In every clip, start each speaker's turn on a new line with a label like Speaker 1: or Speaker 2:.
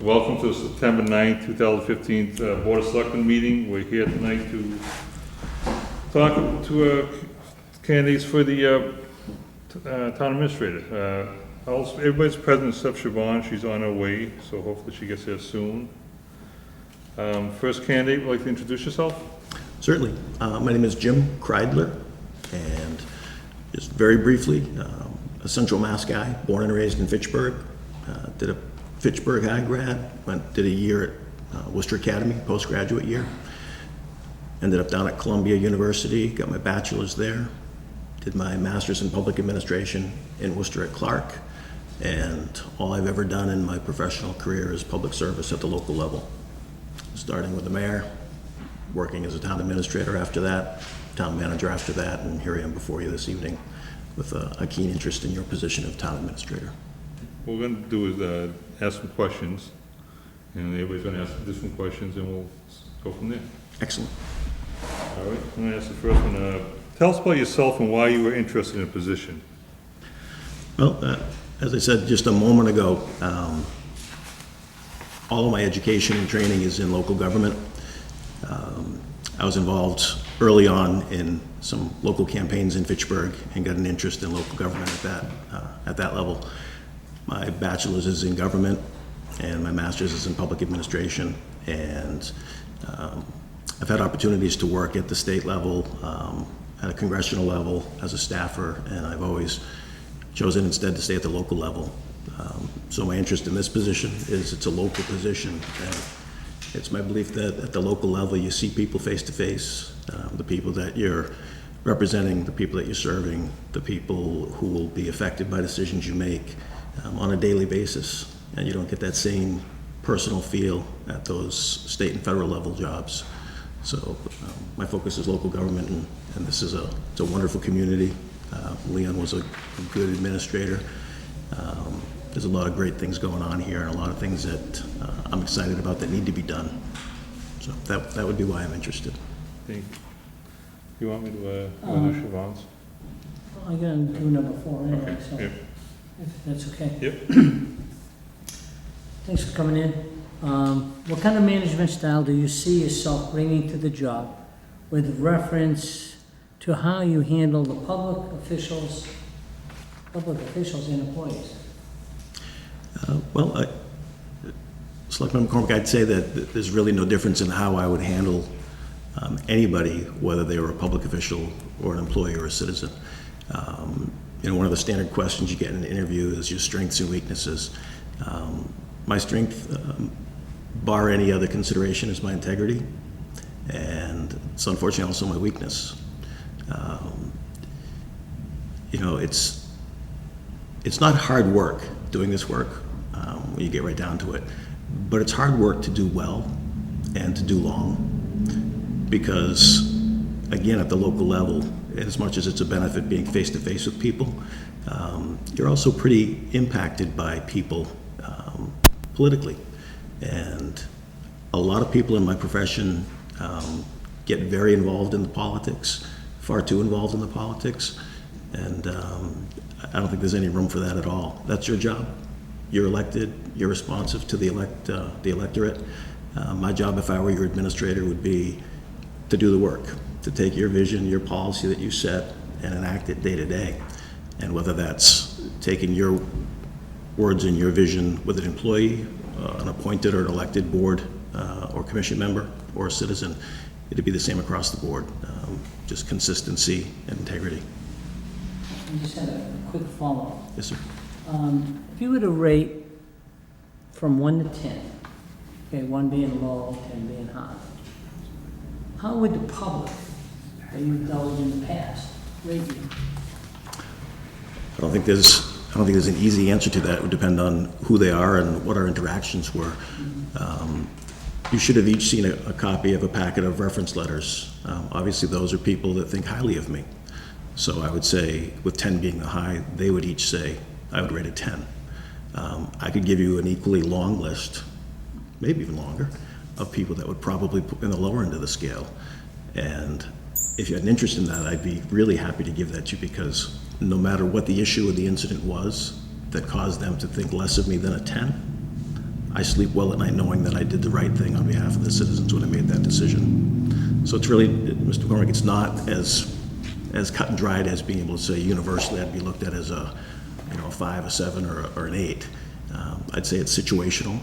Speaker 1: Welcome to the September 9th, 2015 Board of Selectmen meeting. We're here tonight to talk to candidates for the town administrator. Everybody's present except Siobhan. She's on her way, so hopefully she gets here soon. First candidate, would you like to introduce yourself?
Speaker 2: Certainly. My name is Jim Kreidler, and just very briefly, a Central Mass guy, born and raised in Fitchburg. Did a Fitchburg High grad, did a year at Worcester Academy, postgraduate year. Ended up down at Columbia University, got my bachelor's there. Did my master's in public administration in Worcester at Clark. And all I've ever done in my professional career is public service at the local level. Starting with the mayor, working as a town administrator after that, town manager after that, and here I am before you this evening with a keen interest in your position of town administrator.
Speaker 1: What we're going to do is ask some questions, and everybody's going to ask different questions, and we'll go from there.
Speaker 2: Excellent.
Speaker 1: All right, I'm going to ask the first one. Tell us about yourself and why you were interested in a position.
Speaker 2: Well, as I said just a moment ago, all of my education and training is in local government. I was involved early on in some local campaigns in Fitchburg and got an interest in local government at that level. My bachelor's is in government and my master's is in public administration, and I've had opportunities to work at the state level, at a congressional level as a staffer, and I've always chosen instead to stay at the local level. So my interest in this position is it's a local position, and it's my belief that at the local level you see people face to face, the people that you're representing, the people that you're serving, the people who will be affected by decisions you make on a daily basis, and you don't get that same personal feel at those state and federal level jobs. So my focus is local government, and this is it's a wonderful community. Leon was a good administrator. There's a lot of great things going on here and a lot of things that I'm excited about that need to be done. So that would be why I'm interested.
Speaker 1: Thank you. You want me to do Siobhan's?
Speaker 3: I'm going to do number 4 anyway,
Speaker 1: Okay.
Speaker 3: so
Speaker 1: Yep.
Speaker 3: if that's okay.
Speaker 1: Yep.
Speaker 3: Thanks for coming in. What kind of management style do you see yourself bringing to the job with reference to how you handle the public officials and employees?
Speaker 2: Well, Selectman McCormick, I'd say that there's really no difference in how I would handle anybody, whether they were a public official or an employee or a citizen. One of the standard questions you get in an interview is your strengths and weaknesses. My strength, bar any other consideration, is my integrity, and it's unfortunately also my weakness. It's not hard work doing this work when you get right down to it, but it's hard work to do well and to do long, because again, at the local level, as much as it's a benefit being face to face with people, you're also pretty impacted by people politically, and a lot of people in my profession get very involved in the politics, far too involved in the politics, and I don't think there's any room for that at all. That's your job. You're elected. You're responsive to the electorate. My job, if I were your administrator, would be to do the work, to take your vision, your policy that you set, and enact it day to day. And whether that's taking your words and your vision with an employee, an appointed or an elected board or commission member, or a citizen, it'd be the same across the board. Just consistency and integrity.
Speaker 3: I just had a quick follow-up.
Speaker 2: Yes, sir.
Speaker 3: If you were to rate from 1 to 10, okay, 1 being low, 10 being high, how would the public that you've dealt with in the past rate you?
Speaker 2: I don't think there's an easy answer to that. It would depend on who they are and what our interactions were. You should have each seen a copy of a packet of reference letters. Obviously, those are people that think highly of me. So I would say, with 10 being the high, they would each say, I would rate it 10. I could give you an equally long list, maybe even longer, of people that would probably put in the lower end of the scale. And if you had an interest in that, I'd be really happy to give that to you, because no matter what the issue or the incident was that caused them to think less of me than a 10, I sleep well at night knowing that I did the right thing on behalf of the citizens when I made that decision. So it's really, Mr. McCormick, it's not as cut and dried as being able to say universally I'd be looked at as a 5, a 7, or an 8. I'd say it's situational,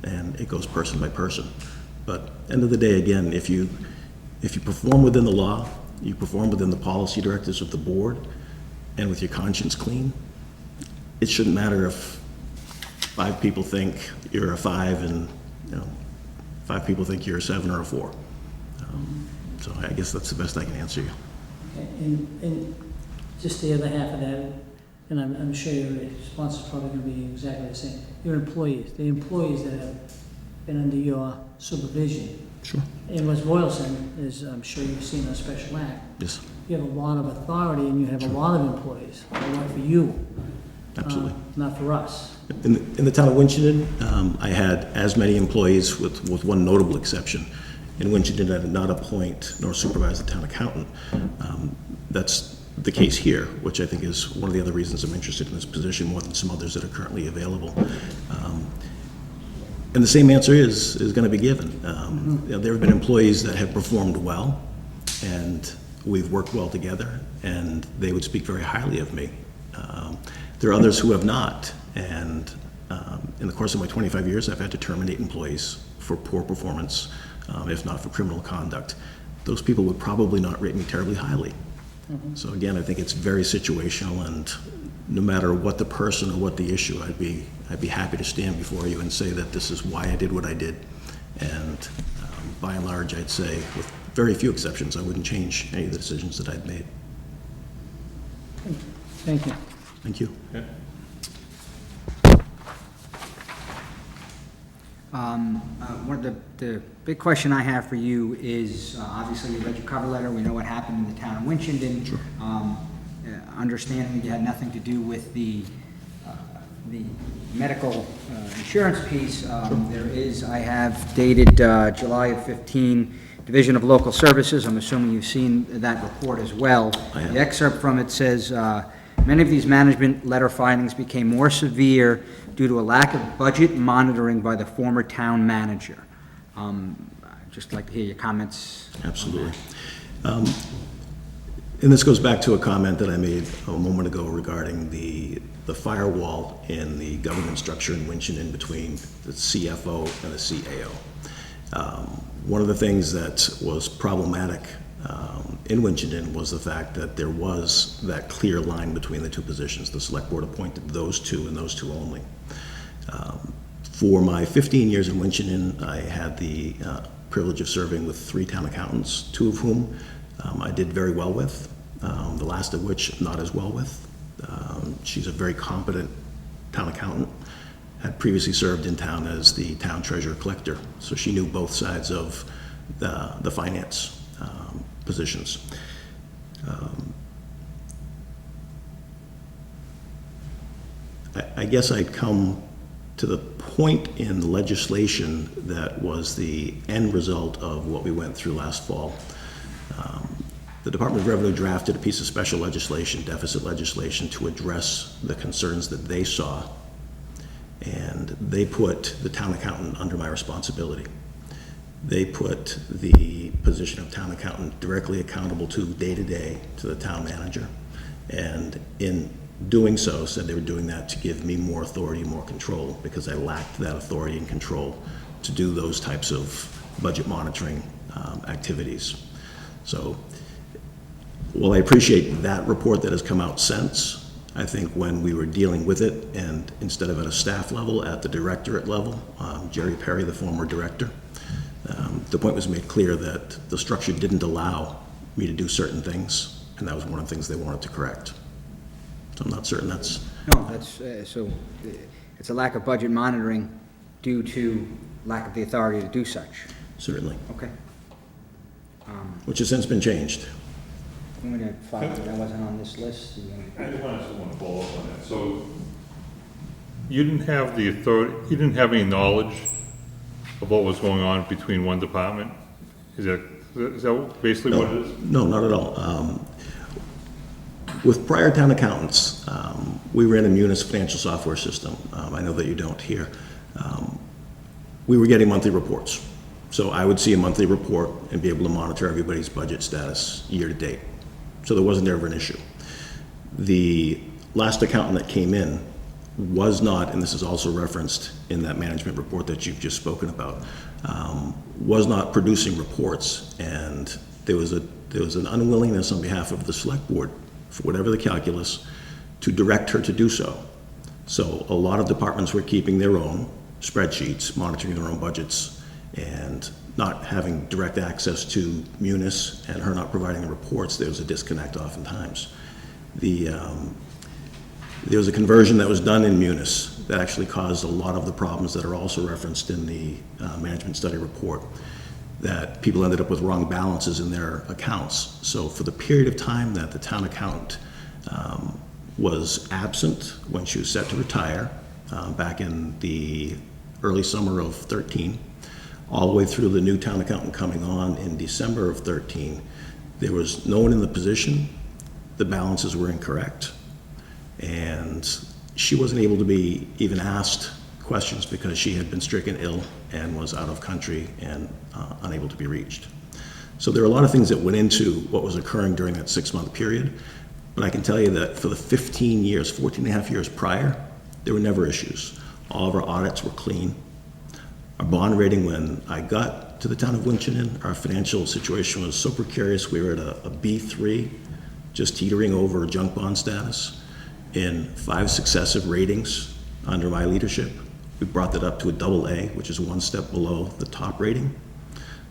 Speaker 2: and it goes person by person. But end of the day, again, if you perform within the law, you perform within the policy directives of the board, and with your conscience clean, it shouldn't matter if 5 people think you're a 5 and 5 people think you're a 7 or a 4. So I guess that's the best I can answer you.
Speaker 3: And just the other half of that, and I'm sure your response is probably going to be exactly the same. Your employees, the employees that have been under your supervision.
Speaker 2: Sure.
Speaker 3: In West Boylston, as I'm sure you've seen on Special Act,
Speaker 2: Yes.
Speaker 3: you have a lot of authority and you have a lot of employees. They work for you.
Speaker 2: Absolutely.
Speaker 3: Not for us.
Speaker 2: In the town of Winchendon, I had as many employees with one notable exception. In Winchendon, I did not appoint nor supervise the town accountant. That's the case here, which I think is one of the other reasons I'm interested in this position more than some others that are currently available. And the same answer is going to be given. There have been employees that have performed well, and we've worked well together, and they would speak very highly of me. There are others who have not, and in the course of my 25 years, I've had to terminate employees for poor performance, if not for criminal conduct. Those people would probably not rate me terribly highly. So again, I think it's very situational, and no matter what the person or what the issue, I'd be happy to stand before you and say that this is why I did what I did. And by and large, I'd say, with very few exceptions, I wouldn't change any of the decisions that I'd made.
Speaker 3: Thank you.
Speaker 2: Thank you.
Speaker 1: Yeah.
Speaker 4: One of the big question I have for you is, obviously you read your cover letter, we know what happened in the town of Winchendon.
Speaker 2: Sure.
Speaker 4: Understanding that you had nothing to do with the medical insurance piece, there is, I have dated July of 15, Division of Local Services, I'm assuming you've seen that report as well.
Speaker 2: I have.
Speaker 4: The excerpt from it says, many of these management letter findings became more severe due to a lack of budget monitoring by the former town manager. I'd just like to hear your comments.
Speaker 2: Absolutely. And this goes back to a comment that I made a moment ago regarding the firewall in the government structure in Winchendon between the CFO and the CAO. One of the things that was problematic in Winchendon was the fact that there was that clear line between the two positions. The select board appointed those two and those two only. For my 15 years in Winchendon, I had the privilege of serving with 3 town accountants, 2 of whom I did very well with, the last of which not as well with. She's a very competent town accountant, had previously served in town as the town treasurer collector, so she knew both sides of the finance positions. I guess I'd come to the point in the legislation that was the end result of what we went through last fall. The Department of Revenue drafted a piece of special legislation, deficit legislation, to address the concerns that they saw, and they put the town accountant under my responsibility. They put the position of town accountant directly accountable to day-to-day to the town manager, and in doing so said they were doing that to give me more authority, more control, because I lacked that authority and control to do those types of budget monitoring activities. So while I appreciate that report that has come out since, I think when we were dealing with it, and instead of at a staff level, at the directorate level, Jerry Perry, the former director, the point was made clear that the structure didn't allow me to do certain things, and that was one of the things they wanted to correct. So I'm not certain that's...
Speaker 4: No, that's, so it's a lack of budget monitoring due to lack of the authority to do such.
Speaker 2: Certainly.
Speaker 4: Okay.
Speaker 2: Which has since been changed.
Speaker 4: I'm going to follow that I wasn't on this list.
Speaker 1: I just want to follow up on that. So you didn't have the authority, you didn't have any knowledge of what was going on between one department? Is that basically what it is?
Speaker 2: No, not at all. With prior town accountants, we ran a Munis financial software system. I know that you don't here. we were getting monthly reports. So I would see a monthly report and be able to monitor everybody's budget status year to date. So there wasn't ever an issue. The last accountant that came in was not, and this is also referenced in that management report that you've just spoken about, was not producing reports, and there was an unwillingness on behalf of the select board, for whatever the calculus, to direct her to do so. So a lot of departments were keeping their own spreadsheets, monitoring their own budgets, and not having direct access to Munis, and her not providing the reports. There was a disconnect oftentimes. There was a conversion that was done in Munis that actually caused a lot of the problems that are also referenced in the management study report, that people ended up with wrong balances in their accounts. So for the period of time that the town accountant was absent when she was set to retire, back in the early summer of 13, all the way through the new town accountant coming on in December of 13, there was no one in the position, the balances were incorrect, and she wasn't able to be even asked questions because she had been stricken ill and was out of country and unable to be reached. So there are a lot of things that went into what was occurring during that 6-month period, but I can tell you that for the 14 and a half years prior, there were never issues. All of our audits were clean. Our bond rating, when I got to the town of Winchendon, our financial situation was so precarious, we were at a B3, just teetering over junk bond status. In 5 successive ratings under my leadership, we brought that up to a AA, which is 1 step below the top rating.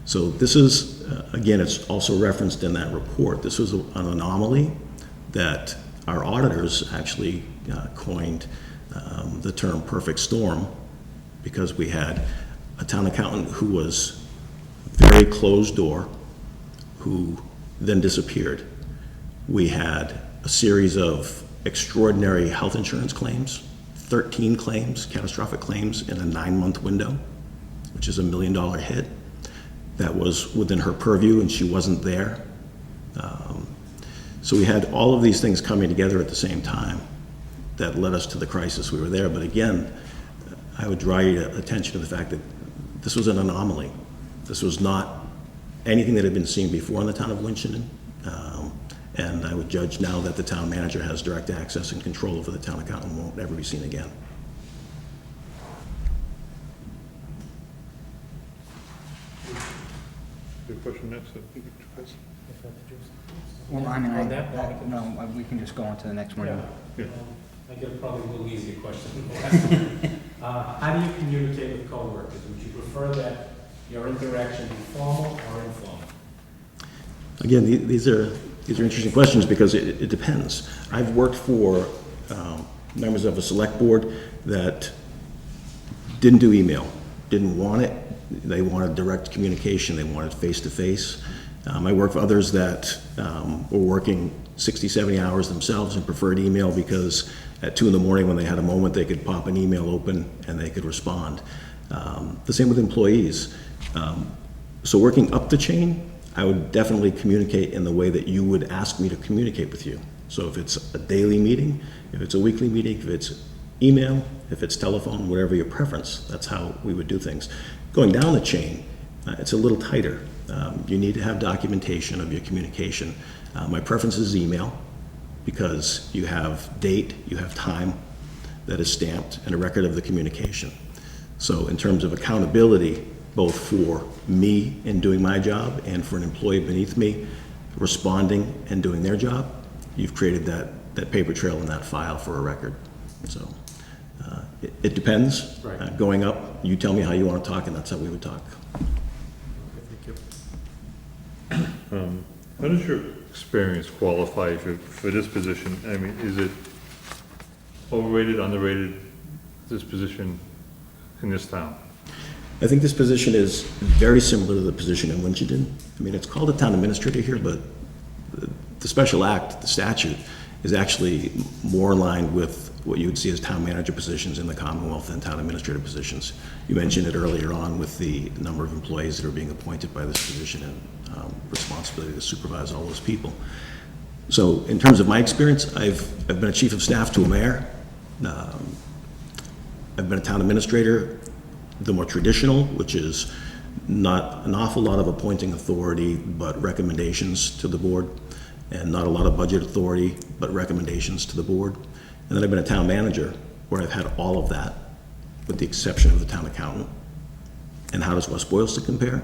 Speaker 2: So this is, again, it's also referenced in that report. This was an anomaly that our auditors actually coined the term perfect storm, because we had a town accountant who was very closed door, who then disappeared. We had a series of extraordinary health insurance claims, 13 claims, catastrophic claims in a 9-month window, which is $1 million hit. That was within her purview, and she wasn't there. So we had all of these things coming together at the same time that led us to the crisis we were there. But again, I would draw your attention to the fact that this was an anomaly. This was not anything that had been seen before in the town of Winchendon. And I would judge now that the town manager has direct access and control over the town accountant and won't ever be seen again.
Speaker 1: Your question next?
Speaker 4: Well, I mean,
Speaker 5: On that
Speaker 4: no, we can just go on to the next one.
Speaker 1: Yeah.
Speaker 5: I get probably a little easier question. How do you communicate with coworkers? Would you prefer that your interaction be formal or informal?
Speaker 2: Again, these are interesting questions because it depends. I've worked for members of a select board that didn't do email, didn't want it. They wanted direct communication. They wanted face-to-face. I work for others that were working 60, 70 hours themselves and preferred email because at 2 in the morning when they had a moment, they could pop an email open and they could respond. The same with employees. So working up the chain, I would definitely communicate in the way that you would ask me to communicate with you. So if it's a daily meeting, if it's a weekly meeting, if it's email, if it's telephone, whatever your preference, that's how we would do things. Going down the chain, it's a little tighter. You need to have documentation of your communication. My preference is email because you have date, you have time that is stamped, and a record of the communication. So in terms of accountability, both for me in doing my job and for an employee beneath me responding and doing their job, you've created that paper trail and that file for a record. So it depends.
Speaker 5: Right.
Speaker 2: Going up, you tell me how you want to talk, and that's how we would talk.
Speaker 1: How does your experience qualify for this position? I mean, is it overrated, underrated, this position in this town?
Speaker 2: I think this position is very similar to the position in Winchendon. I mean, it's called a town administrator here, but the special act, the statute, is actually more aligned with what you would see as town manager positions in the Commonwealth than town administrator positions. You mentioned it earlier on with the number of employees that are being appointed by this position and responsibility to supervise all those people. So in terms of my experience, I've been a chief of staff to a mayor. I've been a town administrator the more traditional, which is not an awful lot of appointing authority, but recommendations to the board, and not a lot of budget authority, but recommendations to the board. And then I've been a town manager, where I've had all of that, with the exception of the town accountant. And how does West Boylston compare?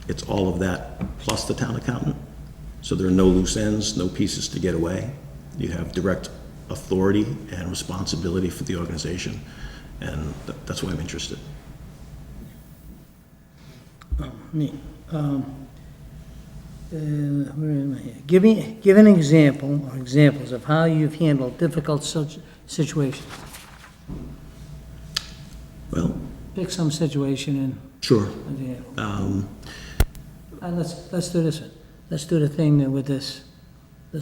Speaker 2: It's all of that plus the town accountant. So there are no loose ends, no pieces to get away. You have direct authority and responsibility for the organization, and that's why I'm interested.
Speaker 3: Me. Where am I here? Give an example or examples of how you've handled difficult situations.
Speaker 2: Well,
Speaker 3: Pick some situation
Speaker 2: sure.
Speaker 3: and let's do this one. Let's do the thing with this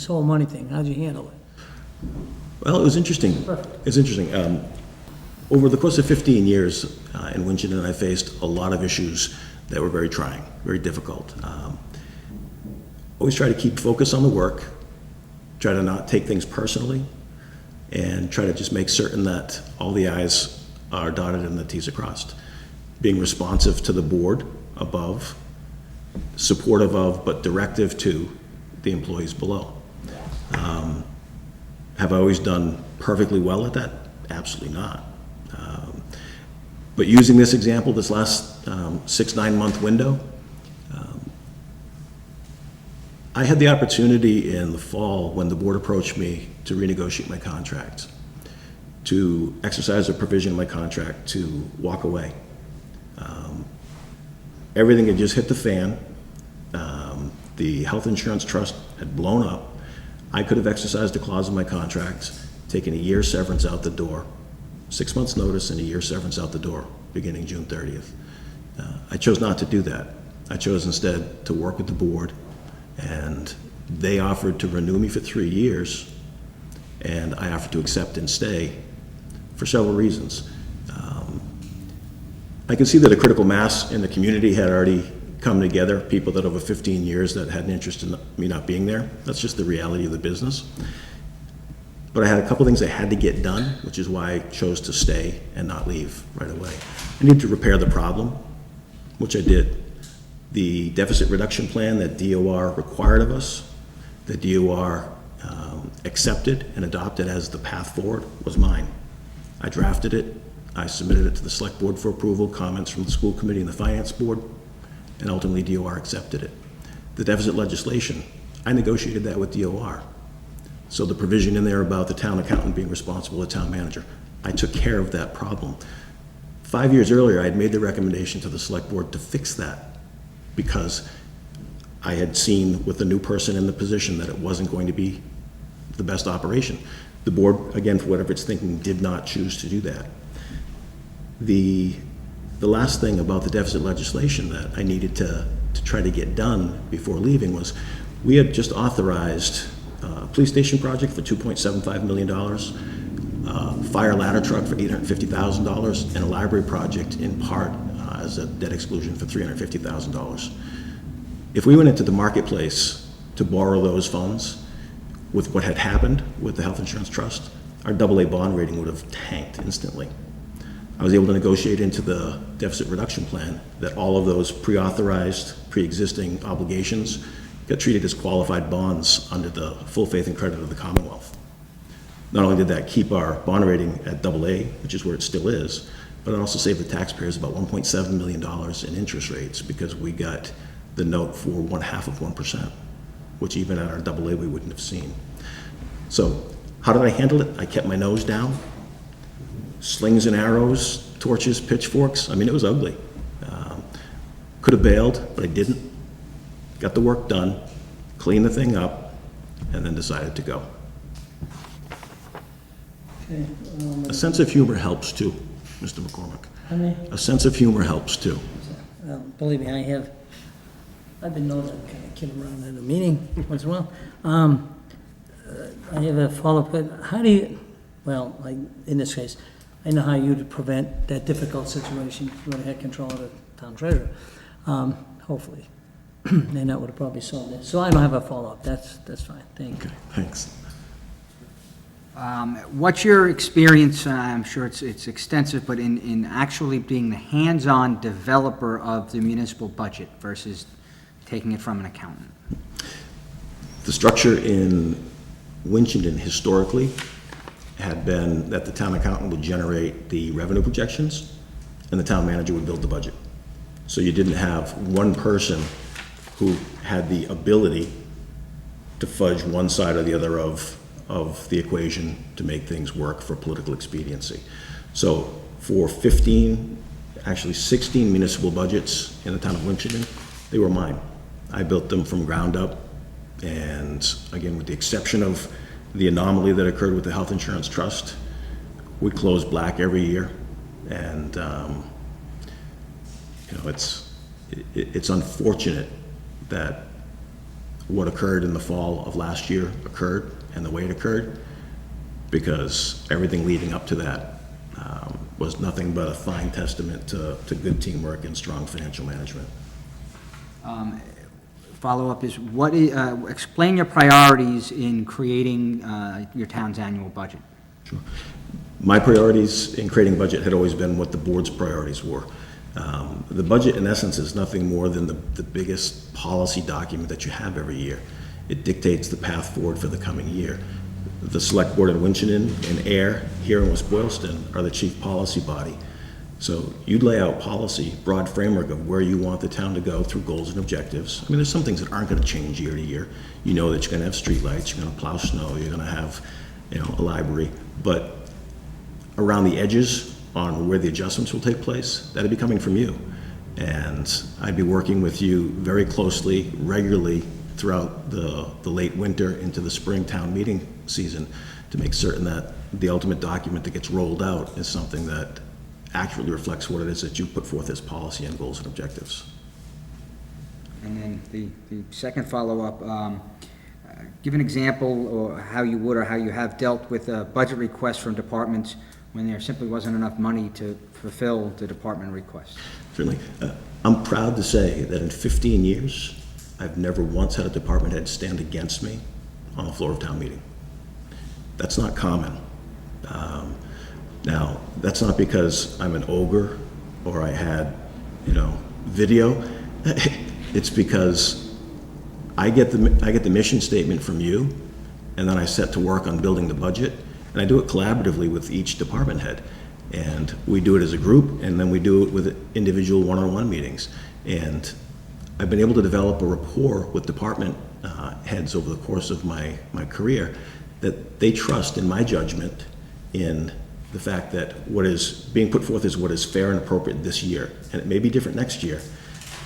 Speaker 3: whole money thing. How'd you handle it?
Speaker 2: Well, it was interesting.
Speaker 3: Perfect.
Speaker 2: It's interesting. Over the course of 15 years in Winchendon, I faced a lot of issues that were very trying, very difficult. Always try to keep focus on the work, try to not take things personally, and try to just make certain that all the I's are dotted and the T's are crossed. Being responsive to the board above, supportive of, but directive to the employees below. Have I always done perfectly well at that? Absolutely not. But using this example, this last 6-9 month window, I had the opportunity in the fall when the board approached me to renegotiate my contract, to exercise a provision in my contract to walk away. Everything had just hit the fan. The health insurance trust had blown up. I could have exercised a clause in my contract, taken a year severance out the door, 6 months notice and a year severance out the door, beginning June 30th. I chose not to do that. I chose instead to work with the board, and they offered to renew me for 3 years, and I offered to accept and stay for several reasons. I could see that a critical mass in the community had already come together, people that over 15 years that had an interest in me not being there. That's just the reality of the business. But I had a couple things I had to get done, which is why I chose to stay and not leave right away. I needed to repair the problem, which I did. The deficit reduction plan that DOR required of us, the DOR accepted and adopted as the path forward, was mine. I drafted it, I submitted it to the select board for approval, comments from the school committee and the finance board, and ultimately DOR accepted it. The deficit legislation, I negotiated that with DOR. So the provision in there about the town accountant being responsible, the town manager, I took care of that problem. 5 years earlier, I had made the recommendation to the select board to fix that, because I had seen with the new person in the position that it wasn't going to be the best operation. The board, again, for whatever it's thinking, did not choose to do that. The last thing about the deficit legislation that I needed to try to get done before leaving was, we had just authorized a police station project for $2.75 million, fire ladder truck for $850,000, and a library project in part as a debt exclusion for $350,000. If we went into the marketplace to borrow those funds with what had happened with the health insurance trust, our AA bond rating would have tanked instantly. I was able to negotiate into the deficit reduction plan that all of those pre-authorized, pre-existing obligations got treated as qualified bonds under the full faith and credit of the Commonwealth. Not only did that keep our bond rating at AA, which is where it still is, but it also saved the taxpayers about $1.7 million in interest rates, because we got the note for 0.5%, which even at our AA we wouldn't have seen. So how did I handle it? I kept my nose down. Slings and arrows, torches, pitchforks. I mean, it was ugly. Could have bailed, but I didn't. Got the work done, cleaned the thing up, and then decided to go.
Speaker 3: Okay.
Speaker 2: A sense of humor helps too, Mr. McCormick.
Speaker 3: I mean,
Speaker 2: A sense of humor helps too.
Speaker 3: believe me, I've been known to kind of kid around at a meeting once in a while. I have a follow-up. How do you, well, like in this case, I know how you'd prevent that difficult situation if you would have had control of the town treasurer, hopefully. And that would have probably solved it. So I don't have a follow-up. That's fine. Thank you.
Speaker 2: Okay, thanks.
Speaker 4: What's your experience, I'm sure it's extensive, but in actually being the hands-on developer of the municipal budget versus taking it from an accountant?
Speaker 2: The structure in Winchendon historically had been that the town accountant would generate the revenue projections and the town manager would build the budget. So you didn't have one person who had the ability to fudge one side or the other of the equation to make things work for political expediency. So for 16 municipal budgets in the town of Winchendon, they were mine. I built them from ground up, and again, with the exception of the anomaly that occurred with the health insurance trust, we closed black every year, and it's unfortunate that what occurred in the fall of last year occurred and the way it occurred, because everything leading up to that was nothing but a fine testament to good teamwork and strong financial management.
Speaker 4: Follow-up is, explain your priorities in creating your town's annual budget.
Speaker 2: Sure. My priorities in creating budget had always been what the board's priorities were. The budget, in essence, is nothing more than the biggest policy document that you have every year. It dictates the path forward for the coming year. The Select Board in Winchendon and AIR here in West Boylston are the chief policy body. So you'd lay out policy, broad framework of where you want the town to go through goals and objectives. I mean, there's some things that aren't going to change year to year. You know that you're going to have streetlights, you're going to plow snow, you're going to have, a library. But around the edges on where the adjustments will take place, that'd be coming from you. And I'd be working with you very closely, regularly throughout the late winter into the spring town meeting season to make certain that the ultimate document that gets rolled out is something that accurately reflects what it is that you put forth as policy and goals and objectives.
Speaker 4: And then the second follow-up, give an example or how you would or how you have dealt with a budget request from departments when there simply wasn't enough money to fulfill the department request.
Speaker 2: Certainly. I'm proud to say that in 15 years, I've never once had a department head stand against me on the floor of town meeting. That's not common. Now, that's not because I'm an ogre or I had, video. It's because I get the mission statement from you, and then I set to work on building the budget, and I do it collaboratively with each department head. And we do it as a group, and then we do it with individual one-on-one meetings. And I've been able to develop a rapport with department heads over the course of my career that they trust in my judgment in the fact that what is being put forth is what is fair and appropriate this year. And it may be different next year,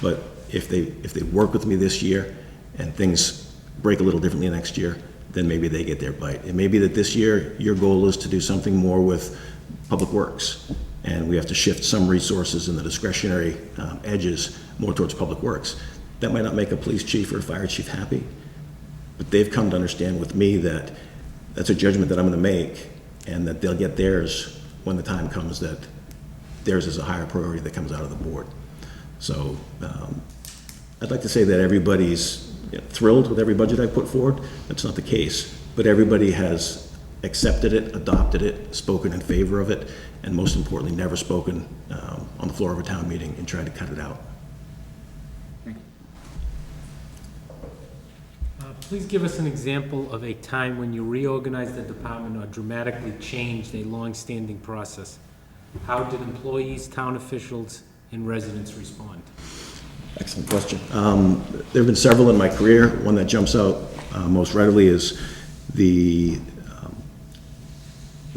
Speaker 2: but if they work with me this year and things break a little differently next year, then maybe they get their bite. It may be that this year your goal is to do something more with Public Works, and we have to shift some resources in the discretionary edges more towards Public Works. That might not make a police chief or a fire chief happy, but they've come to understand with me that that's a judgment that I'm going to make, and that they'll get theirs when the time comes that theirs is a higher priority that comes out of the board. So I'd like to say that everybody's thrilled with every budget I put forward. That's not the case, but everybody has accepted it, adopted it, spoken in favor of it, and most importantly, never spoken on the floor of a town meeting and tried to cut it out.
Speaker 5: Please give us an example of a time when you reorganized the department or dramatically changed a long-standing process. How did employees, town officials, and residents respond?
Speaker 2: Excellent question. There have been several in my career. One that jumps out most readily is the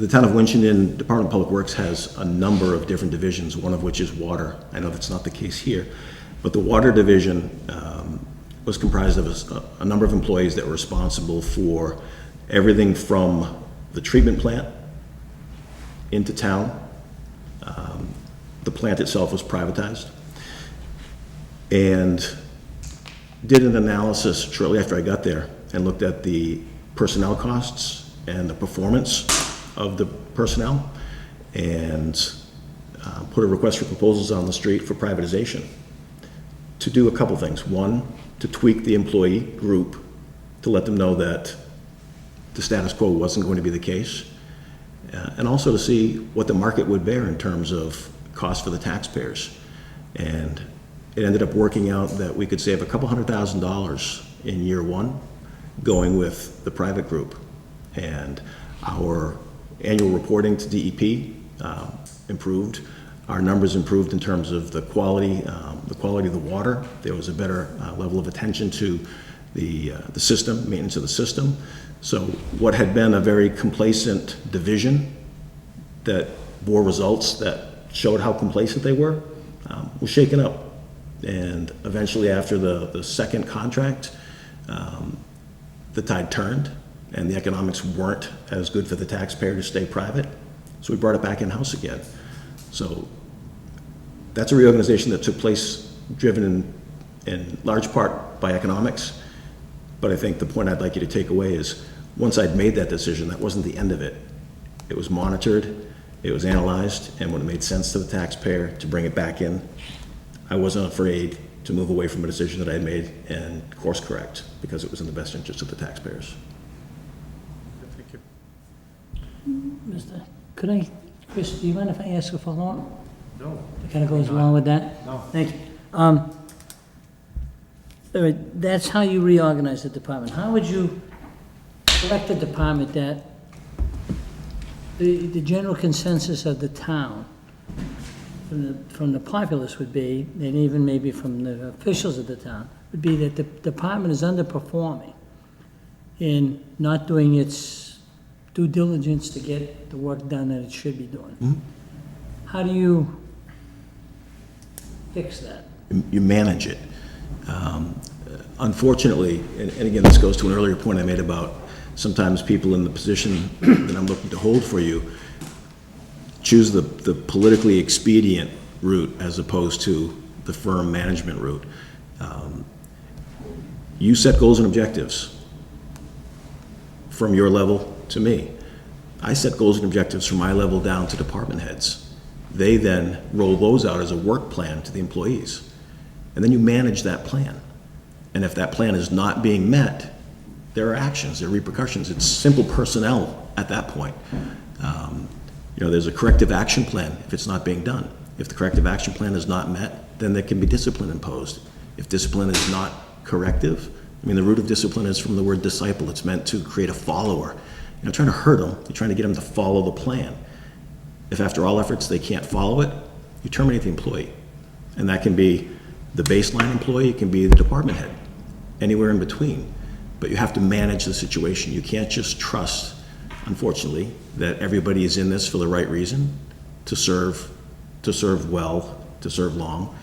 Speaker 2: town of Winchendon Department of Public Works has a number of different divisions, one of which is water. I know that's not the case here, but the water division was comprised of a number of employees that were responsible for everything from the treatment plant into town. The plant itself was privatized, and did an analysis shortly after I got there and looked at the personnel costs and the performance of the personnel, and put a request for proposals on the street for privatization to do a couple things. One, to tweak the employee group to let them know that the status quo wasn't going to be the case, and also to see what the market would bear in terms of cost for the taxpayers. And it ended up working out that we could save a couple $100,000 in year one going with the private group. And our annual reporting to DEP improved. Our numbers improved in terms of the quality of the water. There was a better level of attention to the system, maintenance of the system. So what had been a very complacent division that bore results that showed how complacent they were was shaken up. And eventually, after the second contract, the tide turned, and the economics weren't as good for the taxpayer to stay private. So we brought it back in-house again. So that's a reorganization that took place, driven in large part by economics. But I think the point I'd like you to take away is, once I'd made that decision, that wasn't the end of it. It was monitored, it was analyzed, and when it made sense to the taxpayer to bring it back in, I wasn't afraid to move away from a decision that I had made and course correct, because it was in the best interest of the taxpayers.
Speaker 5: Thank you.
Speaker 3: Chris, do you mind if I ask a follow-up?
Speaker 5: No.
Speaker 3: That kind of goes along with that?
Speaker 5: No.
Speaker 3: Thank you. All right, that's how you reorganize the department. How would you correct the department that the general consensus of the town from the populace would be, and even maybe from the officials of the town, would be that the department is underperforming in not doing its due diligence to get the work done that it should be doing?
Speaker 2: Mm-hmm.
Speaker 3: How do you fix that?
Speaker 2: You manage it. Unfortunately, and again, this goes to an earlier point I made about sometimes people in the position that I'm looking to hold for you choose the politically expedient route as opposed to the firm management route. You set goals and objectives from your level to me. I set goals and objectives from my level down to department heads. They then roll those out as a work plan to the employees. And then you manage that plan. And if that plan is not being met, there are actions, there are repercussions. It's simple personnel at that point. There's a corrective action plan if it's not being done. If the corrective action plan is not met, then there can be discipline imposed. If discipline is not corrective, the root of discipline is from the word disciple. It's meant to create a follower. You're not trying to hurt them, you're trying to get them to follow the plan. If after all efforts they can't follow it, you terminate the employee. And that can be the baseline employee, it can be the department head, anywhere in between. But you have to manage the situation. You can't just trust, unfortunately, that everybody is in this for the right reason, to serve well, to serve long.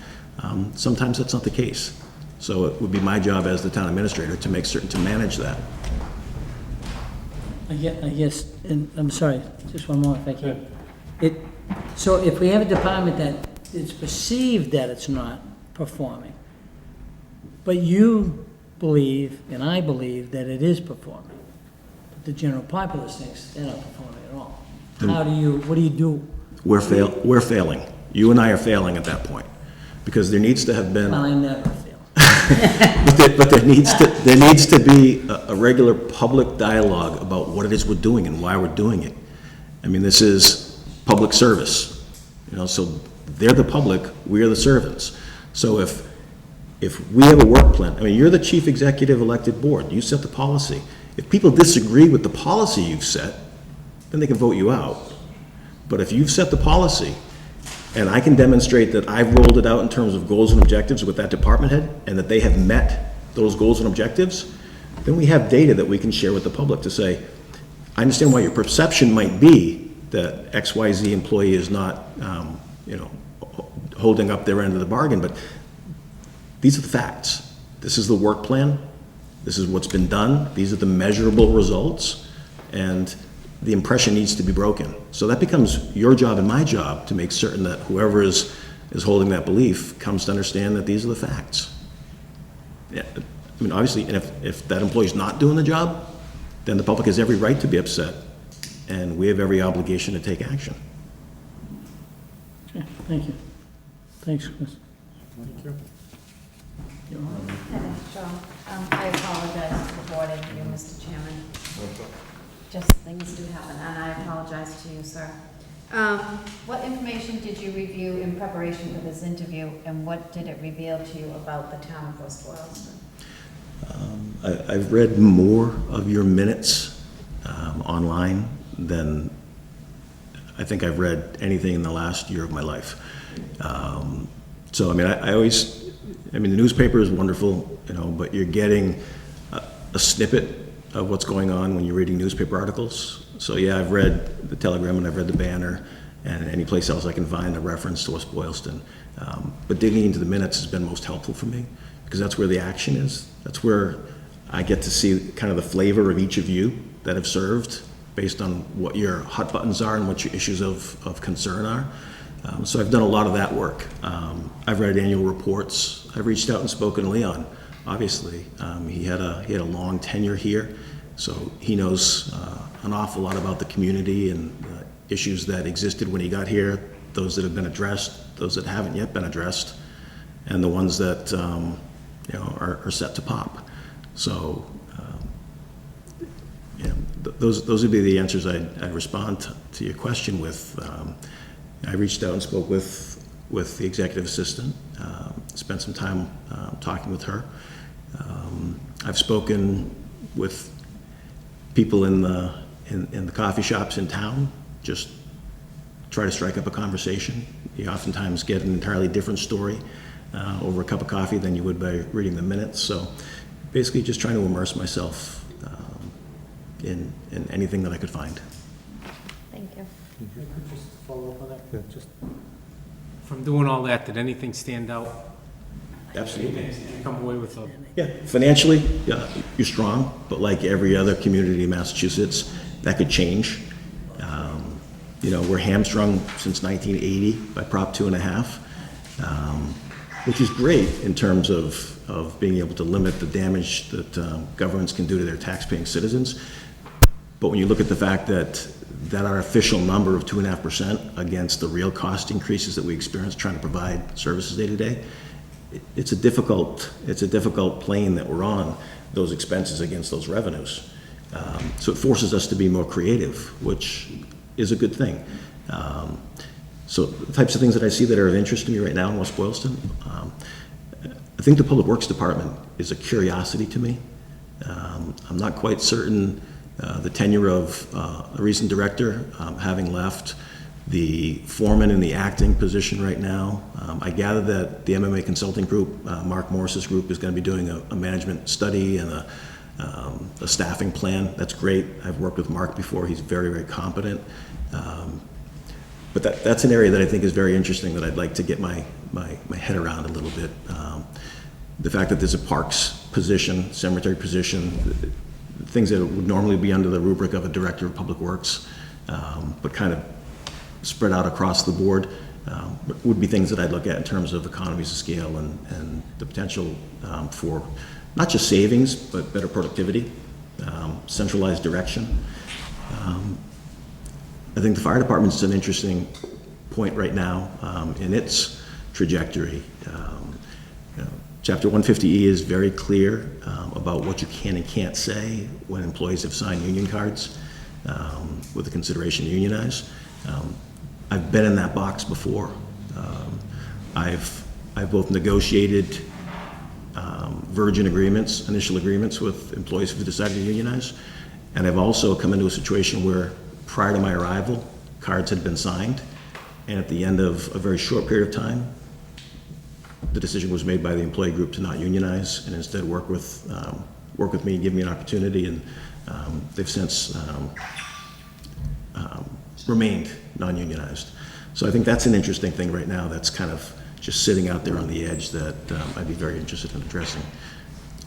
Speaker 2: Sometimes that's not the case. So it would be my job as the town administrator to make certain to manage that.
Speaker 3: I guess, and I'm sorry, just one more if I can. So if we have a department that it's perceived that it's not performing, but you believe, and I believe, that it is performing, but the general populace thinks they're not performing at all. What do you do?
Speaker 2: We're failing. You and I are failing at that point, because there needs to have been.
Speaker 3: Well, I never fail.
Speaker 2: But there needs to be a regular public dialogue about what it is we're doing and why we're doing it. This is public service, so they're the public, we are the servants. So if we have a work plan, you're the chief executive elected board, you set the policy. If people disagree with the policy you've set, then they can vote you out. But if you've set the policy, and I can demonstrate that I've rolled it out in terms of goals and objectives with that department head, and that they have met those goals and objectives, then we have data that we can share with the public to say, I understand why your perception might be that XYZ employee is not, holding up their end of the bargain, but these are the facts. This is the work plan. This is what's been done. These are the measurable results, and the impression needs to be broken. So that becomes your job and my job to make certain that whoever is holding that belief comes to understand that these are the facts. Yeah, obviously, and if that employee's not doing the job, then the public has every right to be upset, and we have every obligation to take action.
Speaker 3: Okay, thank you. Thanks, Chris.
Speaker 5: Thank you.
Speaker 6: Joe, I apologize to the board and you, Mr. Chairman. just things do happen, and I apologize to you, sir. What information did you review in preparation for this interview, and what did it reveal to you about the town of West Boylston?
Speaker 2: I've read more of your minutes online than I think I've read anything in the last year of my life. So, I mean, I mean, the newspaper is wonderful, you know, but you're getting a snippet of what's going on when you're reading newspaper articles. So, yeah, I've read the Telegram and I've read the Banner and any place else I can find a reference to West Boylston. But digging into the minutes has been most helpful for me because that's where the action is. That's where I get to see kind of the flavor of each of you that have served based on what your hot buttons are and what your issues of concern are. So I've done a lot of that work. I've read annual reports. I've reached out and spoken to Leon, obviously. He had a long tenure here, so he knows an awful lot about the community and the issues that existed when he got here, those that have been addressed, those that haven't yet been addressed, and the ones that you know, are set to pop. So yeah, those would be the answers I'd respond to your question with. I reached out and spoke with the executive assistant, spent some time talking with her. I've spoken with people in the coffee shops in town, just try to strike up a conversation. You oftentimes get an entirely different story over a cup of coffee than you would by reading the minutes. So basically just trying to immerse myself in anything that I could find.
Speaker 6: Thank you.
Speaker 5: Just follow up on that? Just from doing all that, did anything stand out?
Speaker 2: Absolutely.
Speaker 5: Did you come away with a...
Speaker 2: Yeah, financially, yeah, you're strong, but like every other community in Massachusetts, that could change. You know, we're hamstrung since 1980 by Prop 2.5, which is great in terms of being able to limit the damage that governments can do to their taxpaying citizens. But when you look at the fact that our official number of 2.5% against the real cost increases that we experience trying to provide services day to day, it's a difficult plane that we're on, those expenses against those revenues. So it forces us to be more creative, which is a good thing. So the types of things that I see that are of interest to me right now in West Boylston, I think the Public Works Department is a curiosity to me. I'm not quite certain the tenure of a recent director having left, the foreman in the acting position right now. I gather that the MMA Consulting Group, Mark Morris's group, is going to be doing a management study and a staffing plan. That's great. I've worked with Mark before. He's very, very competent. But that's an area that I think is very interesting that I'd like to get my head around a little bit. The fact that there's a parks position, cemetery position, things that would normally be under the rubric of a director of public works, but kind of spread out across the board, would be things that I'd look at in terms of economies of scale and the potential for not just savings, but better productivity, centralized direction. I think the fire department is an interesting point right now in its trajectory. You know, Chapter 150E is very clear about what you can and can't say when employees have signed union cards with the consideration to unionize. I've been in that box before. I've both negotiated virgin agreements, initial agreements with employees who've decided to unionize, and I've also come into a situation where prior to my arrival, cards had been signed, and at the end of a very short period of time, the decision was made by the employee group to not unionize and instead work with me and give me an opportunity, and they've since remained non-unionized. So I think that's an interesting thing right now that's kind of just sitting out there on the edge that I'd be very interested in addressing.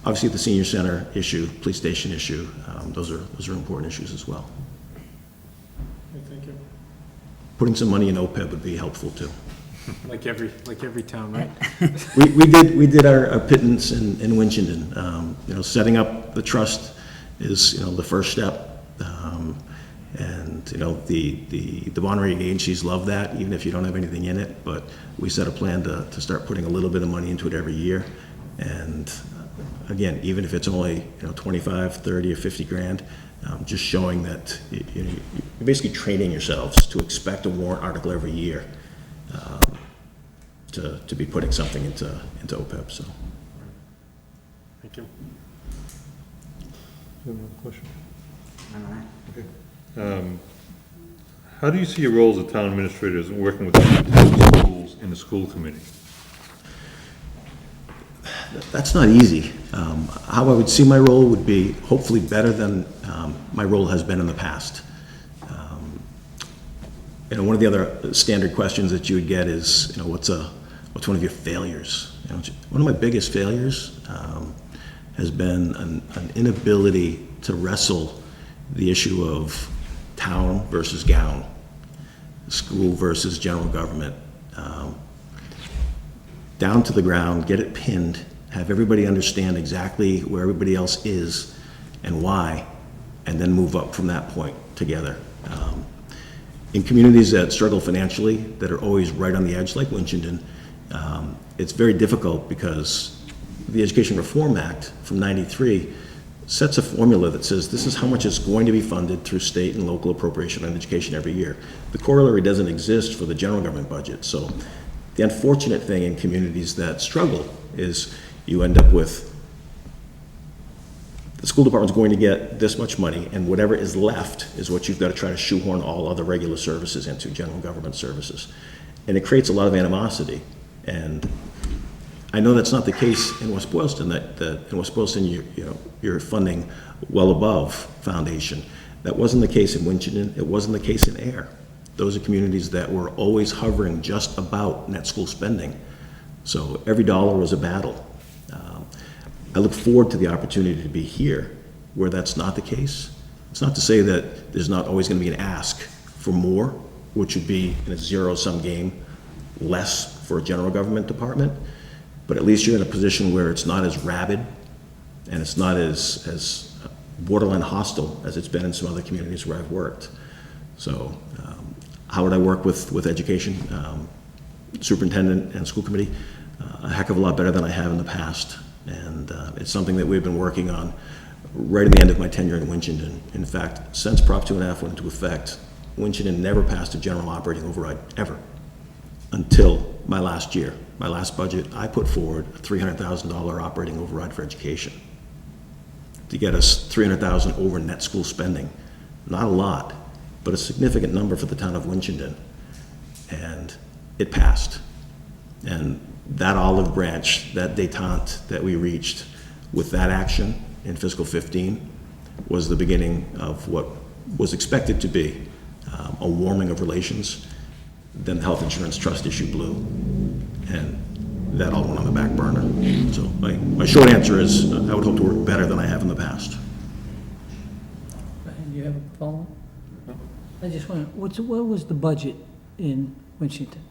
Speaker 2: Obviously, the senior center issue, police station issue, those are important issues as well.
Speaker 5: Thank you.
Speaker 2: Putting some money in OPEB would be helpful too.
Speaker 5: Like every town, right?
Speaker 2: We did our pittance in Winchendon. You know, setting up the trust is, you know, the first step. And you know, the bond rating agencies love that, even if you don't have anything in it. But we set a plan to start putting a little bit of money into it every year. And again, even if it's only, you know, 25, 30, or 50 grand, just showing that you're basically training yourselves to expect a warrant article every year to be putting something into OPEB, so.
Speaker 5: Thank you.
Speaker 1: You have another question?
Speaker 4: All right.
Speaker 1: How do you see your roles as town administrators and working with the schools in the school committee?
Speaker 2: That's not easy. How I would see my role would be hopefully better than my role has been in the past. One of the other standard questions that you would get is, what's one of your failures? One of my biggest failures has been an inability to wrestle the issue of town versus gown, school versus general government, down to the ground, get it pinned, have everybody understand exactly where everybody else is and why, and then move up from that point together. In communities that struggle financially, that are always right on the edge, like Winchendon, it's very difficult because the Education Reform Act from '93 sets a formula that says this is how much is going to be funded through state and local appropriation on education every year. The corollary doesn't exist for the general government budget. So the unfortunate thing in communities that struggle is you end up with the school department's going to get this much money, and whatever is left is what you've got to try to shoehorn all other regular services into, general government services. And it creates a lot of animosity. And I know that's not the case in West Boylston, that in West Boylston you're funding well above foundation. That wasn't the case in Winchendon. It wasn't the case in Air. Those are communities that were always hovering just about net school spending. So every dollar was a battle. I look forward to the opportunity to be here where that's not the case. It's not to say that there's not always going to be an ask for more, which would be in a zero-sum game, less for a general government department, but at least you're in a position where it's not as rabid and it's not as borderline hostile as it's been in some other communities where I've worked. So how would I work with education, superintendent and school committee? A heck of a lot better than I have in the past. And it's something that we've been working on right at the end of my tenure in Winchendon. In fact, since Prop 2.5 went into effect, Winchendon never passed a general operating override, ever, until my last year. My last budget, I put forward a $300,000 operating override for education to get us $300,000 over net school spending. Not a lot, but a significant number for the town of Winchendon. And it passed. And that olive branch, that détente that we reached with that action in fiscal 15 was the beginning of what was expected to be a warming of relations. Then the health insurance trust issue blew, and that all went on the back burner. So my short answer is I would hope to work better than I have in the past.
Speaker 3: Brian, do you have a follow-up? No. I just want to, what was the budget in Winchendon?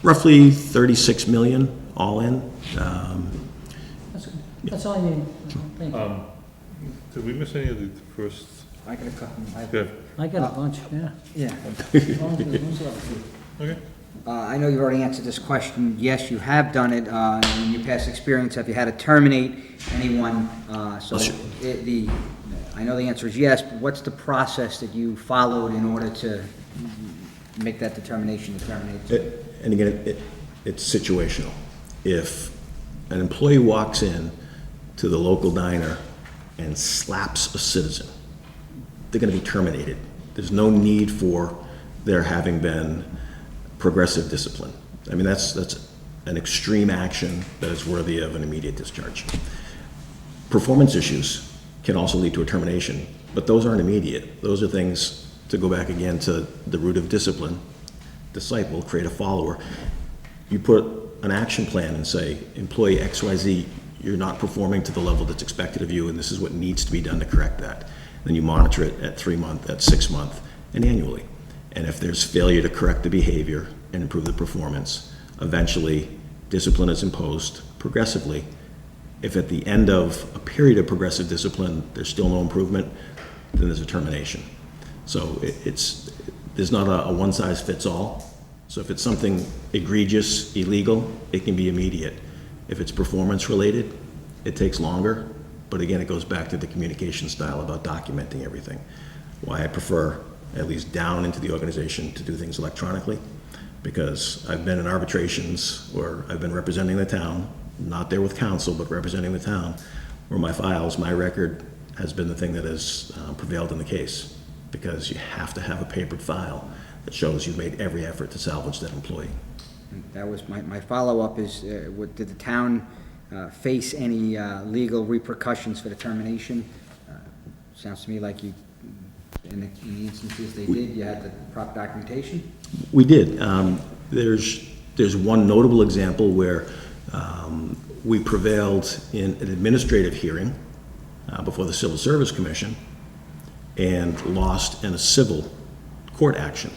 Speaker 2: Roughly 36 million all in.
Speaker 3: That's good. That's all I need. Thank you.
Speaker 1: Did we miss any of the first?
Speaker 4: I got a couple.
Speaker 1: Good.
Speaker 3: I got a bunch, yeah.
Speaker 4: Yeah.
Speaker 1: Okay.
Speaker 4: I know you've already answered this question. Yes, you have done it in your past experience. Have you had to terminate anyone?
Speaker 2: Sure.
Speaker 4: I know the answer is yes, but what's the process that you followed in order to make that determination to terminate?
Speaker 2: And again, it's situational. If an employee walks in to the local diner and slaps a citizen, they're going to be terminated. There's no need for there having been progressive discipline. I mean, that's an extreme action that is worthy of an immediate discharge. Performance issues can also lead to a termination, but those aren't immediate. Those are things, to go back again to the root of discipline, disciple, create a follower. You put an action plan and say, employee XYZ, you're not performing to the level that's expected of you, and this is what needs to be done to correct that. Then you monitor it at 3 month, at 6 month, and annually. And if there's failure to correct the behavior and improve the performance, eventually discipline is imposed progressively. If at the end of a period of progressive discipline, there's still no improvement, then there's a termination. So there's not a one-size-fits-all. So if it's something egregious, illegal, it can be immediate. If it's performance-related, it takes longer But again, it goes back to the communication style about documenting everything. Why I prefer, at least down into the organization, to do things electronically, because I've been in arbitrations where I've been representing the town, not there with counsel, but representing the town, where my files, my record has been the thing that has prevailed in the case, because you have to have a papered file that shows you've made every effort to salvage that employee.
Speaker 4: That was my follow-up is, did the town face any legal repercussions for the termination? Sounds to me like you, in the instances they did, you had the proper documentation?
Speaker 2: We did. There's one notable example where we prevailed in an administrative hearing before the Civil Service Commission and lost in a civil court action.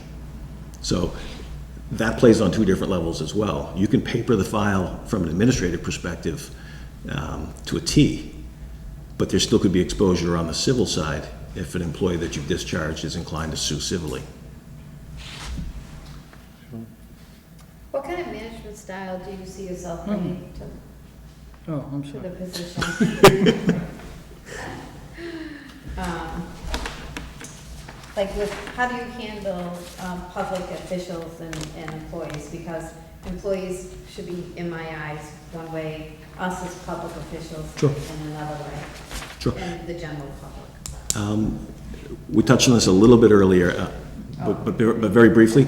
Speaker 2: So that plays on two different levels as well. You can paper the file from an administrative perspective to a T, but there still could be exposure on the civil side if an employee that you've discharged is inclined to sue civilly.
Speaker 6: What kind of management style do you see yourself bringing
Speaker 3: Oh, I'm
Speaker 6: to
Speaker 3: sorry.
Speaker 6: the position? Like how do you handle public officials and employees? Because employees should be, in my eyes, one way, us as public officials
Speaker 2: Sure.
Speaker 6: in another way.
Speaker 2: Sure.
Speaker 6: And the general public.
Speaker 2: We touched on this a little bit earlier, but very briefly.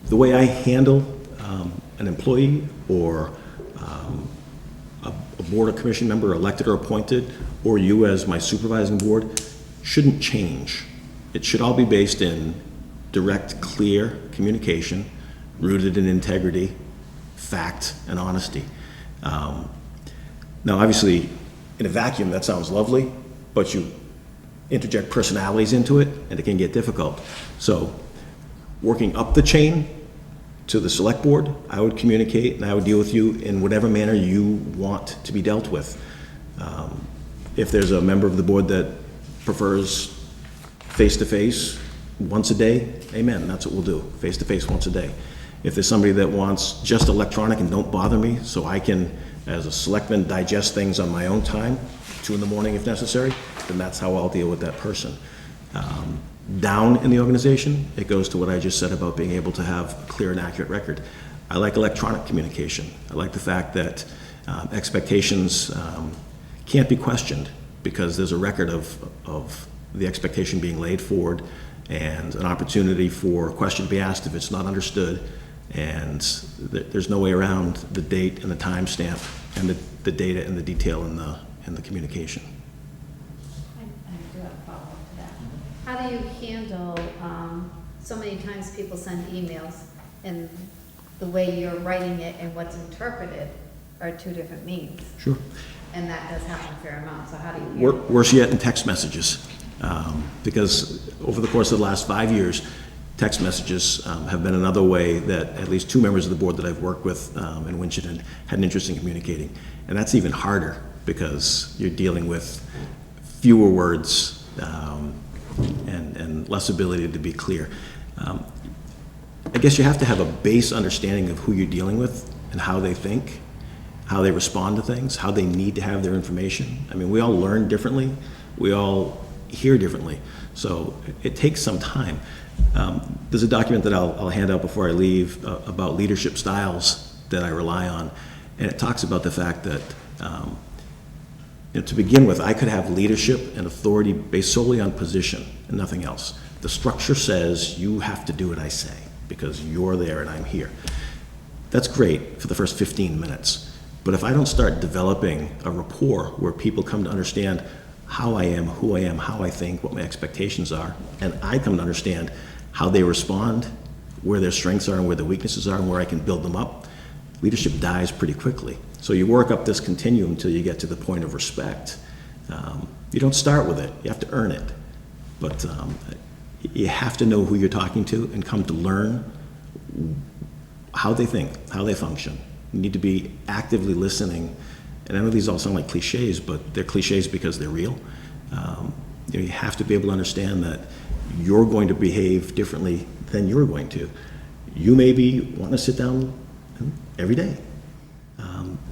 Speaker 2: The way I handle an employee or a board or commission member, elected or appointed, or you as my supervising board, shouldn't change. It should all be based in direct, clear communication, rooted in integrity, fact, and honesty. Now, obviously, in a vacuum, that sounds lovely, but you interject personalities into it, and it can get difficult. So, working up the chain to the select board, I would communicate and I would deal with you in whatever manner you want to be dealt with. If there's a member of the board that prefers face-to-face once a day, amen, that's what we'll do, face-to-face once a day. If there's somebody that wants just electronic and don't bother me, so I can, as a selectman, digest things on my own time, 2 in the morning if necessary, then that's how I'll deal with that person. Down in the organization, it goes to what I just said about being able to have a clear and accurate record. I like electronic communication. I like the fact that expectations can't be questioned because there's a record of the expectation being laid forward and an opportunity for a question to be asked if it's not understood, and there's no way around the date and the timestamp and the data and the detail in the communication.
Speaker 6: I do have a follow-up to that. How do you handle, so many times people send emails and the way you're writing it and what's interpreted are two different meanings?
Speaker 2: Sure.
Speaker 6: And that does happen a fair amount, so how do you handle it?
Speaker 2: Worse yet, in text messages, because over the course of the last 5 years, text messages have been another way that at least 2 members of the board that I've worked with in Winchendon had an interest in communicating. And that's even harder because you're dealing with fewer words and less ability to be clear. I guess you have to have a base understanding of who you're dealing with and how they think, how they respond to things, how they need to have their information. I mean, we all learn differently. We all hear differently. So it takes some time. There's a document that I'll hand out before I leave about leadership styles that I rely on. And it talks about the fact that, to begin with, I could have leadership and authority based solely on position and nothing else. The structure says you have to do what I say because you're there and I'm here. That's great for the first 15 minutes. But if I don't start developing a rapport where people come to understand how I am, who I am, how I think, what my expectations are, and I come to understand how they respond, where their strengths are and where their weaknesses are and where I can build them up, leadership dies pretty quickly. So you work up this continuum until you get to the point of respect. You don't start with it, you have to earn it. But you have to know who you're talking to and come to learn how they think, how they function. You need to be actively listening. And I know these all sound like cliches, but they're cliches because they're real. You have to be able to understand that you're going to behave differently than you're going to. You may be wanting to sit down every day.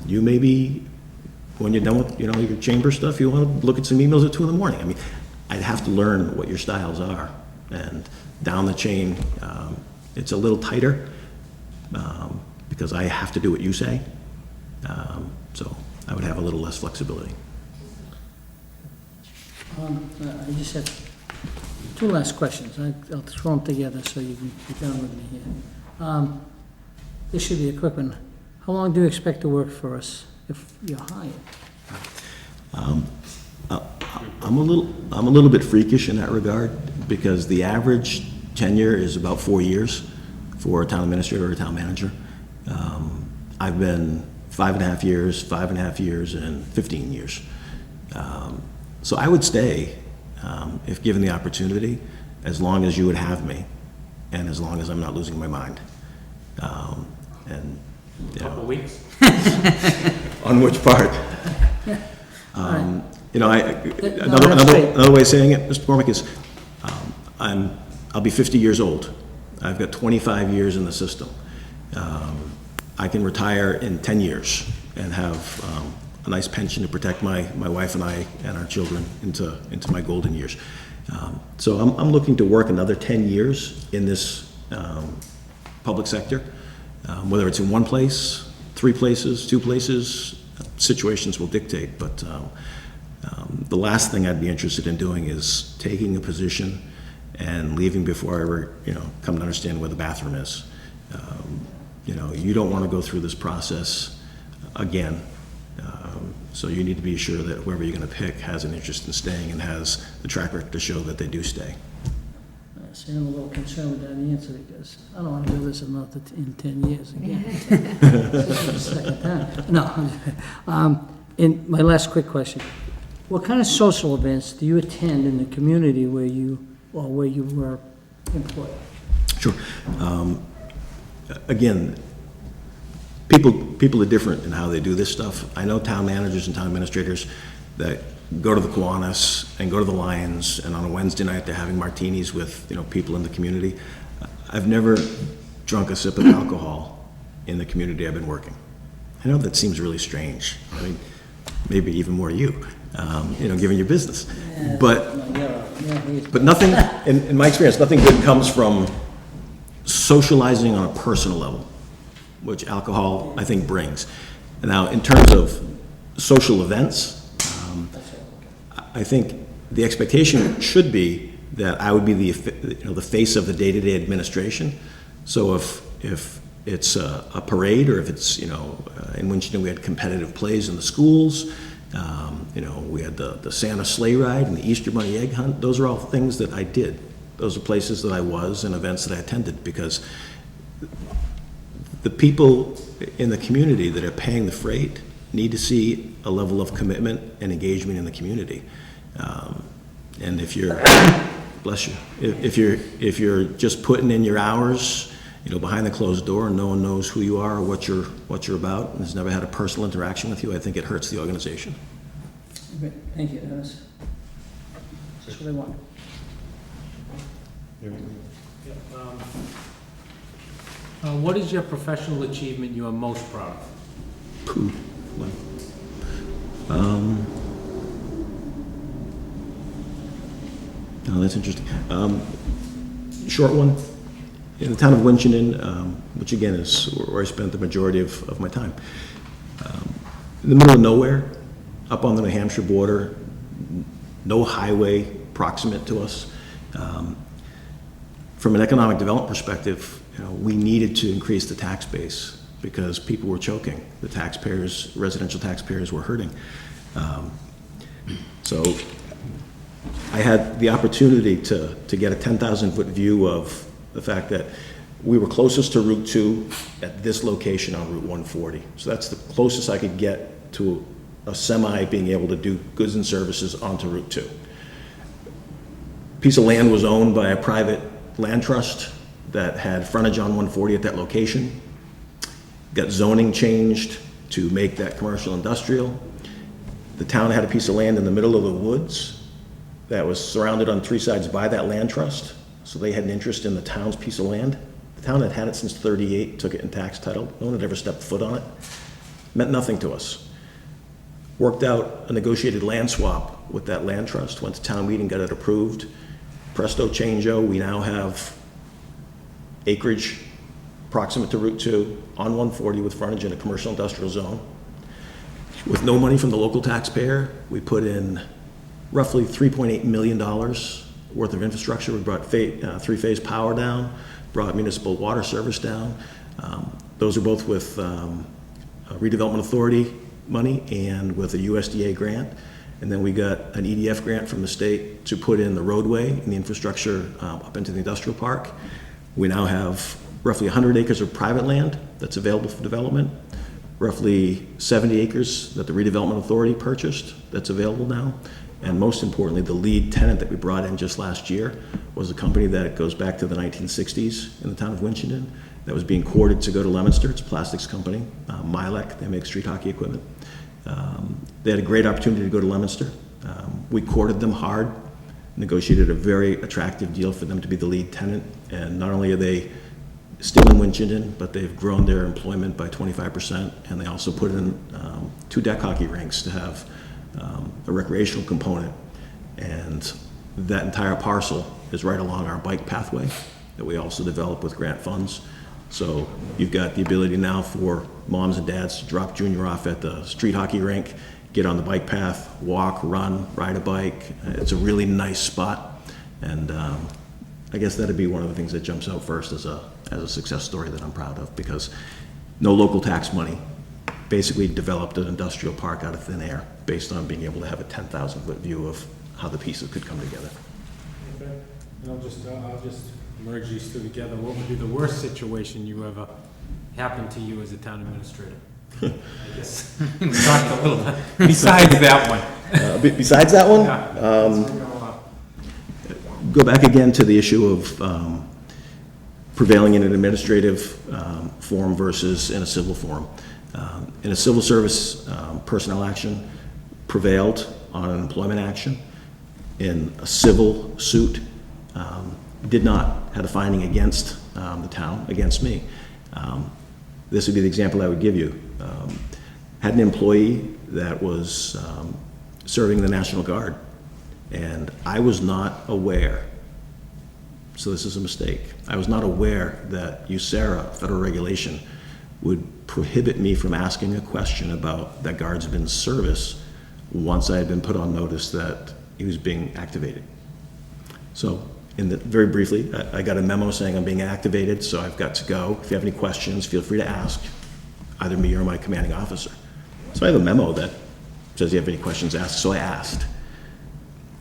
Speaker 2: You may be when you're done with, your chamber stuff, you want to look at some emails at 2 in the morning. I mean, I'd have to learn what your styles are. And down the chain, it's a little tighter, because I have to do what you say. So I would have a little less flexibility.
Speaker 3: I just have two last questions. I'll throw them together so you can be done with me here. This should be a quick one. How long do you expect to work for us if you're hired?
Speaker 2: I'm a little bit freakish in that regard, because the average tenure is about 4 years for a town administrator or a town manager. I've been 5.5 years, 5.5 years, and 15 years. So I would stay, if given the opportunity, as long as you would have me, and as long as I'm not losing my mind. And,
Speaker 5: Couple weeks?
Speaker 2: on which part?
Speaker 3: That's
Speaker 2: Another way of saying it, Mr. McCormick, is I'll be 50 years old. I've got 25 years in the system. I can retire in 10 years and have a nice pension to protect my wife and I and our children into my golden years. So I'm looking to work another 10 years in this public sector, whether it's in one place, 3 places, 2 places, situations will dictate. But the last thing I'd be interested in doing is taking a position and leaving before I ever, come to understand where the bathroom is. You don't want to go through this process again. So you need to be sure that whoever you're going to pick has an interest in staying and has the track record to show that they do stay.
Speaker 3: See, I'm a little concerned with that answer, because I don't want to do this in 10 years again. Second time. No. And my last quick question. What kind of social events do you attend in the community where you were employed?
Speaker 2: Sure. Again, people are different in how they do this stuff. I know town managers and town administrators that go to the Kiwanis and go to the Lions, and on a Wednesday night they're having martinis with people in the community. I've never drunk a sip of alcohol in the community I've been working. I know that seems really strange. I mean, maybe even more you, given your business. But nothing, in my experience, nothing good comes from socializing on a personal level, which alcohol, I think, brings. Now, in terms of social events, I think the expectation should be that I would be the face of the day-to-day administration. So if it's a parade, or if it's in Winchendon we had competitive plays in the schools, we had the Santa sleigh ride and the Easter Bunny egg hunt. Those are all things that I did. Those are places that I was and events that I attended, because the people in the community that are paying the freight need to see a level of commitment and engagement in the community. And if you're, bless you, if you're just putting in your hours, behind the closed door, and no one knows who you are or what you're about, and has never had a personal interaction with you, I think it hurts the organization.
Speaker 3: Great. Thank you, Dennis. That's what I want.
Speaker 5: What is your professional achievement you are most proud of?
Speaker 2: Pooh. Oh, that's interesting. Short one. In the town of Winchendon, which again is where I spent the majority of my time. In the middle of nowhere, up on the New Hampshire border, no highway proximate to us. From an economic development perspective, we needed to increase the tax base because people were choking. The taxpayers, residential taxpayers, were hurting. So I had the opportunity to get a 10,000-foot view of the fact that we were closest to Route 2 at this location on Route 140. So that's the closest I could get to a semi being able to do goods and services onto Route 2. Piece of land was owned by a private land trust that had frontage on 140 at that location. Got zoning changed to make that commercial industrial. The town had a piece of land in the middle of the woods that was surrounded on 3 sides by that land trust. So they had an interest in the town's piece of land. The town had had it since '38, took it in tax title. No one had ever stepped foot on it. Meant nothing to us. worked out a negotiated land swap with that land trust, went to town meeting, got it approved. Presto changeo, we now have acreage proximate to Route 2 on 140 with frontage in a commercial industrial zone. With no money from the local taxpayer, we put in roughly $3.8 million worth of infrastructure. We brought three-phase power down, brought municipal water service down. Those are both with redevelopment authority money and with a USDA grant. And then we got an EDF grant from the state to put in the roadway and the infrastructure up into the industrial park. We now have roughly 100 acres of private land that's available for development, roughly 70 acres that the redevelopment authority purchased that's available now. And most importantly, the lead tenant that we brought in just last year was a company that goes back to the 1960s in the town of Winchendon that was being courted to go to Leominster. It's a plastics company, Milec, they make street hockey equipment. They had a great opportunity to go to Leominster. We courted them hard, negotiated a very attractive deal for them to be the lead tenant. And not only are they still in Winchendon, but they've grown their employment by 25%. And they also put in 2 deck hockey rinks to have a recreational component. And that entire parcel is right along our bike pathway that we also developed with grant funds. So you've got the ability now for moms and dads to drop Junior off at the street hockey rink, get on the bike path, walk, run, ride a bike. It's a really nice spot. And I guess that'd be one of the things that jumps out first as a success story that I'm proud of, because no local tax money, basically developed an industrial park out of thin air based on being able to have a 10,000-foot view of how the pieces could come together.
Speaker 5: Okay. And I'll just merge these two together. What would be the worst situation you ever happened to you as a town administrator? I guess we talked a little bit. Besides that one.
Speaker 2: Besides that one,
Speaker 5: Yeah.
Speaker 2: go back again to the issue of prevailing in an administrative form versus in a civil form. In a civil service, personnel action prevailed on an employment action. In a civil suit, did not, had a finding against the town, against me. This would be the example I would give you. Had an employee that was serving the National Guard, and I was not aware, so this is a mistake, I was not aware that USERRA, federal regulation, would prohibit me from asking a question about that guardsman's service once I had been put on notice that he was being activated. So, very briefly, I got a memo saying I'm being activated, so I've got to go. If you have any questions, feel free to ask either me or my commanding officer. So I have a memo that says, if you have any questions, ask. So I asked.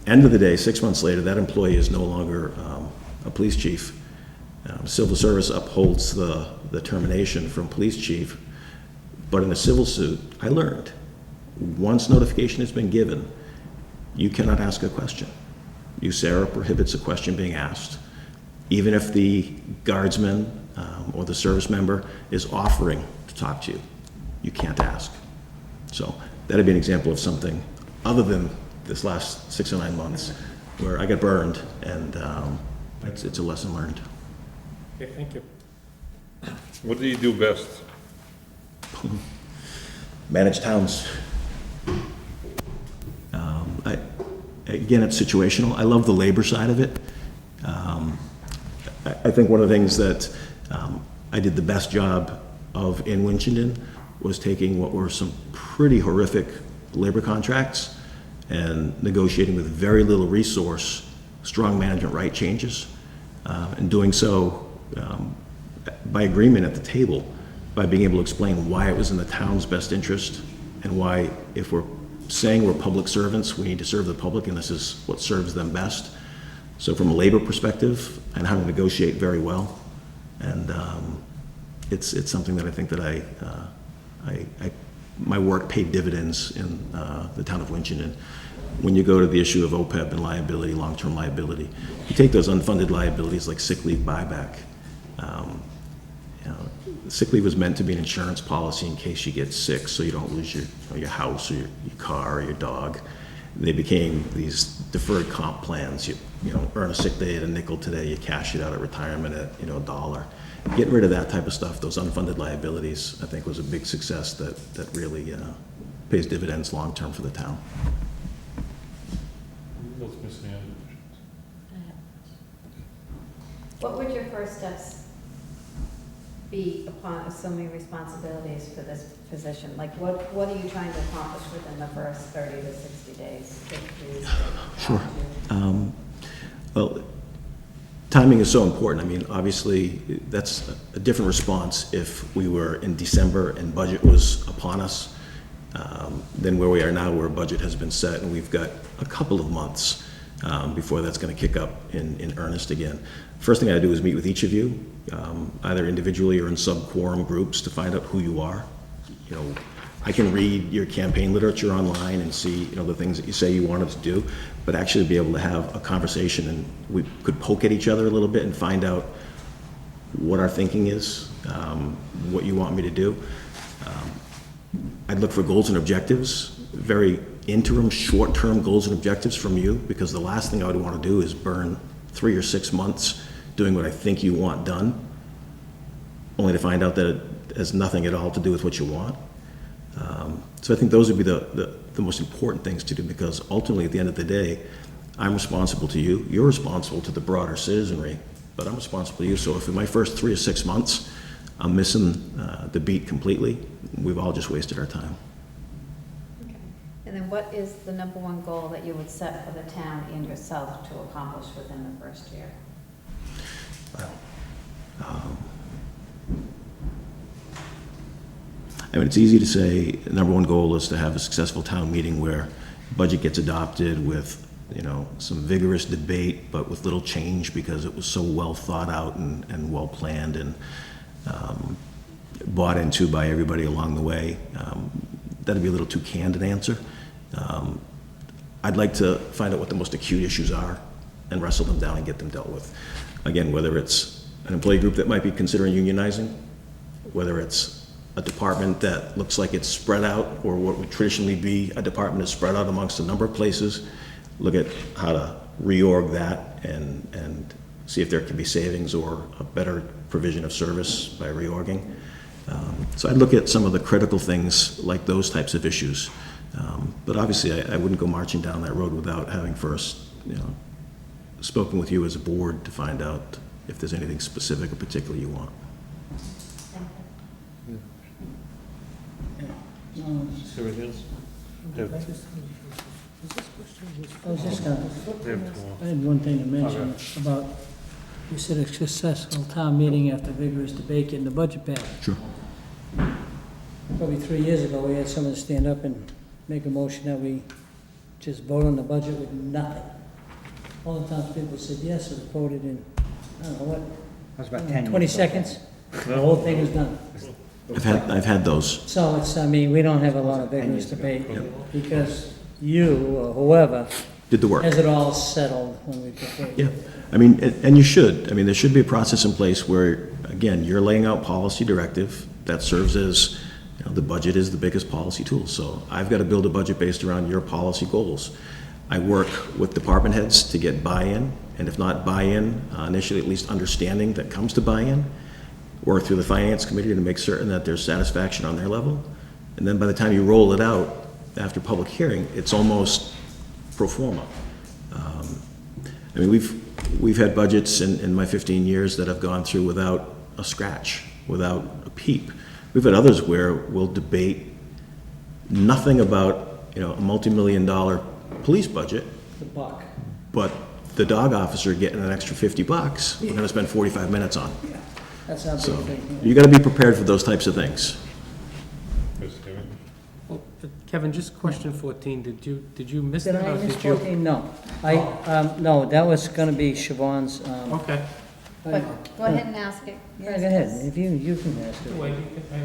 Speaker 2: End of the day, 6 months later, that employee is no longer a police chief. Civil service upholds the termination from police chief, but in a civil suit, I learned, once notification has been given, you cannot ask a question. USERRA prohibits a question being asked, even if the guardsman or the service member is offering to talk to you. You can't ask. So that'd be an example of something other than this last 6 or 9 months where I got burned, and it's a lesson learned.
Speaker 5: Okay, thank you.
Speaker 1: What do you do best?
Speaker 2: Manage towns. Again, it's situational. I love the labor side of it. I think one of the things that I did the best job of in Winchendon was taking what were some pretty horrific labor contracts and negotiating with very little resource, strong management right changes, and doing so by agreement at the table, by being able to explain why it was in the town's best interest and why, if we're saying we're public servants, we need to serve the public, and this is what serves them best. So from a labor perspective, and how to negotiate very well, and it's something that I think that my work paid dividends in the town of Winchendon. When you go to the issue of OPEB and liability, long-term liability, you take those unfunded liabilities like sick leave buyback. Sick leave was meant to be an insurance policy in case you get sick, so you don't lose your house or your car or your dog. They became these deferred comp plans. You earn a sick day at a nickel today, you cash it out at retirement at $1. Getting rid of that type of stuff, those unfunded liabilities, I think was a big success that really pays dividends long-term for the town.
Speaker 1: What's missing?
Speaker 6: What would your first steps be upon assuming responsibilities for this position? Like, what are you trying to accomplish within the first 30 to 60 days?
Speaker 2: Sure. Well, timing is so important. I mean, obviously, that's a different response if we were in December and budget was upon us than where we are now, where budget has been set, and we've got a couple of months before that's going to kick up in earnest again. First thing I do is meet with each of you, either individually or in sub-quorum groups, to find out who you are. You know, I can read your campaign literature online and see, you know, the things that you say you wanted to do, but actually be able to have a conversation, and we could poke at each other a little bit and find out what our thinking is, what you want me to do. I'd look for goals and objectives, very interim, short-term goals and objectives from you, because the last thing I would want to do is burn 3 or 6 months doing what I think you want done, only to find out that it has nothing at all to do with what you want. So I think those would be the most important things to do, because ultimately, at the end of the day, I'm responsible to you, you're responsible to the broader citizenry, but I'm responsible to you. So if in my first 3 or 6 months, I'm missing the beat completely, we've all just wasted our time.
Speaker 6: Okay. And then what is the number one goal that you would set for the town and yourself to accomplish within the first year?
Speaker 2: I mean, it's easy to say the number one goal is to have a successful town meeting where budget gets adopted with, you know, some vigorous debate, but with little change because it was so well thought out and well planned and bought into by everybody along the way. That'd be a little too candid an answer. I'd like to find out what the most acute issues are and wrestle them down and get them dealt with. Again, whether it's an employee group that might be considering unionizing, whether it's a department that looks like it's spread out, or what would traditionally be a department is spread out amongst a number of places, look at how to reorg that and see if there can be savings or a better provision of service by reorging. So I'd look at some of the critical things like those types of issues. But obviously I wouldn't go marching down that road without having first, you know, spoken with you as a board to find out if there's anything specific or particular you want.
Speaker 1: See what it is?
Speaker 3: I was just gonna, I had one thing to mention about, you said a successful town meeting after vigorous debate getting the budget passed.
Speaker 2: Sure.
Speaker 3: Probably 3 years ago, we had someone stand up and make a motion that we just vote on the budget with nothing. All the townspeople said yes, and voted in, I don't know what,
Speaker 4: That was about 10 years
Speaker 3: 20
Speaker 4: ago.
Speaker 3: seconds, the whole thing was done.
Speaker 2: I've had those.
Speaker 3: So it's, I mean, we don't have a lot of vigorous debate, because you, or whoever,
Speaker 2: Did the work.
Speaker 3: has it all settled when we prepare.
Speaker 2: Yeah, I mean, and you should. I mean, there should be a process in place where, again, you're laying out policy directive that serves as, you know, the budget is the biggest policy tool. So I've got to build a budget based around your policy goals. I work with department heads to get buy-in, and if not buy-in, initially at least understanding that comes to buy-in. Work through the finance committee to make certain that there's satisfaction on their level. And then by the time you roll it out after public hearing, it's almost pro forma. I mean, we've had budgets in my 15 years that have gone through without a scratch, without a peep. We've had others where we'll debate nothing about, you know, a multi-million-dollar police budget,
Speaker 3: The buck.
Speaker 2: but the dog officer getting an extra $50, we're gonna spend 45 minutes on.
Speaker 3: That's our
Speaker 2: So
Speaker 3: big thing.
Speaker 2: you gotta be prepared for those types of things.
Speaker 5: Well, Kevin, just question 14, did you miss
Speaker 3: Did
Speaker 5: that?
Speaker 3: I
Speaker 5: or
Speaker 3: miss
Speaker 5: did you-
Speaker 3: 14? No. No, that was gonna be Siobhan's,
Speaker 5: Okay.
Speaker 6: But go ahead and ask it.
Speaker 3: yeah, go ahead, if you can ask it.
Speaker 5: Wait,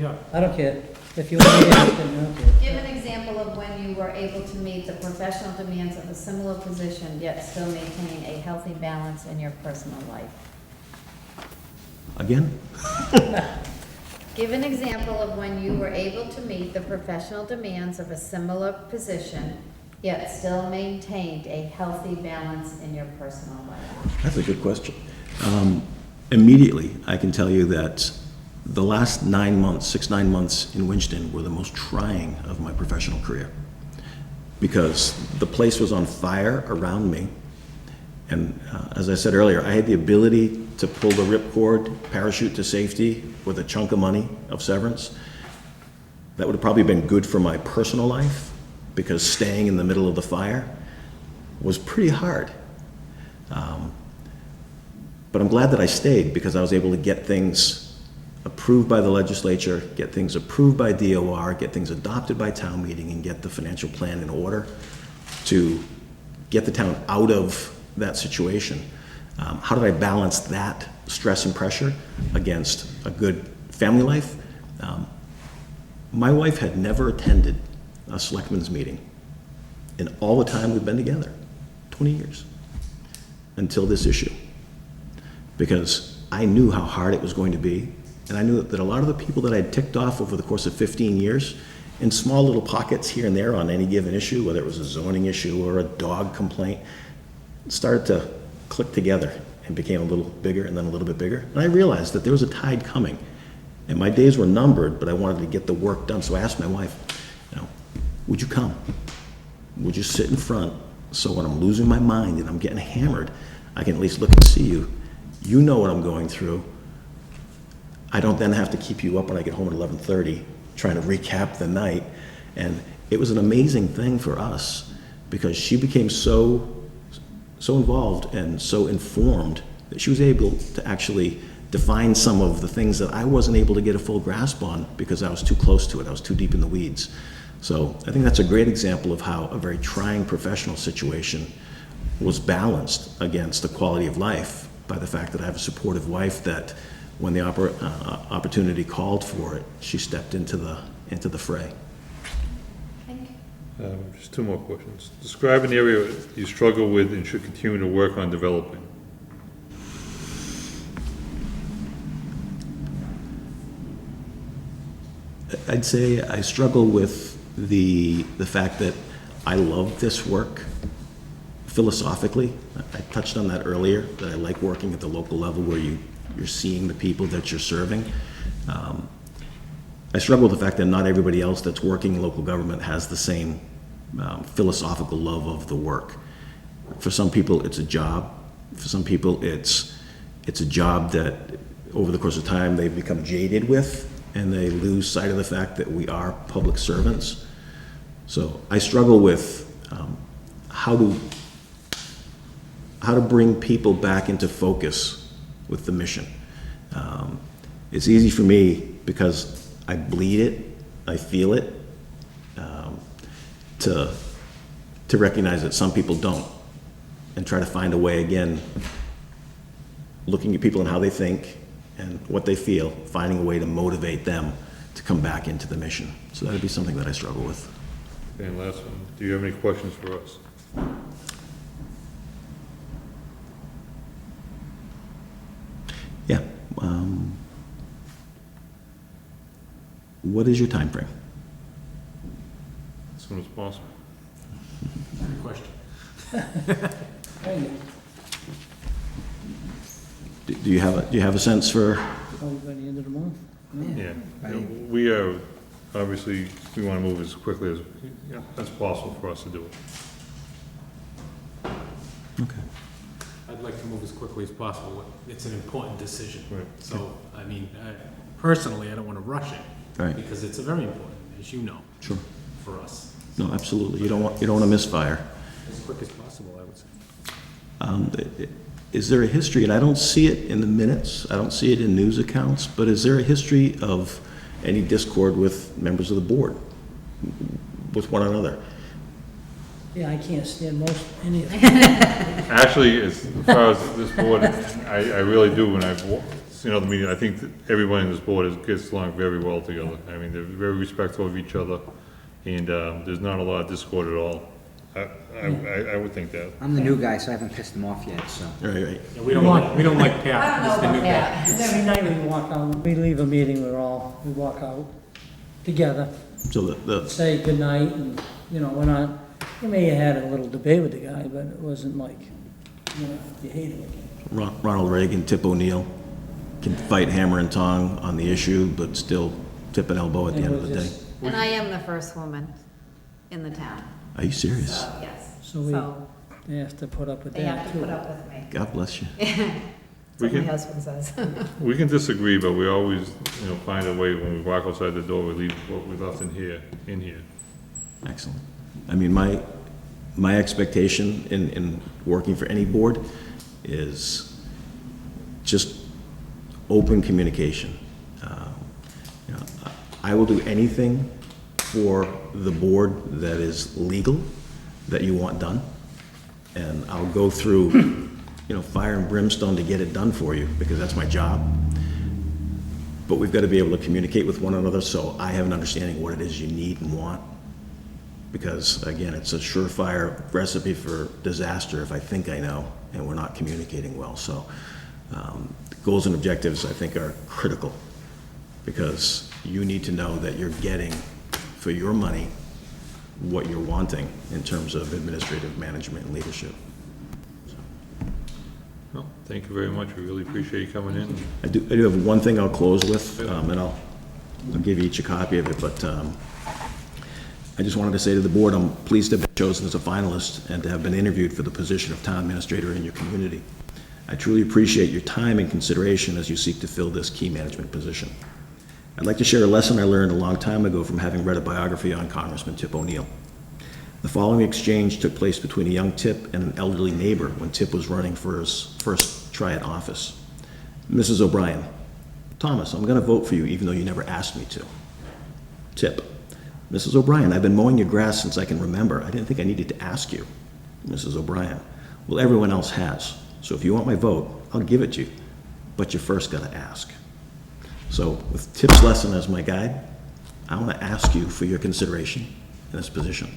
Speaker 5: yeah.
Speaker 3: I don't care. If you want me to ask it, I don't care.
Speaker 6: Give an example of when you were able to meet the professional demands of a similar position, yet still maintain a healthy balance in your personal life.
Speaker 2: Again?
Speaker 6: Give an example of when you were able to meet the professional demands of a similar position, yet still maintained a healthy balance in your personal life.
Speaker 2: That's a good question. Immediately, I can tell you that The last 9 months, 6-9 months in Winchendon were the most trying of my professional career because the place was on fire around me. And as I said earlier, I had the ability to pull the ripcord, parachute to safety with a chunk of money of severance. That would have probably been good for my personal life because staying in the middle of the fire was pretty hard. But I'm glad that I stayed because I was able to get things approved by the legislature, get things approved by DOR, get things adopted by town meeting, and get the financial plan in order to get the town out of that situation. How did I balance that stress and pressure against a good family life? My wife had never attended a selectmen's meeting in all the time we've been together, 20 years, until this issue. Because I knew how hard it was going to be, and I knew that a lot of the people that I had ticked off over the course of 15 years, in small little pockets here and there on any given issue, whether it was a zoning issue or a dog complaint, started to click together and became a little bigger and then a little bit bigger. And I realized that there was a tide coming, and my days were numbered, but I wanted to get the work done. So I asked my wife, would you come? Would you sit in front so when I'm losing my mind and I'm getting hammered, I can at least look and see you. You know what I'm going through. I don't then have to keep you up when I get home at 11:30 trying to recap the night. And it was an amazing thing for us because she became so involved and so informed that she was able to actually define some of the things that I wasn't able to get a full grasp on because I was too close to it. I was too deep in the weeds. So I think that's a great example of how a very trying professional situation was balanced against the quality of life by the fact that I have a supportive wife that when the opportunity called for it, she stepped into the fray.
Speaker 6: Thank you.
Speaker 1: Just two more questions. Describe an area you struggle with and should continue to work on developing.
Speaker 2: I'd say I struggle with the fact that I love this work philosophically. I touched on that earlier, that I like working at the local level where you're seeing the people that you're serving. I struggle with the fact that not everybody else that's working in local government has the same philosophical love of the work. For some people, it's a job. For some people, it's a job that over the course of time they've become jaded with, and they lose sight of the fact that we are public servants. So I struggle with how to bring people back into focus with the mission. It's easy for me because I bleed it, I feel it, to recognize that some people don't, and try to find a way, again, looking at people and how they think and what they feel, finding a way to motivate them to come back into the mission. So that would be something that I struggle with.
Speaker 1: Okay, and last one. Do you have any questions for us?
Speaker 2: Yeah. What is your time frame?
Speaker 1: As soon as possible.
Speaker 5: Good question.
Speaker 2: Do you have a sense for?
Speaker 3: Probably by the end of the month.
Speaker 1: Yeah. We are, obviously, we want to move as quickly as possible for us to do it.
Speaker 2: Okay.
Speaker 5: I'd like to move as quickly as possible. It's an important decision.
Speaker 1: Right.
Speaker 5: So, I mean, personally, I don't want to rush it.
Speaker 2: Right.
Speaker 5: Because it's a very important, as you know,
Speaker 2: Sure.
Speaker 5: for us.
Speaker 2: No, absolutely. You don't want to misfire.
Speaker 5: As quick as possible, I would say.
Speaker 2: Is there a history, and I don't see it in the minutes, I don't see it in news accounts, but is there a history of any discord with members of the board, with one another?
Speaker 3: Yeah, I can't stand most, any of them.
Speaker 1: Actually, as far as this board, I really do, when I've seen other meetings, I think that everybody in this board gets along very well together. I mean, they're very respectful of each other, and there's not a lot of discord at all. I would think that.
Speaker 4: I'm the new guy, so I haven't pissed him off yet, so.
Speaker 2: Right.
Speaker 5: Yeah, we don't like Pat.
Speaker 6: I don't know
Speaker 5: He's the new
Speaker 6: about
Speaker 5: guy.
Speaker 6: that.
Speaker 3: Every night we walk out, we leave a meeting, we walk out together,
Speaker 2: So the
Speaker 3: say goodnight, and, we're not, we may have had a little debate with the guy, but it wasn't like, you hate him again.
Speaker 2: Ronald Reagan, Tip O'Neill, can fight hammer and tong on the issue, but still tip an elbow at the end of the day.
Speaker 6: And I am the first woman in the town,
Speaker 2: Are you serious?
Speaker 6: so, yes.
Speaker 3: So they have to put up with
Speaker 6: They have
Speaker 3: that
Speaker 6: to
Speaker 3: too.
Speaker 6: put up with me.
Speaker 2: God bless you.
Speaker 6: That's
Speaker 1: We
Speaker 6: what my
Speaker 1: can-
Speaker 6: husband says.
Speaker 1: We can disagree, but we always, find a way, when we walk outside the door, we leave what we left in here.
Speaker 2: Excellent. I mean, my expectation in working for any board is just open communication. You know, I will do anything for the board that is legal, that you want done, and I'll go through, fire and brimstone to get it done for you, because that's my job. But we've got to be able to communicate with one another, so I have an understanding what it is you need and want. Because, again, it's a surefire recipe for disaster if I think I know and we're not communicating well. So goals and objectives, I think, are critical, because you need to know that you're getting for your money what you're wanting in terms of administrative management and leadership.
Speaker 1: Well, thank you very much. We really appreciate you coming in.
Speaker 2: I do have one thing I'll close with, and I'll give you each a copy of it, but I just wanted to say to the board, I'm pleased to have been chosen as a finalist and to have been interviewed for the position of town administrator in your community. I truly appreciate your time and consideration as you seek to fill this key management position. I'd like to share a lesson I learned a long time ago from having read a biography on Congressman Tip O'Neill. The following exchange took place between a young Tip and an elderly neighbor when Tip was running for his first try at office. Mrs. O'Brien: Thomas, I'm going to vote for you even though you never asked me to. Tip: Mrs. O'Brien, I've been mowing your grass since I can remember. I didn't think I needed to ask you. Mrs. O'Brien: Well, everyone else has. So if you want my vote, I'll give it to you. But you first got to ask. So with Tip's lesson as my guide, I want to ask you for your consideration in this position.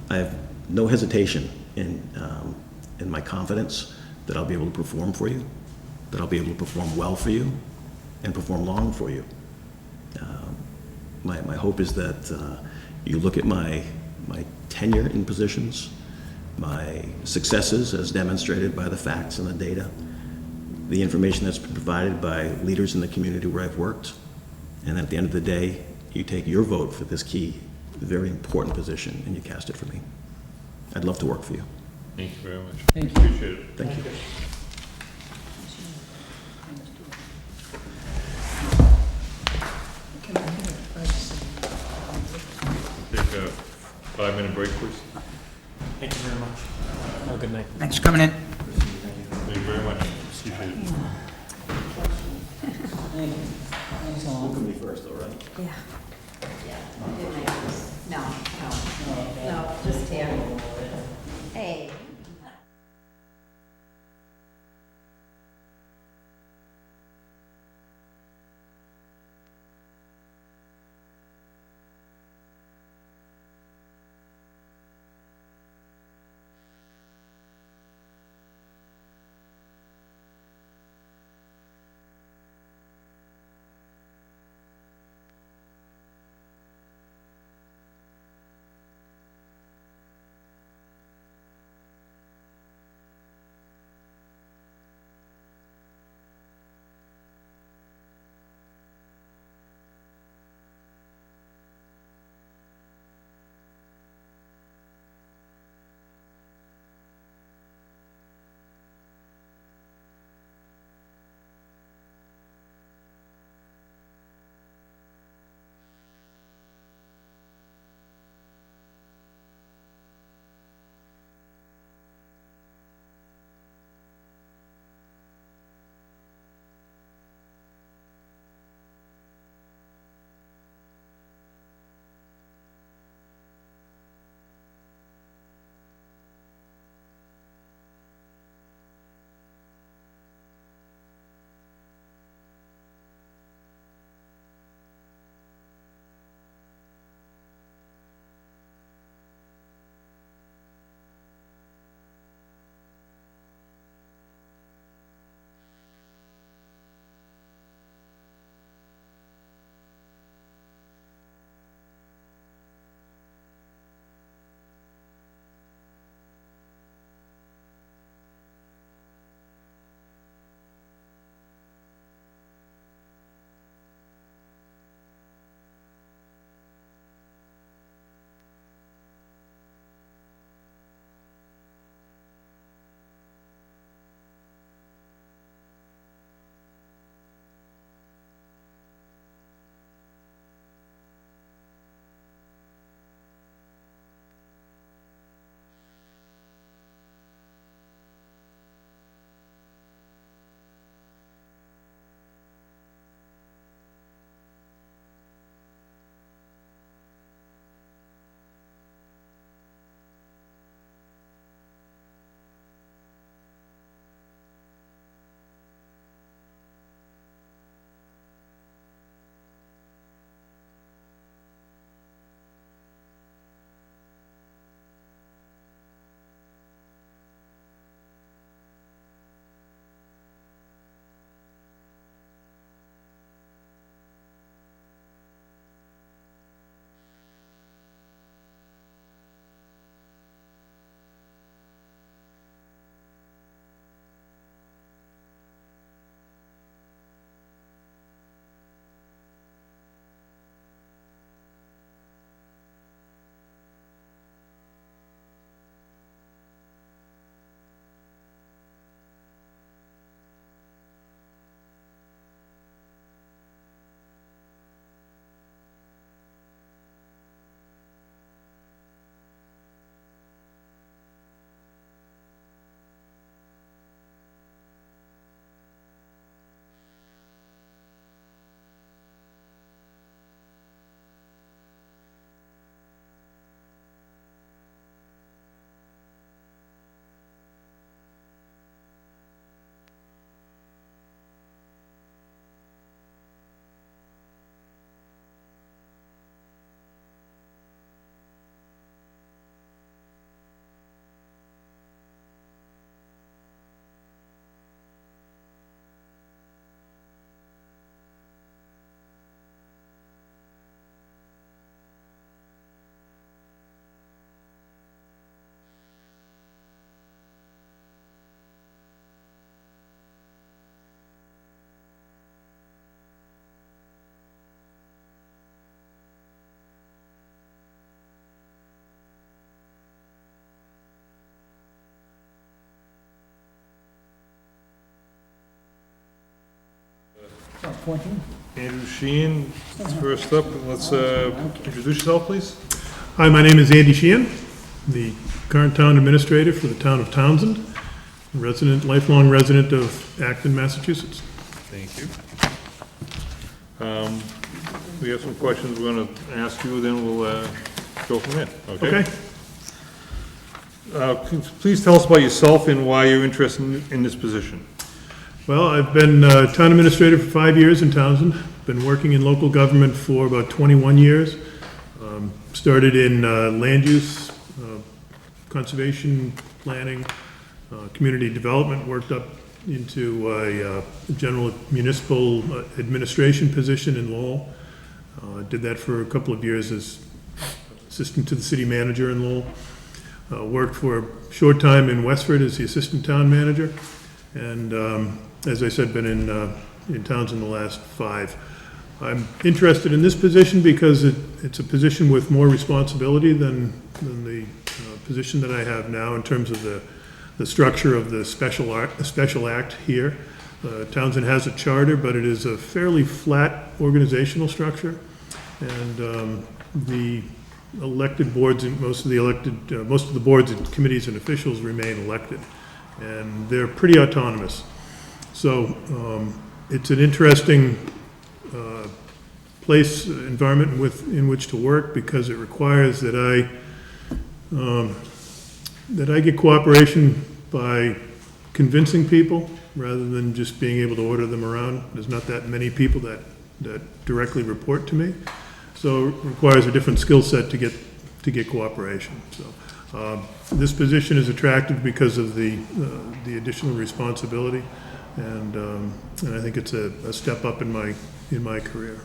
Speaker 2: I have no hesitation in my confidence that I'll be able to perform for you, that I'll be able to perform well for you, and perform long for you. My hope is that you look at my tenure in positions, my successes as demonstrated by the facts and the data, the information that's been provided by leaders in the community where I've worked, and at the end of the day, you take your vote for this key, very important position, and you cast it for me. I'd love to work for you.
Speaker 1: Thank you very much.
Speaker 3: Thank you.
Speaker 1: Appreciate it.
Speaker 2: Thank you.
Speaker 1: Take a 5-minute break, please.
Speaker 5: Thank you very much. Have a good night.
Speaker 4: Thanks for coming in.
Speaker 1: Thank you very much. Appreciate it.
Speaker 3: Thank you. Thanks a lot.
Speaker 2: Welcome me first, all right?
Speaker 6: Yeah. Yeah. In my house. No, just here. Hey.
Speaker 3: 14?
Speaker 1: Andrew Sheehan is first up. Let's introduce yourself, please.
Speaker 7: Hi, my name is Andy Sheehan, the current town administrator for the town of Townsend, lifelong resident of Acton, Massachusetts.
Speaker 1: Thank you. We have some questions we're going to ask you, then we'll go from there, okay?
Speaker 7: Okay.
Speaker 1: Please tell us about yourself and why you're interested in this position.
Speaker 7: Well, I've been town administrator for 5 years in Townsend. Been working in local government for about 21 years. Started in land use, conservation planning, community development, worked up into a general municipal administration position in Lowell. Did that for a couple of years as assistant to the city manager in Lowell. Worked for a short time in Westford as the assistant town manager. And as I said, been in Townsend the last 5. I'm interested in this position because it's a position with more responsibility than the position that I have now in terms of the structure of the special act here. Townsend has a charter, but it is a fairly flat organizational structure. And the elected boards and most of the boards and committees and officials remain elected. And they're pretty autonomous. So it's an interesting environment in which to work because it requires that I get cooperation by convincing people rather than just being able to order them around. There's not that many people that directly report to me. So it requires a different skill set to get cooperation. So this position is attractive because of the additional responsibility, and I think it's a step up in my career.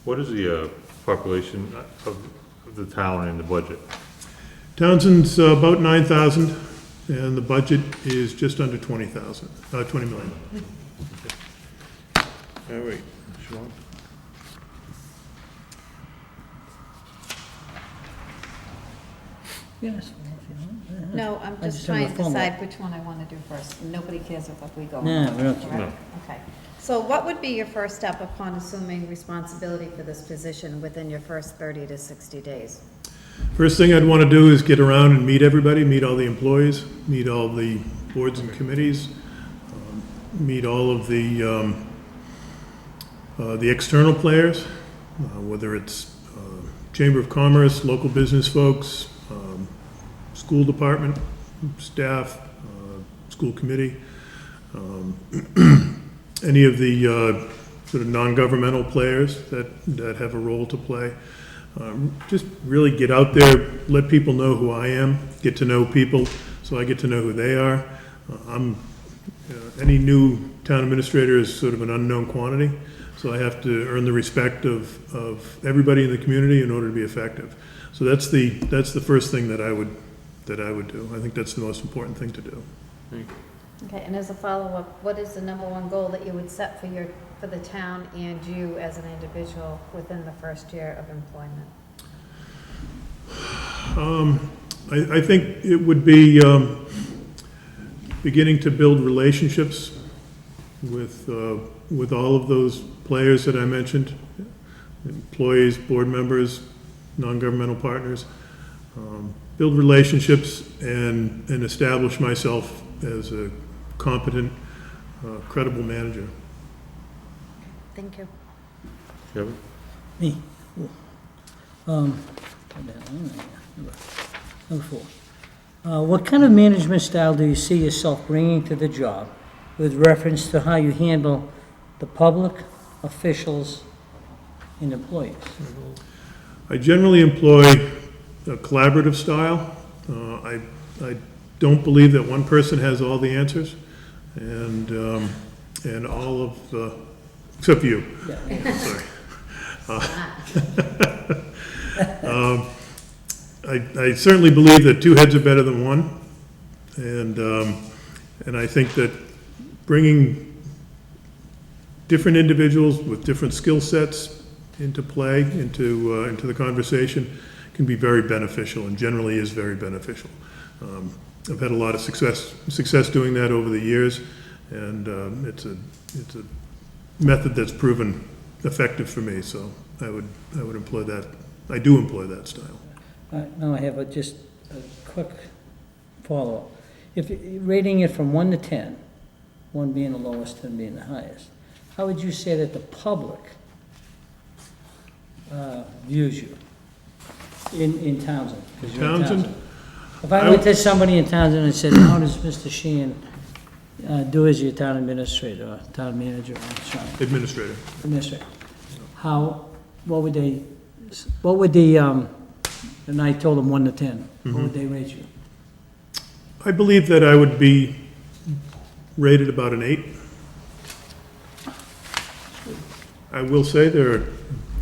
Speaker 1: What is the population of the town and the budget?
Speaker 7: Townsend's about 9,000, and the budget is just under 20 million.
Speaker 1: All right, Sean.
Speaker 3: Yes.
Speaker 6: No, I'm
Speaker 3: I
Speaker 6: just
Speaker 3: just
Speaker 6: trying
Speaker 3: have
Speaker 6: to
Speaker 3: a follow-up.
Speaker 6: decide which one I want to do first. Nobody cares if we go.
Speaker 3: No, we don't care.
Speaker 6: Correct? Okay. So what would be your first step upon assuming responsibility for this position within your first 30 to 60 days?
Speaker 7: First thing I'd want to do is get around and meet everybody, meet all the employees, meet all the boards and committees, meet all of the external players, whether it's Chamber of Commerce, local business folks, school department, staff, school committee, any of the sort of non-governmental players that have a role to play. Just really get out there, let people know who I am, get to know people so I get to know who they are. Any new town administrator is sort of an unknown quantity, so I have to earn the respect of everybody in the community in order to be effective. So that's the first thing that I would do. I think that's the most important thing to do.
Speaker 6: Okay, and as a follow-up, what is the #1 goal that you would set for the town and you as an individual within the first year of employment?
Speaker 7: I think it would be beginning to build relationships with all of those players that I mentioned, employees, board members, non-governmental partners, build relationships and establish myself as a competent, credible manager.
Speaker 6: Thank you.
Speaker 1: Kevin?
Speaker 3: Me. Number 4. What kind of management style do you see yourself bringing to the job with reference to how you handle the public, officials, and employees?
Speaker 7: I generally employ a collaborative style. I don't believe that one person has all the answers, and all of the, except for you.
Speaker 3: Yeah.
Speaker 7: Sorry. I certainly believe that 2 heads are better than 1, and I think that bringing different individuals with different skill sets into play, into the conversation, can be very beneficial, and generally is very beneficial. I've had a lot of success doing that over the years, and it's a method that's proven effective for me, so I would employ that. I do employ that style.
Speaker 3: Now I have just a quick follow-up. If, rating it from 1 to 10, 1 being the lowest, 10 being the highest, how would you say that the public views you in Townsend? 'Cause you're in
Speaker 7: Townsend?
Speaker 3: If I went to somebody in Townsend and said, how does Mr. Sheehan do as your town administrator, or town manager, or sorry,
Speaker 7: Administrator.
Speaker 3: administrator? What would the, and I told them 1 to 10, what would they rate you?
Speaker 7: I believe that I would be rated about an 8. I will say there are a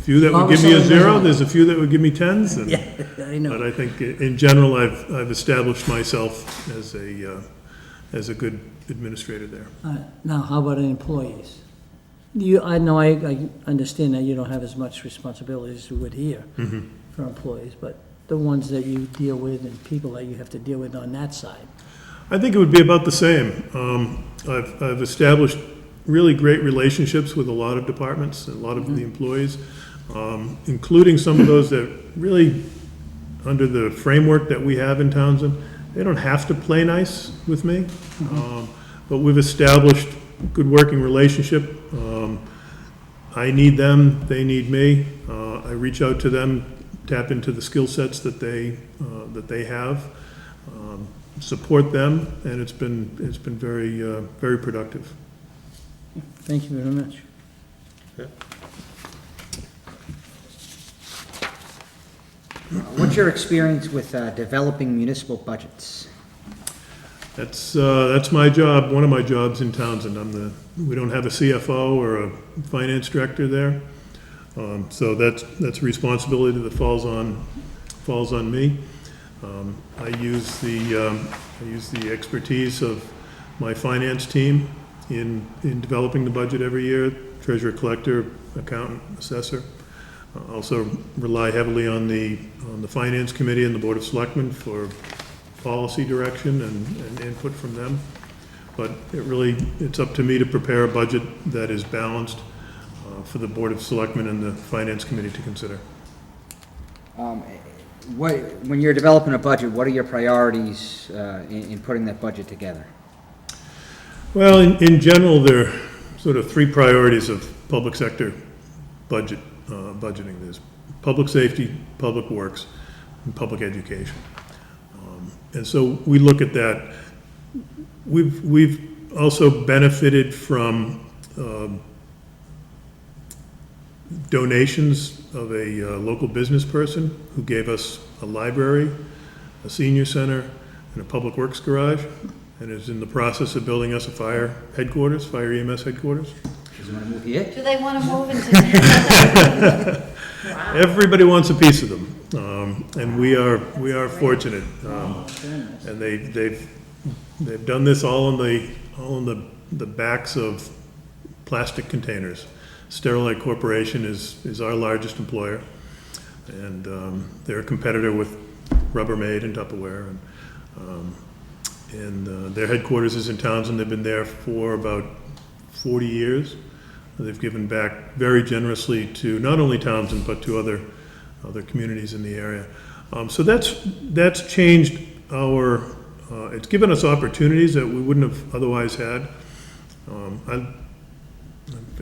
Speaker 7: few that would give me a 0, there's a few that would give me 10s, and-
Speaker 3: Yeah, I know.
Speaker 7: but I think in general, I've established myself as a good administrator there.
Speaker 3: Now, how about employees? I know, I understand that you don't have as much responsibility as you would here for employees, but the ones that you deal with and people that you have to deal with on that side.
Speaker 7: I think it would be about the same. I've established really great relationships with a lot of departments, a lot of the employees, including some of those that really, under the framework that we have in Townsend, they don't have to play nice with me, but we've established good working relationship. I need them, they need me. I reach out to them, tap into the skill sets that they have, support them, and it's been very, very productive.
Speaker 3: Thank you very much.
Speaker 4: What's your experience with developing municipal budgets?
Speaker 7: That's my job, one of my jobs in Townsend. We don't have a CFO or a finance director there. So that's a responsibility that falls on me. I use the expertise of my finance team in developing the budget every year, treasurer, collector, accountant, assessor. Also rely heavily on the finance committee and the Board of Selectmen for policy direction and input from them. But it's up to me to prepare a budget that is balanced for the Board of Selectmen and the Finance Committee to consider.
Speaker 4: When you're developing a budget, what are your priorities in putting that budget together?
Speaker 7: Well, in general, there are sort of 3 priorities of public sector budgeting. There's public safety, public works, and public education. And so we look at that. We've also benefited from donations of a local business person who gave us a library, a senior center, and a public works garage, and is in the process of building us a fire EMS headquarters.
Speaker 4: Does you want to move here?
Speaker 6: Do they want to move into? Wow.
Speaker 7: Everybody wants a piece of them, and we are fortunate. And they've done this all in the backs of plastic containers. Sterilite Corporation is our largest employer, and they're a competitor with Rubbermaid and Tupperware, and their headquarters is in Townsend. They've been there for about 40 years. They've given back very generously to not only Townsend, but to other communities in the area. So that's changed it's given us opportunities that we wouldn't have otherwise had. I've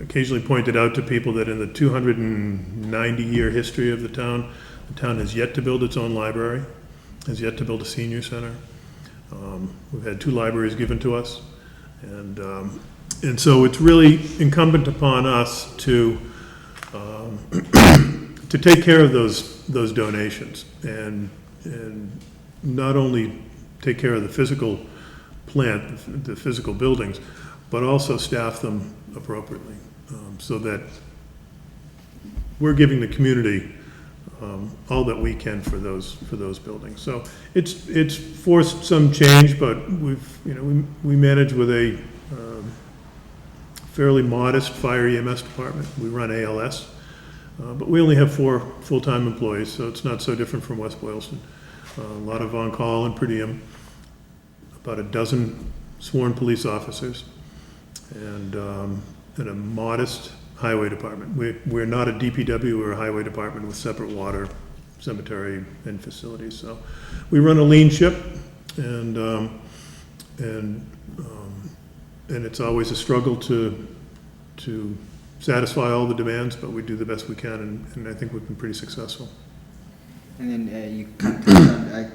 Speaker 7: occasionally pointed out to people that in the 290-year history of the town has yet to build its own library, has yet to build a senior center. We've had 2 libraries given to us, and so it's really incumbent upon us to take care of those donations and not only take care of the physical plant, the physical buildings, but also staff them appropriately, so that we're giving the community all that we can for those buildings. So it's forced some change, but we manage with a fairly modest fire EMS department. We run ALS, but we only have 4 full-time employees, so it's not so different from West Boylston. A lot of on-call and per diem, about a dozen sworn police officers, and a modest highway department. We're not a DPW or a highway department with separate water, cemetery, and facilities. So we run a lean ship, and it's always a struggle to satisfy all the demands, but we do the best we can, and I think we've been pretty successful.
Speaker 4: And then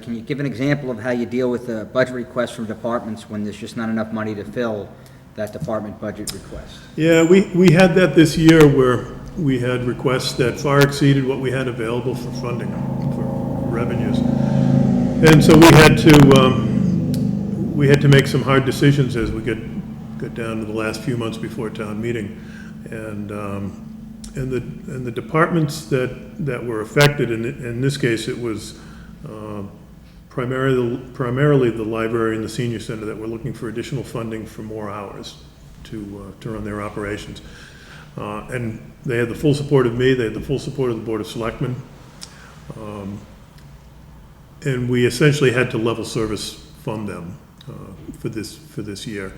Speaker 4: can you give an example of how you deal with a budget request from departments when there's just not enough money to fill that department budget request?
Speaker 7: Yeah, we had that this year where we had requests that far exceeded what we had available for funding, for revenues. And so we had to make some hard decisions as we got down to the last few months before town meeting. And the departments that were affected, in this case, it was primarily the library and the senior center that were looking for additional funding for more hours to run their operations. And they had the full support of me, they had the full support of the Board of Selectmen. And we essentially had to level service fund them for this year.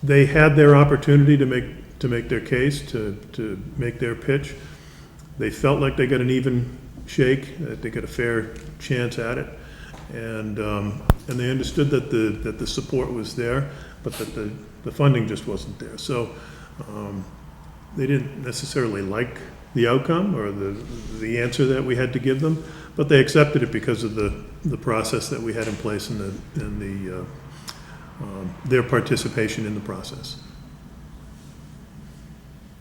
Speaker 7: They had their opportunity to make their case, to make their pitch. They felt like they got an even shake, that they got a fair chance at it, and they understood that the support was there, but that the funding just wasn't there. So they didn't necessarily like the outcome or the answer that we had to give them, but they accepted it because of the process that we had in place and their participation in the process.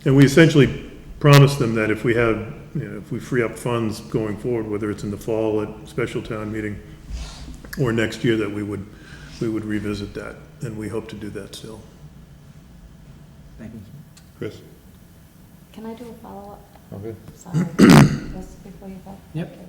Speaker 7: And we essentially promised them that if we have, if we free up funds going forward, whether it's in the fall at special town meeting or next year, that we would revisit that, and we hope to do that still.
Speaker 4: Thank you.
Speaker 1: Chris?
Speaker 6: Can I do a follow-up?
Speaker 1: Okay.
Speaker 6: Sorry, just before you go.
Speaker 5: Yep.
Speaker 6: Okay.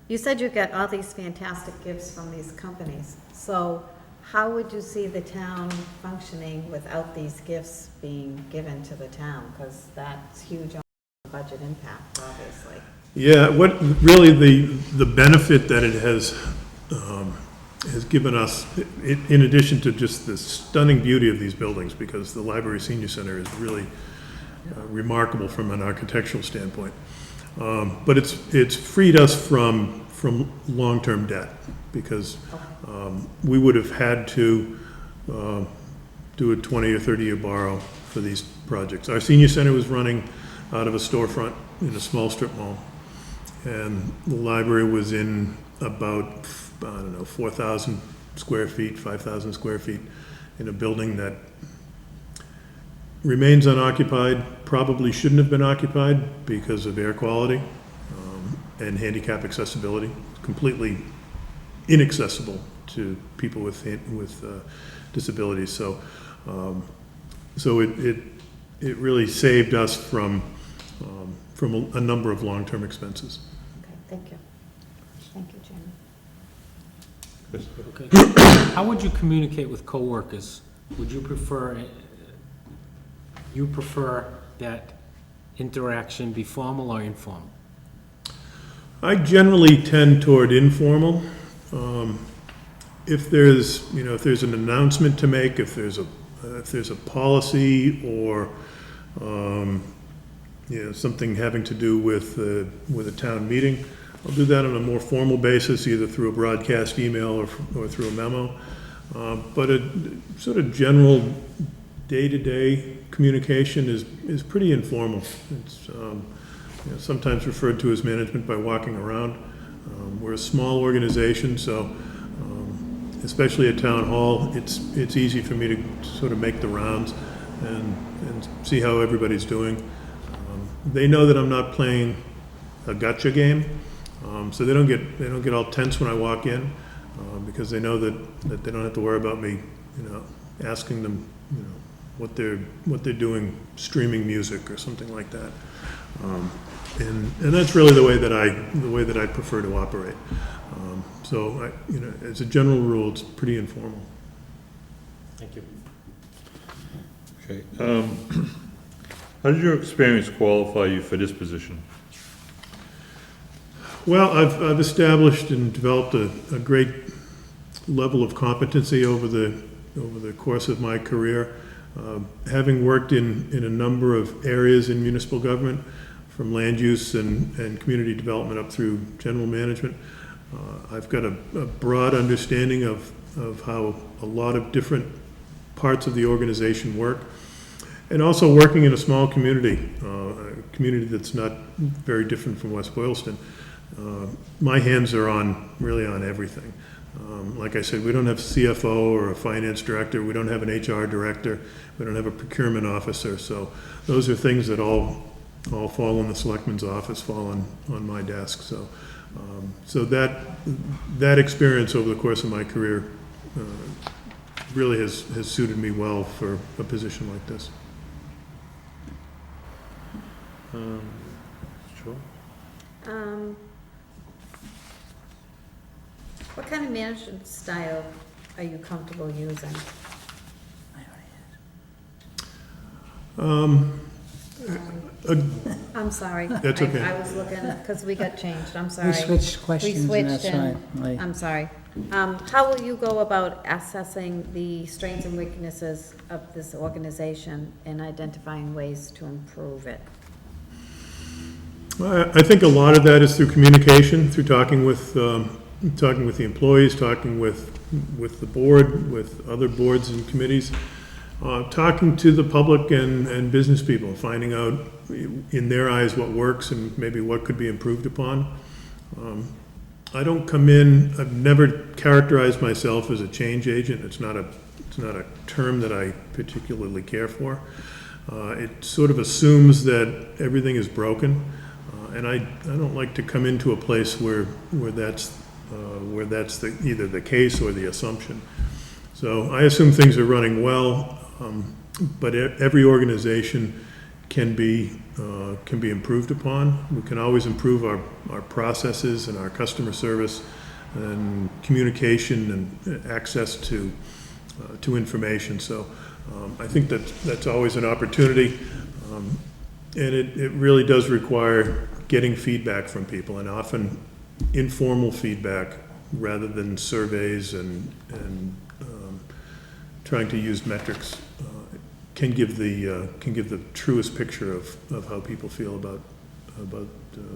Speaker 6: You said you get all these fantastic gifts from these companies. So how would you see the town functioning without these gifts being given to the town? Because that's huge on the budget impact, obviously.
Speaker 7: Yeah, what really the benefit that it has given us, in addition to just the stunning beauty of these buildings, because the Library Senior Center is really remarkable from an architectural standpoint. But it's freed us from long-term debt, because we would have had to do a 20 or 30-year borrow for these projects. Our senior center was running out of a storefront in a small strip mall, and the library was in about, 4,000 square feet, 5,000 square feet, in a building that remains unoccupied, probably shouldn't have been occupied because of air quality and handicap accessibility, completely inaccessible to people with disabilities. So it really saved us from a number of long-term expenses.
Speaker 6: Okay, thank you. Thank you, Jamie.
Speaker 5: Okay. How would you communicate with coworkers? Would you prefer that interaction be formal or informal?
Speaker 7: I generally tend toward informal. If there's an announcement to make, if there's a policy or something having to do with a town meeting, I'll do that on a more formal basis, either through a broadcast email or through a memo. But a sort of general day-to-day communication is pretty informal. It's sometimes referred to as management by walking around. We're a small organization, so especially at town hall, it's easy for me to sort of make the rounds and see how everybody's doing. They know that I'm not playing a gotcha game, so they don't get all tense when I walk in, because they know that they don't have to worry about me, asking them, what they're doing, streaming music or something like that. And that's really the way that I prefer to operate. So as a general rule, it's pretty informal.
Speaker 5: Thank you.
Speaker 1: Okay. How did your experience qualify you for this position?
Speaker 7: Well, I've established and developed a great level of competency over the course of my career. Having worked in a number of areas in municipal government, from land use and community development up through general management, I've got a broad understanding of how a lot of different parts of the organization work. And also working in a small community, a community that's not very different from West Boylston. My hands are really on everything. Like I said, we don't have a CFO or a finance director, we don't have an HR director, we don't have a procurement officer, so those are things that all fall in the selectman's office, fall on my desk. So that experience over the course of my career really has suited me well for a position like this.
Speaker 1: Sure.
Speaker 6: What kind of management style are you comfortable using? I'm sorry.
Speaker 7: That's okay.
Speaker 6: I was looking, because we got changed, I'm sorry.
Speaker 3: We switched questions, and
Speaker 6: switched
Speaker 3: that's
Speaker 6: and-
Speaker 3: fine.
Speaker 6: I'm sorry. How will you go about assessing the strengths and weaknesses of this organization and identifying ways to improve it?
Speaker 7: I think a lot of that is through communication, through talking with the employees, talking with the board, with other boards and committees, talking to the public and business people, finding out in their eyes what works and maybe what could be improved upon. I don't come in, I've never characterized myself as a change agent. It's not a term that I particularly care for. It sort of assumes that everything is broken. And I don't like to come into a place where that's either the case or the assumption. So I assume things are running well, but every organization can be improved upon. We can always improve our processes and our customer service and communication and access to information. So I think that's always an opportunity, and it really does require getting feedback from people, and often informal feedback rather than surveys and trying to use metrics can give the truest picture of how people feel about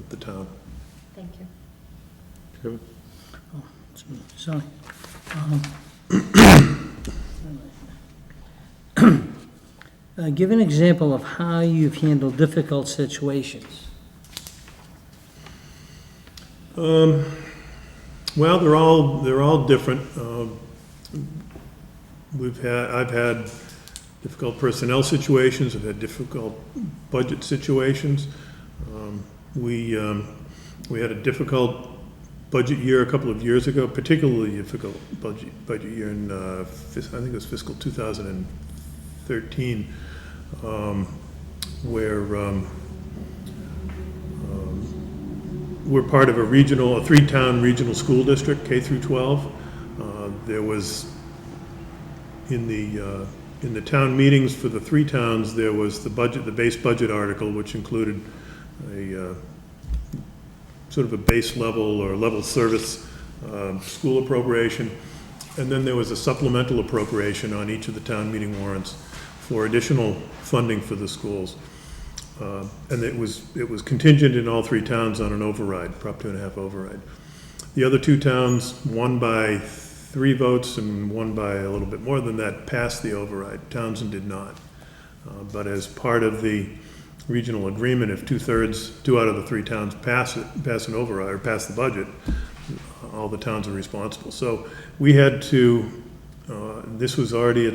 Speaker 7: the town.
Speaker 6: Thank you.
Speaker 1: Kevin?
Speaker 3: Sorry. Give an example of how you've handled difficult situations.
Speaker 7: Well, they're all different. I've had difficult personnel situations. I've had difficult budget situations. We had a difficult budget year a couple of years ago, particularly difficult budget year in I think it was fiscal 2013, where we're part of a three-town regional school district, K through 12. There was in the town meetings for the three towns, there was the base budget article, which included a sort of a base level or level service school appropriation, and then there was a supplemental appropriation on each of the town meeting warrants for additional funding for the schools. And it was contingent in all three towns on an override, Prop 2.5 override. The other two towns, one by 3 votes and one by a little bit more than that, passed the override. Townsend did not. But as part of the regional agreement, if 2 out of the 3 towns pass an override or pass the budget, all the towns are responsible. So we had to. This was already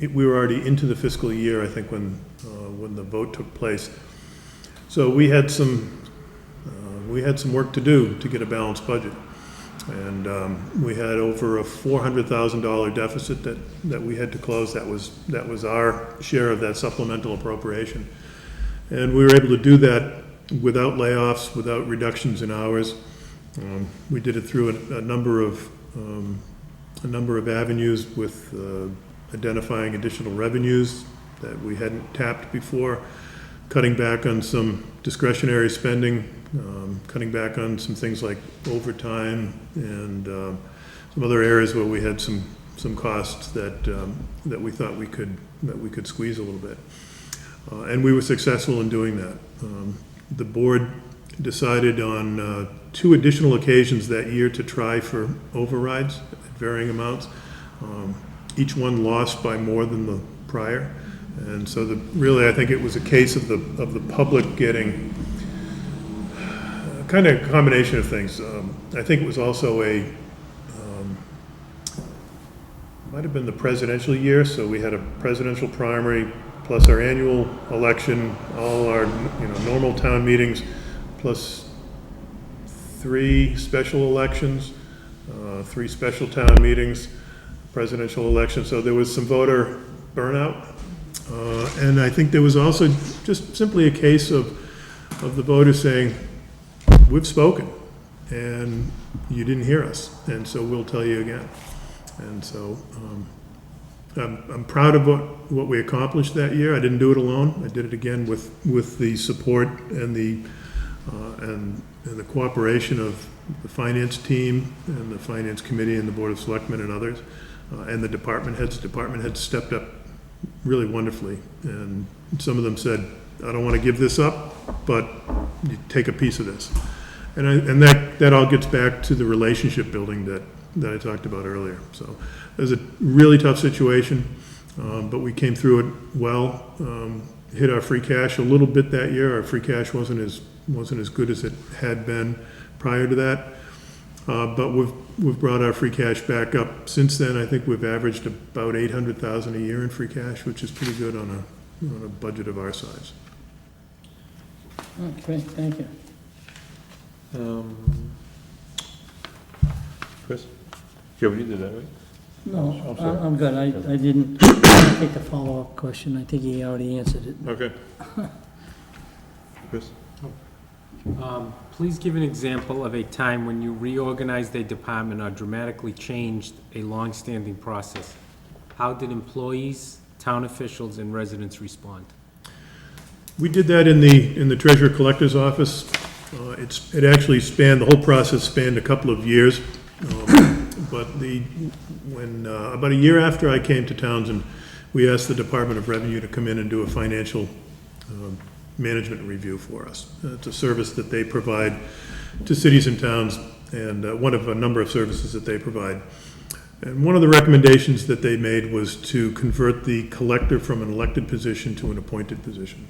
Speaker 7: we were already into the fiscal year, I think, when the vote took place. So we had some work to do to get a balanced budget, and we had over a $400,000 deficit that we had to close. That was our share of that supplemental appropriation, and we were able to do that without layoffs, without reductions in hours. We did it through a number of avenues, with identifying additional revenues that we hadn't tapped before, cutting back on some discretionary spending, cutting back on some things like overtime, and some other areas where we had some some costs that we thought we could squeeze a little bit. And we were successful in doing that. The board decided on 2 additional occasions that year to try for overrides at varying amounts. Each one lost by more than the prior. And so really, I think it was a case of the public getting kind of a combination of things. I think it was also might have been the presidential year, so we had a presidential primary plus our annual election, all our normal town meetings, plus 3 special elections, 3 special town meetings, presidential election. So there was some voter burnout. And I think there was also just simply a case of the voters saying, we've spoken, and you didn't hear us, and so we'll tell you again. And so I'm proud of what we accomplished that year. I didn't do it alone. I did it again with the support and the cooperation of the finance team and the finance committee and the Board of Selectmen and others, and the department heads. Department heads stepped up really wonderfully, and some of them said, I don't want to give this up, but you take a piece of this. And that all gets back to the relationship building that I talked about earlier. So it was a really tough situation, but we came through it well. Hit our free cash a little bit that year. Our free cash wasn't as good as it had been prior to that, but we've brought our free cash back up since then. I think we've averaged about $800,000 a year in free cash, which is pretty good on a budget of our size.
Speaker 3: Okay, thank you.
Speaker 1: Chris? Yeah, we did that, right?
Speaker 3: No,
Speaker 1: I'm sorry.
Speaker 3: I'm good. I didn't take the follow-up question. I think he already answered it.
Speaker 1: Okay. Chris?
Speaker 5: Please give an example of a time when you reorganized a department or dramatically changed a long-standing process. How did employees, town officials, and residents respond?
Speaker 7: We did that in the treasurer collector's office. It actually spanned, the whole process spanned a couple of years. But about a year after I came to Townsend, we asked the Department of Revenue to come in and do a financial management review for us. It's a service that they provide to cities and towns, and one of a number of services that they provide. And one of the recommendations that they made was to convert the collector from an elected position to an appointed position.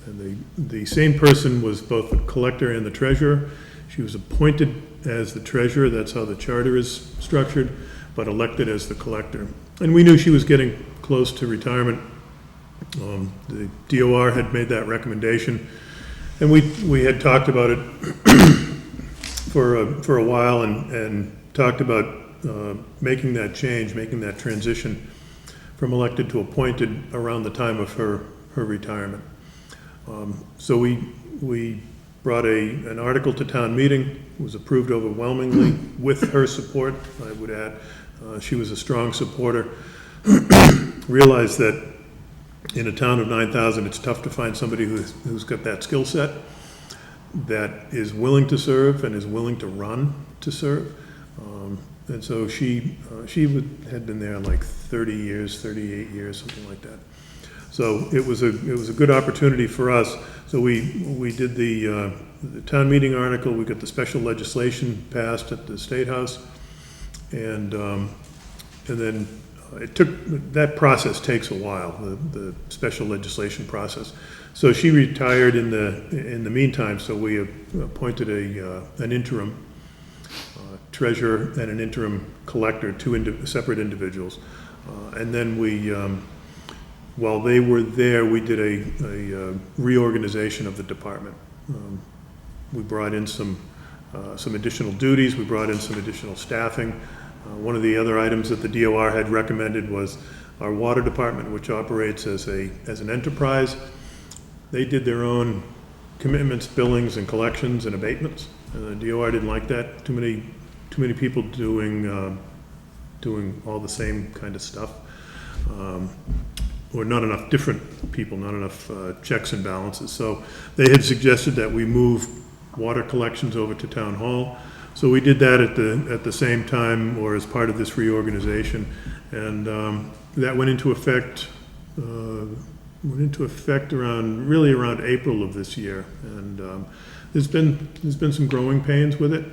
Speaker 7: And the same person was both the collector and the treasurer. She was appointed as the treasurer, that's how the charter is structured, but elected as the collector. And we knew she was getting close to retirement. The DOR had made that recommendation, and we had talked about it for a while, and talked about making that change, making that transition from elected to appointed around the time of her retirement. So we brought an article to town meeting, was approved overwhelmingly with her support, I would add. She was a strong supporter. Realized that in a town of 9,000, it's tough to find somebody who's got that skill set, that is willing to serve and is willing to run to serve. And so she had been there like 30 years, 38 years, something like that. So it was a good opportunity for us. So we did the town meeting article. We got the special legislation passed at the State House, and then that process takes a while. The special legislation process. So she retired in the meantime. So we appointed an interim treasurer and an interim collector, two separate individuals, and then we. While they were there, we did a reorganization of the department. We brought in some additional duties. We brought in some additional staffing. One of the other items that the DOR had recommended was our water department, which operates as an enterprise. They did their own commitments, billings, and collections and abatements. The DOR didn't like that. Too many people doing all the same kind of stuff. Or not enough different people, not enough checks and balances. So they had suggested that we move water collections over to town hall. So we did that at the same time, or as part of this reorganization, and that went into effect around April of this year. And there's been some growing pains with it,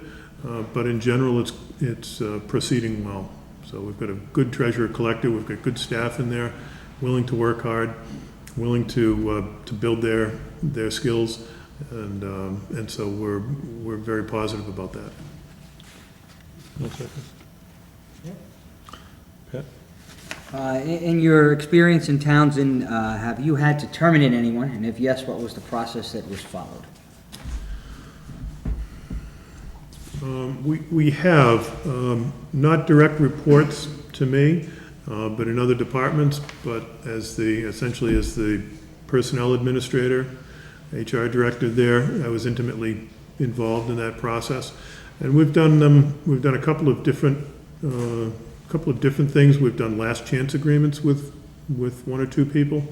Speaker 7: but in general, it's proceeding well. So we've got a good treasurer collector, we've got good staff in there, willing to work hard, willing to build their skills, and so we're very positive about that. Pat?
Speaker 4: In your experience in Townsend, have you had to terminate anyone? And if yes, what was the process that was followed?
Speaker 7: We have, not direct reports to me, but in other departments, but essentially as the personnel administrator, HR director there, I was intimately involved in that process. And we've done a couple of different things. We've done last chance agreements with one or two people,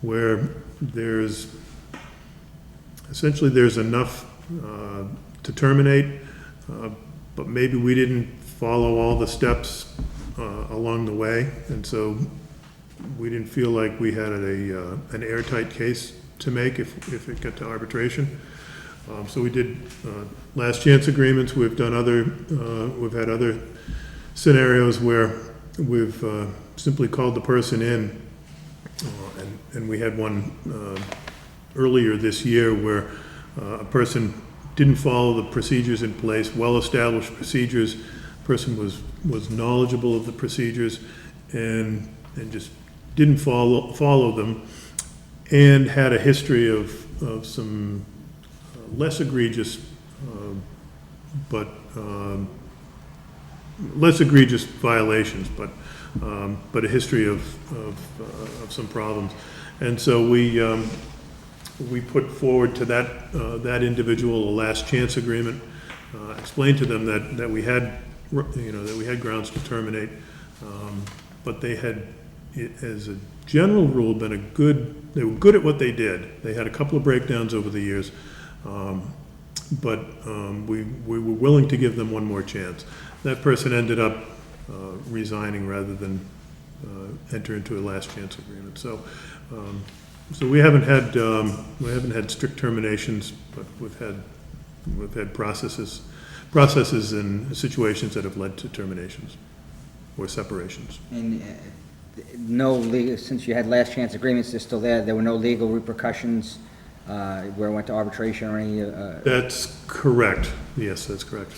Speaker 7: where there's enough to terminate, but maybe we didn't follow all the steps along the way, and so we didn't feel like we had an airtight case to make if it got to arbitration. So we did last chance agreements. We've had other scenarios where we've simply called the person in, and we had one earlier this year where a person didn't follow the procedures in place, well-established procedures. The person was knowledgeable of the procedures and just didn't follow them, and had a history of some less egregious violations, but a history of some problems. And so we put forward to that individual a last chance agreement, explained to them that we had grounds to terminate, but they had, as a general rule, they were good at what they did. They had a couple of breakdowns over the years, but we were willing to give them one more chance. That person ended up resigning rather than enter into a last chance agreement. So we haven't had strict terminations, but we've had processes and situations that have led to terminations or separations.
Speaker 4: And no legal, since you had last chance agreements, they're still there, there were no legal repercussions where it went to arbitration or any?
Speaker 7: That's correct. Yes, that's correct.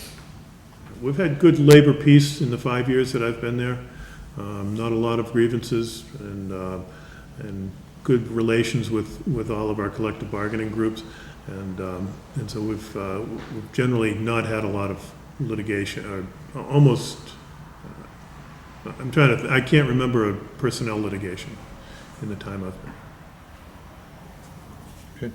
Speaker 7: We've had good labor peace in the 5 years that I've been there. Not a lot of grievances, and good relations with all of our collective bargaining groups, and so we've generally not had a lot of litigation, or almost. I can't remember a personnel litigation in the time I've been.
Speaker 1: Okay.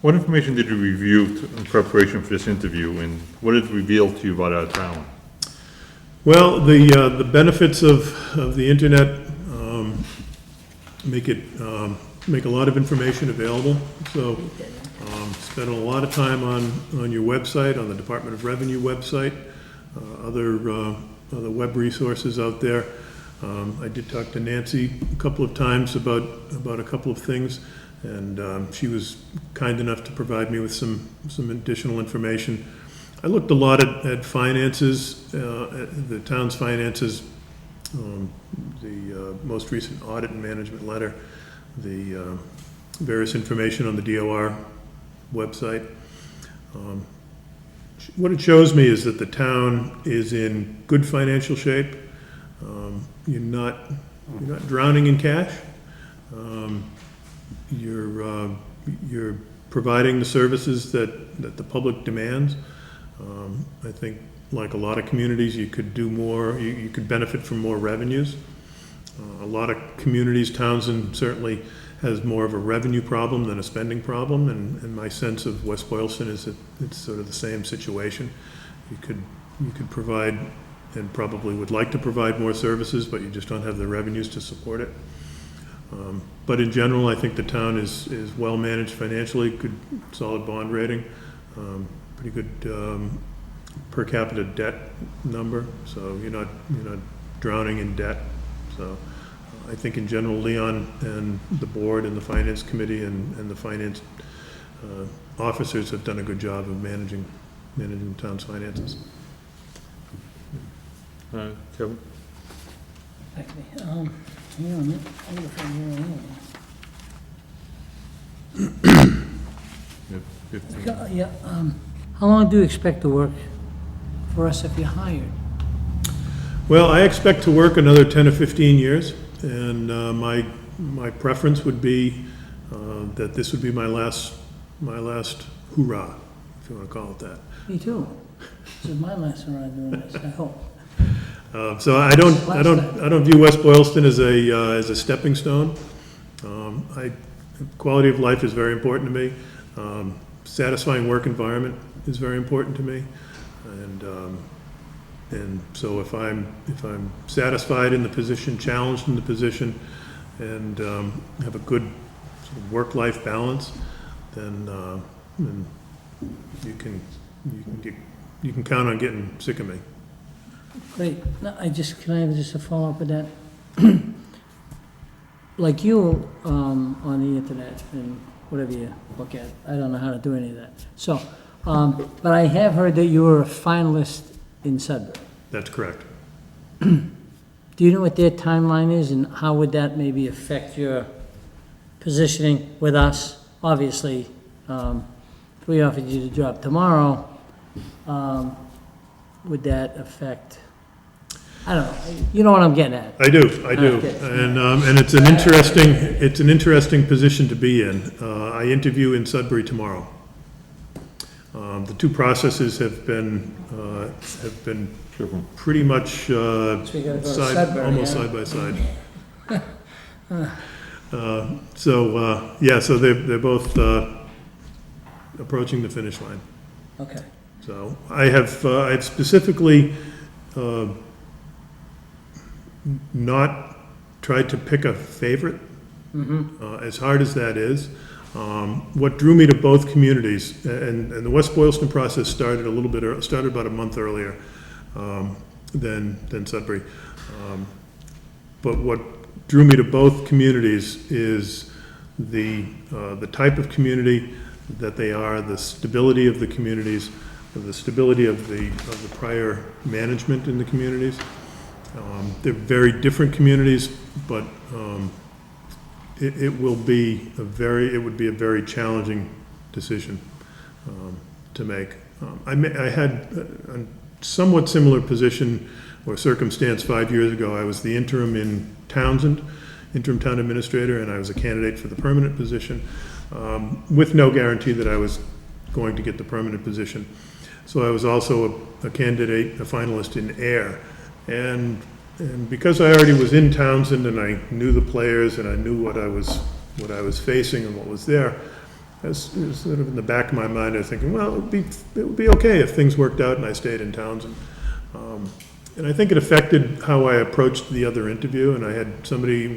Speaker 1: What information did you review in preparation for this interview, and what did it reveal to you about our town?
Speaker 7: Well, the benefits of the internet make a lot of information available. So spend a lot of time on your website, on the Department of Revenue website, other web resources out there. I did talk to Nancy a couple of times about a couple of things, and she was kind enough to provide me with some additional information. I looked a lot at finances, at the town's finances, the most recent audit and management letter, the various information on the DOR website. What it shows me is that the town is in good financial shape. You're not drowning in cash. You're providing the services that the public demands. I think, like a lot of communities, you could do more. You could benefit from more revenues. A lot of communities, Townsend certainly has more of a revenue problem than a spending problem, and my sense of West Boylston is that it's sort of the same situation. You could provide, and probably would like to provide, more services, but you just don't have the revenues to support it. But in general, I think the town is well managed financially, good solid bond rating. pretty good per capita debt number, so you're not drowning in debt. So I think in general, Leon and the board and the finance committee and the finance officers have done a good job of managing the town's finances.
Speaker 1: Kevin?
Speaker 3: Actually, hang on a minute. I wonder if I'm here.
Speaker 1: Yeah, 15.
Speaker 3: Yeah, how long do you expect to work for us if you're hired?
Speaker 7: Well, I expect to work another 10 or 15 years, and my preference would be that this would be my last hoorah, if you want to call it that.
Speaker 3: Me too. This is my last ride doing this, I hope.
Speaker 7: So I don't view West Boylston as a stepping stone. Quality of life is very important to me. Satisfying work environment is very important to me, and so if I'm satisfied in the position, challenged in the position, and have a good sort of work-life balance, then you can count on getting sick of me.
Speaker 3: Great. No, can I have just a follow-up with that? Like you, on the internet and whatever you look at, I don't know how to do any of that. So, but I have heard that you were a finalist in Sudbury.
Speaker 7: That's correct.
Speaker 3: Do you know what their timeline is, and how would that maybe affect your positioning with us? Obviously, if we offered you the job tomorrow, would that affect, I don't know, you know what I'm getting at?
Speaker 7: I do,
Speaker 3: Okay.
Speaker 7: and it's an interesting position to be in. I interview in Sudbury tomorrow. The two processes have been pretty much
Speaker 3: So you gotta go to Sudbury,
Speaker 7: almost
Speaker 3: huh?
Speaker 7: side by side. So they're both approaching the finish line.
Speaker 3: Okay.
Speaker 7: So I've specifically not tried to pick a favorite, as hard as that is. What drew me to both communities, and the West Boylston process started about a month earlier than Sudbury. But what drew me to both communities is the type of community that they are, the stability of the communities, the stability of the prior management in the communities. They're very different communities, but it would be a very challenging decision to make. I had a somewhat similar position or circumstance 5 years ago. I was the interim in Townsend, interim town administrator, and I was a candidate for the permanent position, with no guarantee that I was going to get the permanent position. So I was also a candidate, a finalist in Air. And because I already was in Townsend and I knew the players and I knew what I was facing and what was there, as sort of in the back of my mind, I was thinking, well, it would be okay if things worked out and I stayed in Townsend. And I think it affected how I approached the other interview. And I had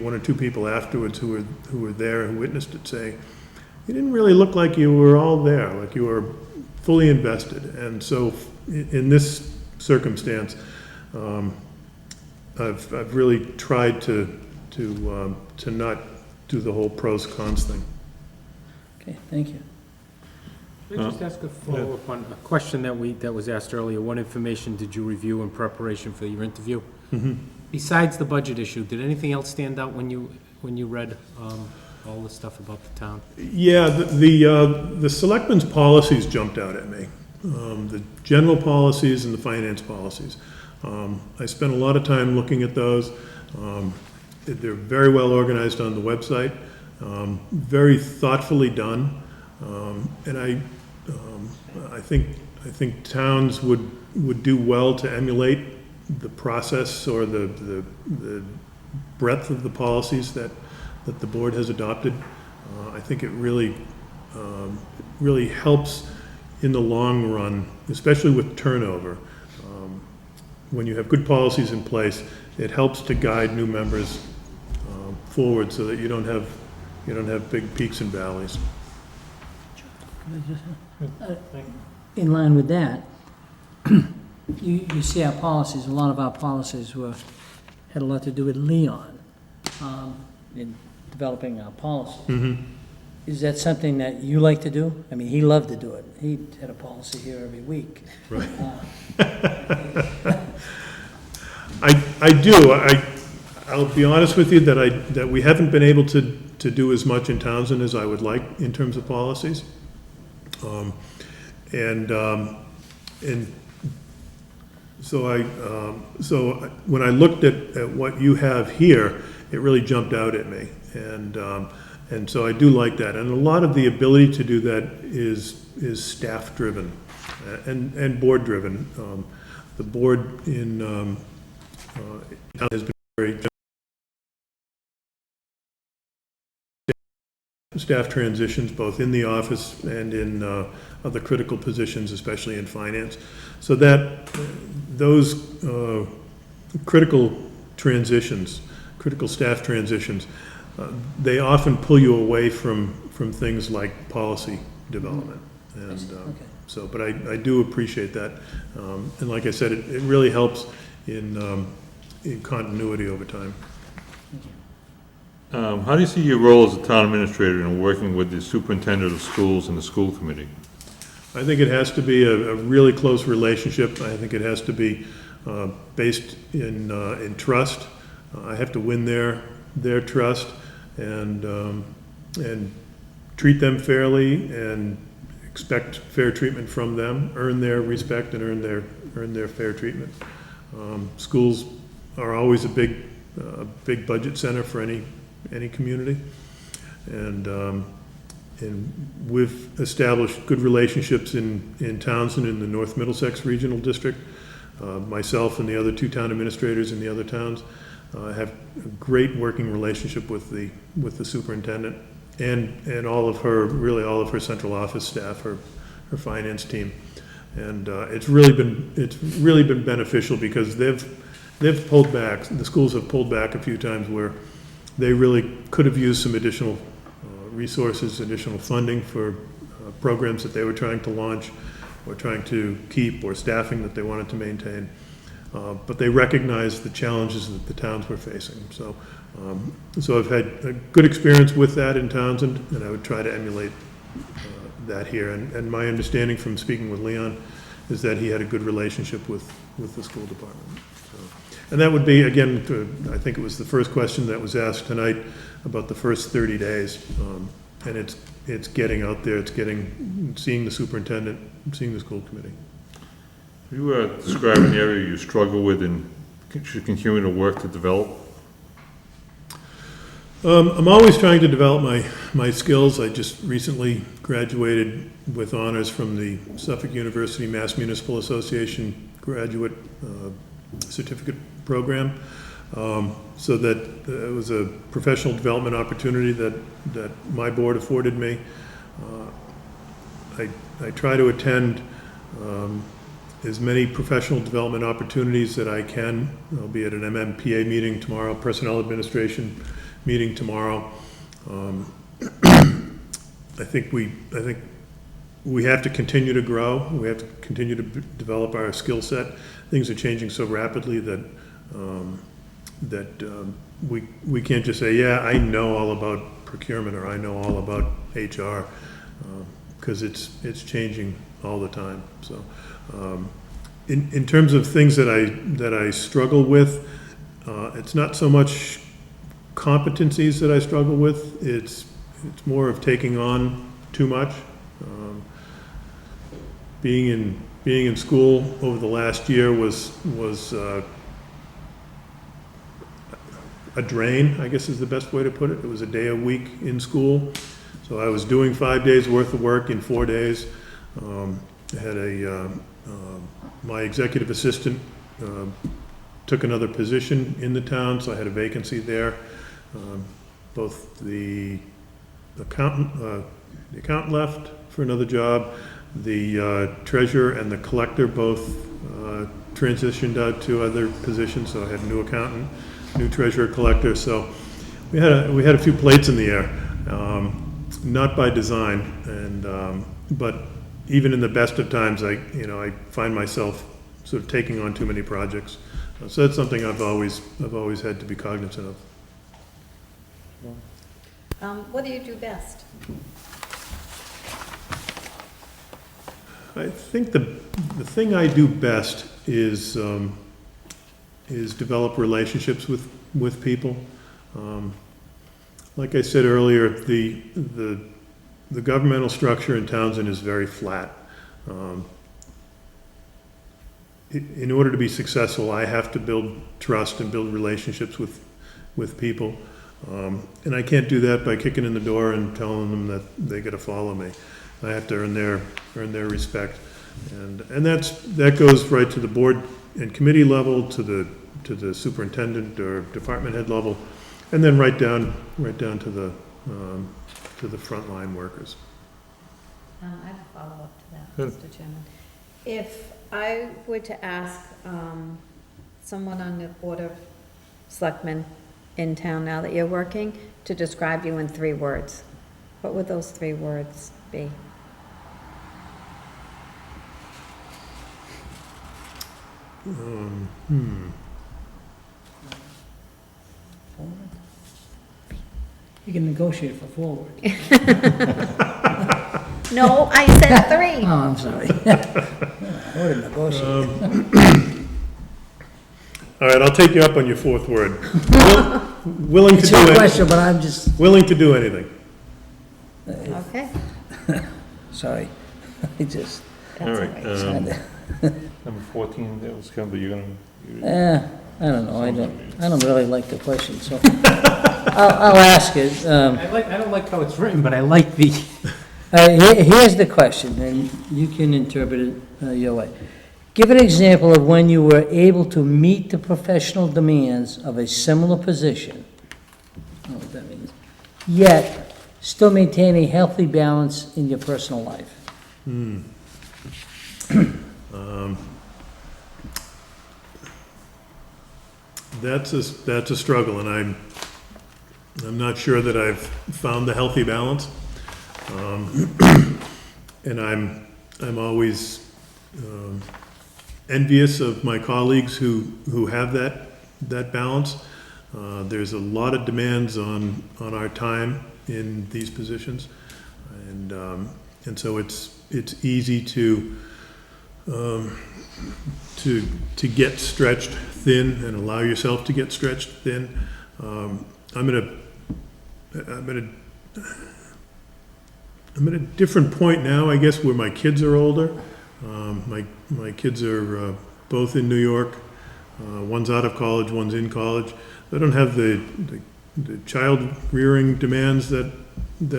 Speaker 7: one or two people afterwards who were there, who witnessed it, say, you didn't really look like you were all there, like you were fully invested. And so in this circumstance, I've really tried to not do the whole pros cons thing.
Speaker 3: Okay, thank you.
Speaker 5: Can I just ask a follow-up on a question that was asked earlier? What information did you review in preparation for your interview? Besides the budget issue, did anything else stand out when you read all the stuff about the town?
Speaker 7: Yeah, the selectmen's policies jumped out at me. The general policies and the finance policies. I spent a lot of time looking at those. They're very well organized on the website, very thoughtfully done, and I think towns would do well to emulate the process or the breadth of the policies that the board has adopted. I think it really helps in the long run, especially with turnover. When you have good policies in place, it helps to guide new members forward so that you don't have big peaks and valleys.
Speaker 3: In line with that, you see our policies, a lot of our policies had a lot to do with Leon in developing our policy. Is that something that you like to do? I mean, he loved to do it. He had a policy here every week.
Speaker 7: Right. I do. I'll be honest with you that we haven't been able to do as much in Townsend as I would like in terms of policies. So when I looked at what you have here, it really jumped out at me. And so I do like that. And a lot of the ability to do that is staff-driven and board-driven. The board in town has been very staff transitions, both in the office and in other critical positions, especially in finance. So that those critical staff transitions, they often pull you away from things like policy development. And
Speaker 3: Okay.
Speaker 7: so, but I do appreciate that. And like I said, it really helps in continuity over time.
Speaker 1: How do you see your role as a town administrator in working with the superintendent of schools and the school committee?
Speaker 7: I think it has to be a really close relationship. I think it has to be based in trust. I have to win their trust and treat them fairly and expect fair treatment from them, earn their respect and earn their fair treatment. Schools are always a big budget center for any community, and we've established good relationships in Townsend in the North Middlesex Regional District. Myself and the other two town administrators in the other towns have a great working relationship with the superintendent and all of her central office staff, her finance team, and it's really been beneficial because they've pulled back. The schools have pulled back a few times where they really could have used some additional resources, additional funding for programs that they were trying to launch or trying to keep, or staffing that they wanted to maintain. But they recognized the challenges that the towns were facing. So I've had a good experience with that in Townsend, and I would try to emulate that here. And my understanding from speaking with Leon is that he had a good relationship with the school department. And that would be, again, I think it was the first question that was asked tonight about the first 30 days. And it's getting out there, seeing the superintendent, seeing the school committee.
Speaker 1: You describe an area you struggle with and should continue to work to develop?
Speaker 7: I'm always trying to develop my skills. I just recently graduated with honors from the Suffolk University Mass Municipal Association graduate certificate program. So that it was a professional development opportunity that my board afforded me. I try to attend as many professional development opportunities that I can. I'll be at an MMPA meeting tomorrow, Personnel Administration meeting tomorrow. I think we have to continue to grow. We have to continue to develop our skill set. Things are changing so rapidly that we can't just say, yeah, I know all about procurement or I know all about HR, because it's changing all the time. So in terms of things that I struggle with, it's not so much competencies that I struggle with. It's more of taking on too much. Being in school over the last year was a drain, I guess is the best way to put it. It was a day a week in school. So I was doing 5 days worth of work in 4 days. I had my executive assistant took another position in the town, so I had a vacancy there. Both the accountant left for another job. The treasurer and the collector both transitioned out to other positions, so I had a new accountant, new treasurer, collector. So we had a few plates in the air, not by design, But even in the best of times, I find myself sort of taking on too many projects. So that's something I've always had to be cognizant of.
Speaker 6: What do you do best?
Speaker 7: I think the thing I do best is develop relationships with people. Like I said earlier, the governmental structure in Townsend is very flat. In order to be successful, I have to build trust and build relationships with people. And I can't do that by kicking in the door and telling them that they got to follow me. I have to earn their respect, and that goes right to the board and committee level, to the superintendent or department head level, and then right down to the frontline workers.
Speaker 6: I have a follow-up to that,
Speaker 1: Good.
Speaker 6: Mr. Chairman. If I were to ask someone on the Board of Selectmen in town now that you're working to describe you in 3 words, what would those 3 words be?
Speaker 3: You can negotiate for forward.
Speaker 6: No, I said 3.
Speaker 3: Oh, I'm sorry. I would have negotiated.
Speaker 7: All right, I'll take you up on your 4th word. Willing to
Speaker 3: It's
Speaker 7: do
Speaker 3: your
Speaker 7: it.
Speaker 3: question, but I'm just,
Speaker 7: Willing to do anything.
Speaker 6: Okay,
Speaker 3: sorry. I just,
Speaker 1: All
Speaker 6: that's all
Speaker 1: right,
Speaker 6: right.
Speaker 1: number 14, that was kind of, you're gonna,
Speaker 3: I don't know, I don't really like the question, so I'll ask it.
Speaker 5: I don't like how it's written, but I like the,
Speaker 3: Here's the question, and you can interpret it your way. Give an example of when you were able to meet the professional demands of a similar position, I don't know what that means, yet still maintain a healthy balance in your personal life.
Speaker 7: That's a struggle, and I'm not sure that I've found the healthy balance. And I'm always envious of my colleagues who have that balance. There's a lot of demands on our time in these positions, and so it's easy to get stretched thin and allow yourself to get stretched thin. I'm at a different point now, I guess, where my kids are older. My kids are both in New York. One's out of college, one's in college. They don't have the child rearing demands that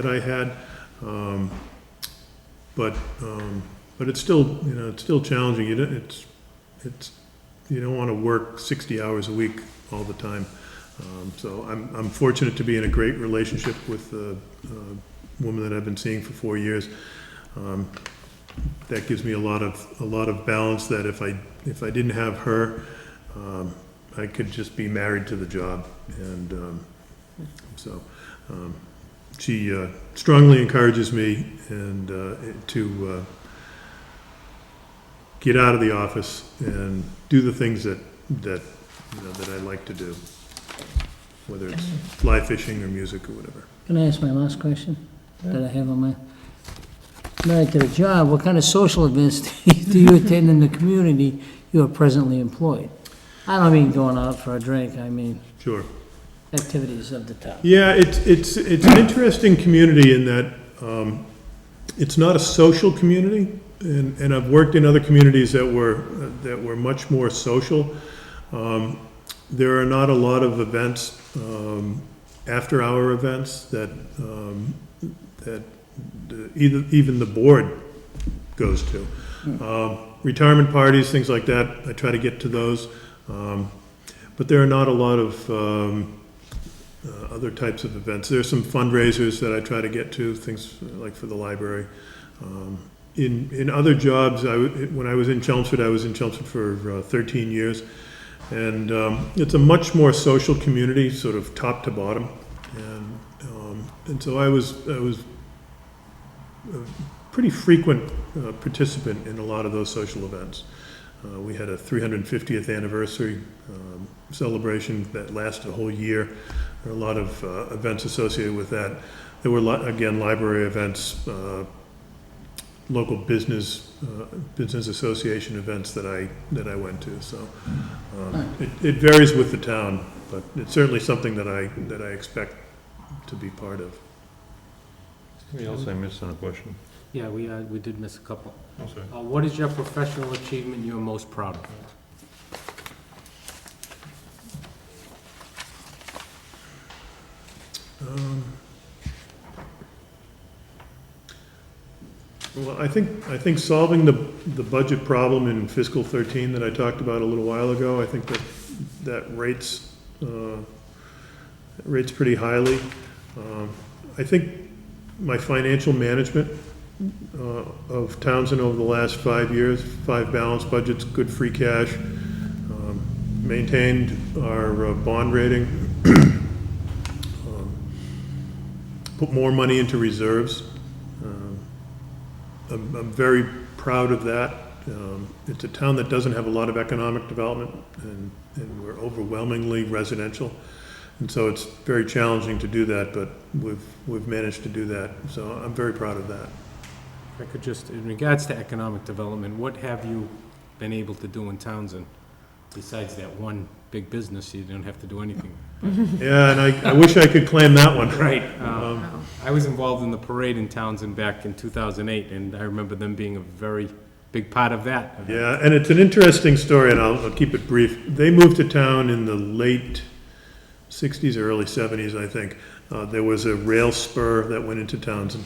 Speaker 7: I had, but it's still, it's still challenging. You don't want to work 60 hours a week all the time. So I'm fortunate to be in a great relationship with a woman that I've been seeing for 4 years. That gives me a lot of balance. That if I didn't have her, I could just be married to the job, and so she strongly encourages me and to get out of the office and do the things that I like to do, whether it's fly fishing or music or whatever.
Speaker 3: Can I ask my last question that I have on my, married to the job, what kind of social events do you attend in the community you are presently employed? I don't mean going out for a drink, I mean
Speaker 7: Sure.
Speaker 3: activities of the town.
Speaker 7: Yeah, it's an interesting community in that it's not a social community, and I've worked in other communities that were much more social. There are not a lot of events, after-hour events that even the board goes to. Retirement parties, things like that, I try to get to those. But there are not a lot of other types of events. There are some fundraisers that I try to get to, things like for the library. In other jobs, when I was in Chelmsford, I was in Chelmsford for 13 years. And it's a much more social community, sort of top to bottom. And so I was pretty frequent participant in a lot of those social events. We had a 350th anniversary celebration that lasted a whole year. There were a lot of events associated with that. There were, again, library events, local business association events that I went to. So it varies with the town, but it's certainly something that I expect to be part of.
Speaker 1: Anything else I missed on a question?
Speaker 5: Yeah, we did miss a couple.
Speaker 1: I'm sorry.
Speaker 5: What is your professional achievement you're most proud of?
Speaker 7: Well, I think solving the budget problem in fiscal 13 that I talked about a little while ago, I think that rates pretty highly. I think my financial management of Townsend over the last 5 years, 5 balanced budgets, good free cash, maintained our bond rating, put more money into reserves. I'm very proud of that. It's a town that doesn't have a lot of economic development, and we're overwhelmingly residential. And so it's very challenging to do that, but we've managed to do that. So I'm very proud of that.
Speaker 5: If I could just, in regards to economic development, what have you been able to do in Townsend? Besides that one big business, you don't have to do anything.
Speaker 7: Yeah, and I wish I could claim that one.
Speaker 5: Right. I was involved in the parade in Townsend back in 2008, and I remember them being a very big part of that.
Speaker 7: Yeah, and it's an interesting story, and I'll keep it brief. They moved to town in the late 60s or early 70s, I think. There was a rail spur that went into Townsend,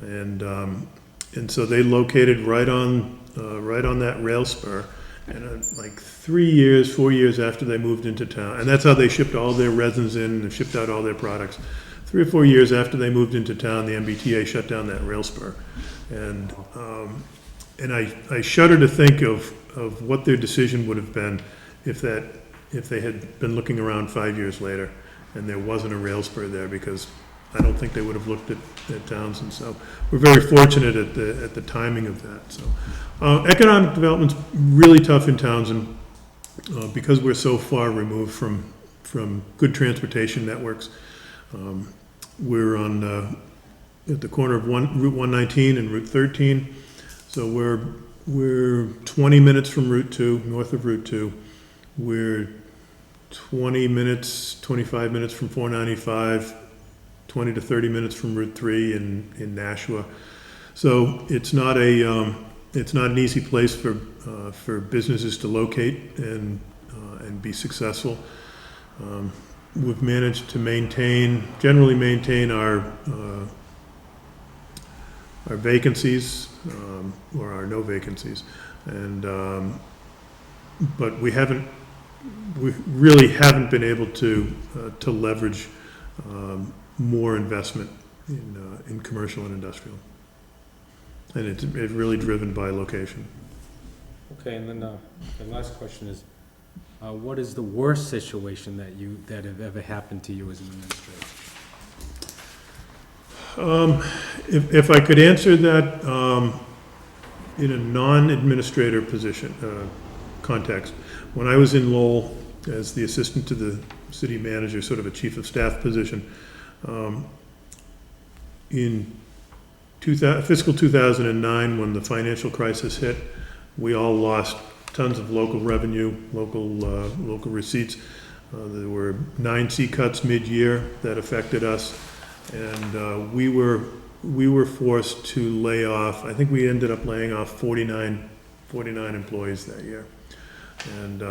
Speaker 7: and so they located right on that rail spur. And like 4 years after they moved into town, and that's how they shipped all their resins in and shipped out all their products. 3 or 4 years after they moved into town, the MBTA shut down that rail spur. And I shudder to think of what their decision would have been if they had been looking around 5 years later and there wasn't a rail spur there, because I don't think they would have looked at Townsend. So we're very fortunate at the timing of that. So economic development's really tough in Townsend because we're so far removed from good transportation networks. We're on at the corner of Route 119 and Route 13. So we're 20 minutes from Route 2, north of Route 2. We're 25 minutes from 495. 20 to 30 minutes from Route 3 in Nashua. So it's not an easy place for businesses to locate and be successful. We've managed to generally maintain our vacancies, or our no vacancies, and but we really haven't been able to leverage more investment in commercial and industrial. And it's really driven by location.
Speaker 5: Okay, and then the last question is, what is the worst situation that have ever happened to you as an administrator?
Speaker 7: If I could answer that in a non-administrator position context, when I was in Lowell as the assistant to the city manager, sort of a chief of staff position, in fiscal 2009, when the financial crisis hit, we all lost tons of local revenue, local receipts. There were 9 C cuts mid-year that affected us, and we were forced to lay off. I think we ended up laying off 49 employees that year, and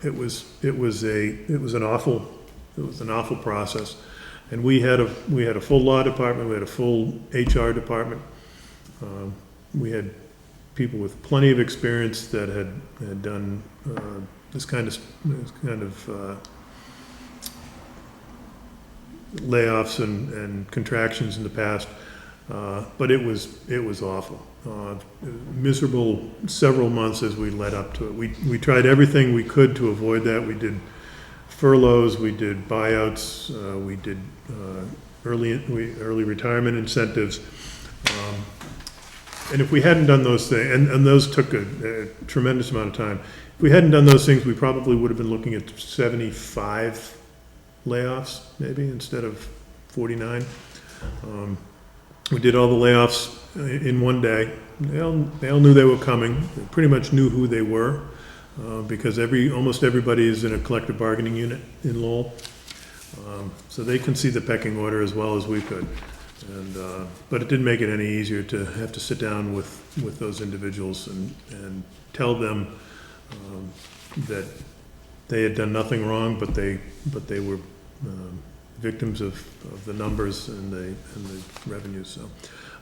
Speaker 7: it was an awful process. And we had a full law department, we had a full HR department. We had people with plenty of experience that had done this kind of layoffs and contractions in the past, but it was awful. Miserable several months as we led up to it. We tried everything we could to avoid that. We did furloughs, we did buyouts, we did early retirement incentives. And if we hadn't done those things, and those took a tremendous amount of time, if we hadn't done those things, we probably would have been looking at 75 layoffs, maybe, instead of 49. We did all the layoffs in one day. They all knew they were coming, they pretty much knew who they were, because almost everybody is in a collective bargaining unit in Lowell. So they can see the pecking order as well as we could. And, but it didn't make it any easier to have to sit down with those individuals and tell them that they had done nothing wrong, but they were victims of the numbers and the revenues. So